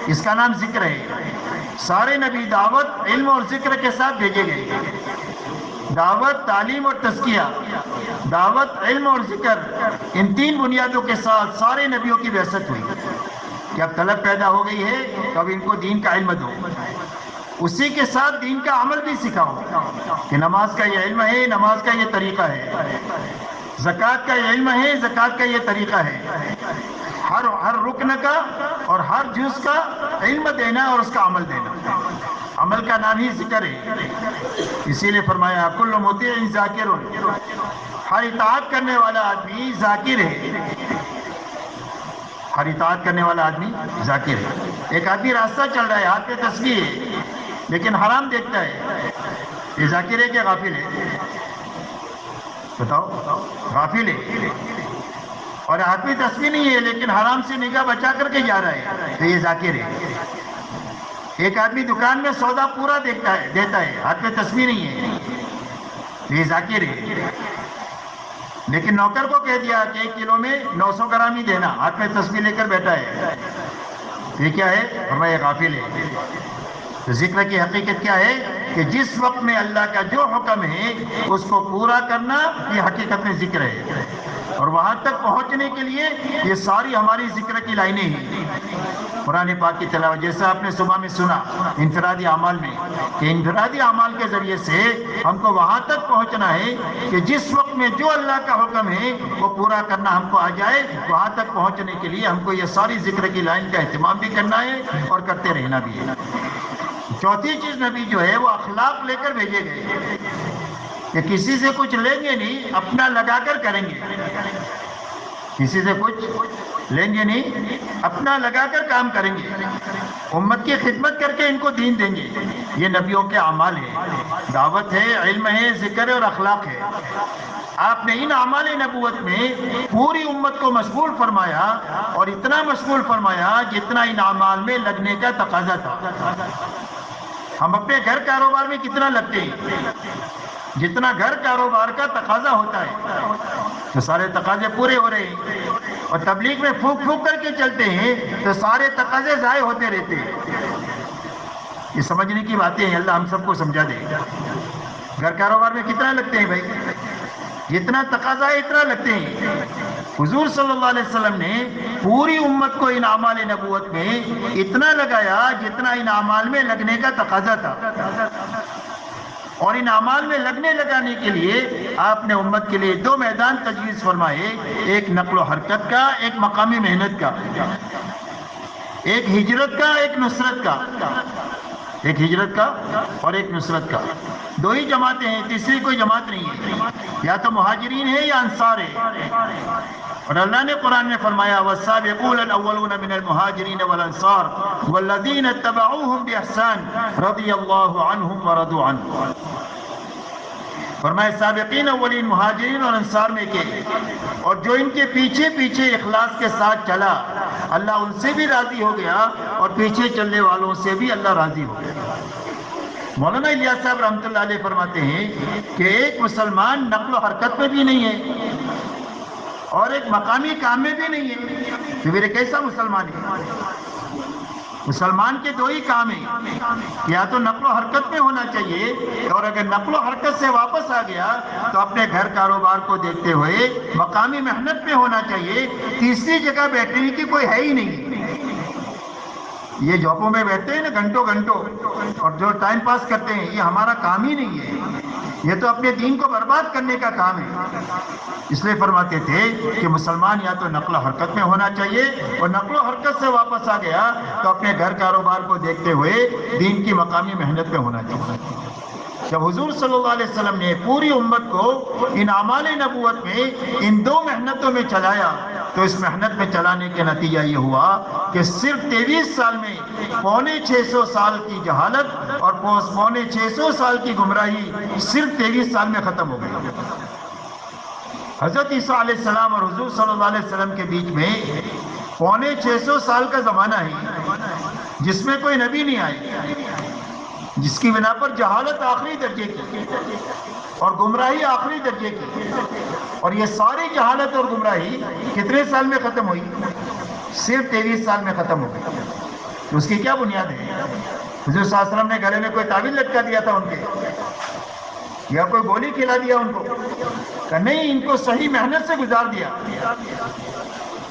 اس کا نام ذکر ہے۔ سارے نبی دعوت، علم اور ذکر کے ساتھ بھیجے گئے۔ دعوت، تعلیم اور تزکیہ، دعوت، علم اور ذکر، ان تین بنیادوں کے ساتھ سارے نبیوں کی بعثت ہوئی کہ اب طلب پیدا ہو گئی ہے تو اب ان کو دین کا علم دو، اسی کے ساتھ دین کا عمل بھی سکھاؤ کہ نماز کا یہ علم ہے، نماز کا یہ طریقہ ہے، زکوٰۃ کا یہ علم ہے، زکوٰۃ کا یہ طریقہ ہے، ہر رکن کا اور ہر جز کا علم دینا اور اس کا عمل دینا۔ عمل کا نام ہی ذکر ہے، اسی لیے فرمایا کل مطیع ذاکر، ہر اطاعت کرنے والا آدمی ذاکر ہے، ہر اطاعت کرنے والا آدمی ذاکر ہے۔ ایک آدمی راستہ چل رہا ہے، ہاتھ پہ تسبیح ہے لیکن حرام دیکھتا ہے، یہ ذاکر ہے کہ غافل ہے؟ بتاؤ، غافل ہے۔ اور ہاتھ میں تسبیح نہیں ہے لیکن حرام سے نگاہ بچا کر کے جا رہا ہے، تو یہ ذاکر ہے۔ ایک آدمی دکان میں سودا پورا دیتا ہے، ہاتھ میں تسبیح نہیں ہے، تو یہ ذاکر ہے۔ لیکن نوکر کو کہہ دیا کہ 1 کلو میں 900 گرام ہی دینا، ہاتھ میں تسبیح لے کر بیٹھا ہے، یہ کیا ہے؟ ہمیں یہ غافل ہے۔ تو ذکر کی حقیقت کیا ہے کہ جس وقت میں اللہ کا جو حکم ہے اس کو پورا کرنا، یہ حقیقت میں ذکر ہے، اور وہاں تک پہنچنے کے لیے یہ ساری ہماری ذکر کی لائنیں ہیں۔ قرآن پاک کی تلاوت، جیسا آپ نے صبح میں سنا انفرادی اعمال میں، کہ انفرادی اعمال کے ذریعے سے ہم کو وہاں تک پہنچنا ہے کہ جس وقت میں جو اللہ کا حکم ہے وہ پورا کرنا ہم کو آ جائے۔ وہاں تک پہنچنے کے لیے ہم کو یہ ساری ذکر کی لائن کا اہتمام بھی کرنا ہے اور کرتے رہنا بھی ہے۔ چوتھی چیز، نبی جو ہے وہ اخلاق لے کر بھیجے گئے کہ کسی سے کچھ لیں گے نہیں، اپنا لگا کر کریں گے، کسی سے کچھ لیں گے نہیں، اپنا لگا کر کام کریں گے، امت کی خدمت کر کے ان کو دین دیں گے۔ یہ نبیوں کے اعمال ہے، دعوت ہے، علم ہے، ذکر ہے اور اخلاق ہے۔ آپ نے ان اعمال نبوت میں پوری امت کو مشغول فرمایا، اور اتنا مشغول فرمایا جتنا ان اعمال میں لگنے کا تقاضا تھا۔ ہم اپنے گھر کاروبار میں کتنا لگتے ہیں؟ جتنا گھر کاروبار کا تقاضا ہوتا ہے، تو سارے تقاضے پورے ہو رہے ہیں، اور تبلیغ میں پھونک پھونک کر کے چلتے ہیں تو سارے تقاضے ضائع ہوتے رہتے ہیں۔ یہ سمجھنے کی باتیں ہیں، اللہ ہم سب کو سمجھا دے۔ گھر کاروبار میں کتنا لگتے ہیں بھائی؟ جتنا تقاضا ہے اتنا لگتے ہیں۔ حضور صلی اللہ علیہ وسلم نے پوری امت کو ان اعمال نبوت میں اتنا لگایا جتنا ان اعمال میں لگنے کا تقاضا تھا، اور ان اعمال میں لگنے لگانے کے لیے آپ نے امت کے لیے 2 میدان تجویز فرمائے، ایک نقل و حرکت کا، ایک مقامی محنت کا، ایک ہجرت کا، ایک نصرت کا۔ ایک ہجرت کا اور ایک نصرت کا، دو ہی جماعتیں ہیں، تیسری کوئی جماعت نہیں ہے، یا تو مہاجرین ہے یا انصار ہے۔ اور اللہ نے قرآن میں فرمایا والسابقون الاولون من المہاجرین والانصار والذین اتبعوهم باحسان رضی اللہ عنہم ورضوا عنہ۔ فرمایا سابقین اولین مہاجرین اور انصار میں کے، اور جو ان کے پیچھے پیچھے اخلاص کے ساتھ چلا اللہ ان سے بھی راضی ہو گیا، اور پیچھے چلنے والوں سے بھی اللہ راضی ہو گیا۔ مولانا الیاس صاحب رحمۃ اللہ علیہ فرماتے ہیں کہ ایک مسلمان نقل و حرکت میں بھی نہیں ہے اور ایک مقامی کام میں بھی نہیں ہے، تو پھر کیسا مسلمان ہے؟ مسلمان کے دو ہی کام ہیں، یا تو نقل و حرکت میں ہونا چاہیے، اور اگر نقل و حرکت سے واپس آ گیا تو اپنے گھر کاروبار کو دیکھتے ہوئے مقامی محنت میں ہونا چاہیے، تیسری جگہ بیٹھنے کی کوئی ہے ہی نہیں۔ یہ جابوں میں بیٹھتے ہیں نا گھنٹوں گھنٹوں اور جو ٹائم پاس کرتے ہیں، یہ ہمارا کام ہی نہیں ہے، یہ تو اپنے دین کو برباد کرنے کا کام ہے۔ اس لیے فرماتے تھے کہ مسلمان یا تو نقل و حرکت میں ہونا چاہیے، اور نقل و حرکت سے واپس آ گیا تو اپنے گھر کاروبار کو دیکھتے ہوئے دین کی مقامی محنت میں ہونا چاہیے۔ جب حضور صلی اللہ علیہ وسلم نے پوری امت کو ان اعمال نبوت میں ان دو محنتوں میں چلایا، تو اس محنت میں چلانے کے نتیجہ یہ ہوا کہ صرف 23 سال میں 650 سال کی جہالت اور 650 سال کی گمراہی صرف 23 سال میں ختم ہو گئی۔ حضرت عیسیٰ علیہ السلام اور حضور صلی اللہ علیہ وسلم کے بیچ میں 650 سال کا زمانہ ہے جس میں کوئی نبی نہیں آئے، جس کی بنا پر جہالت آخری درجے کی اور گمراہی آخری درجے کی، اور یہ ساری جہالت اور گمراہی کتنے سال میں ختم ہوئی؟ صرف 23 سال میں ختم ہو گئی۔ تو اس کی کیا بنیاد ہے؟ حضور صلی اللہ علیہ وسلم نے گلے میں کوئی تعویذ لٹکا دیا تھا ان کے، یا کوئی گولی کھلا دیا ان کو؟ کہ نہیں، ان کو صحیح محنت سے گزار دیا،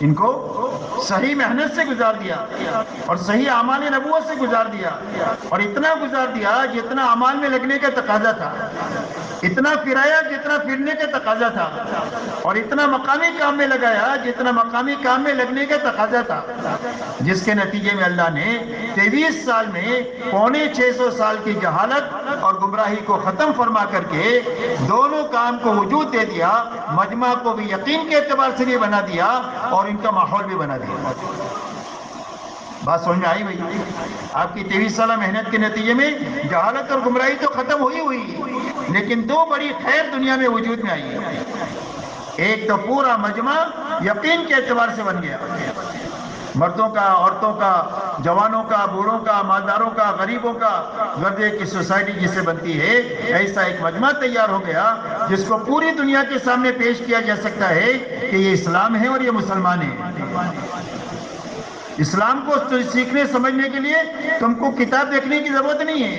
ان کو صحیح محنت سے گزار دیا اور صحیح اعمال نبوت سے گزار دیا، اور اتنا گزار دیا جتنا اعمال میں لگنے کا تقاضا تھا، اتنا پھرایا جتنا پھرنے کا تقاضا تھا، اور اتنا مقامی کام میں لگایا جتنا مقامی کام میں لگنے کا تقاضا تھا، جس کے نتیجے میں اللہ نے 23 سال میں 650 سال کی جہالت اور گمراہی کو ختم فرما کر کے دونوں کام کو وجود دے دیا، مجمع کو بھی یقین کے اعتبار سے بھی بنا دیا اور ان کا ماحول بھی بنا دیا۔ بات سمجھ میں آئی بھائی؟ آپ کی 23 سالہ محنت کے نتیجے میں جہالت اور گمراہی تو ختم ہوئی، لیکن دو بڑی خیر دنیا میں وجود میں آئی ہے۔ ایک تو پورا مجمع یقین کے اعتبار سے بن گیا، مردوں کا، عورتوں کا، جوانوں کا، بوڑھوں کا، مالداروں کا، غریبوں کا، گردے کی سوسائٹی جسے بنتی ہے، ایسا ایک مجمع تیار ہو گیا جس کو پوری دنیا کے سامنے پیش کیا جا سکتا ہے کہ یہ اسلام ہے اور یہ مسلمان ہے۔ اسلام کو سیکھنے سمجھنے کے لیے تم کو کتاب دیکھنے کی ضرورت نہیں ہے،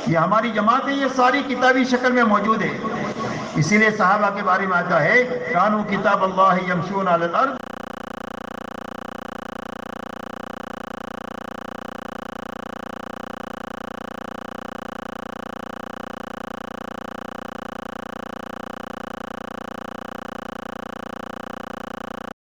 یہ ہماری جماعت ہے، یہ ساری کتابی شکل میں موجود ہے۔ اسی لیے صحابہ کے بارے میں آتا ہے کانوا کتاب اللہ یمشون علی الارض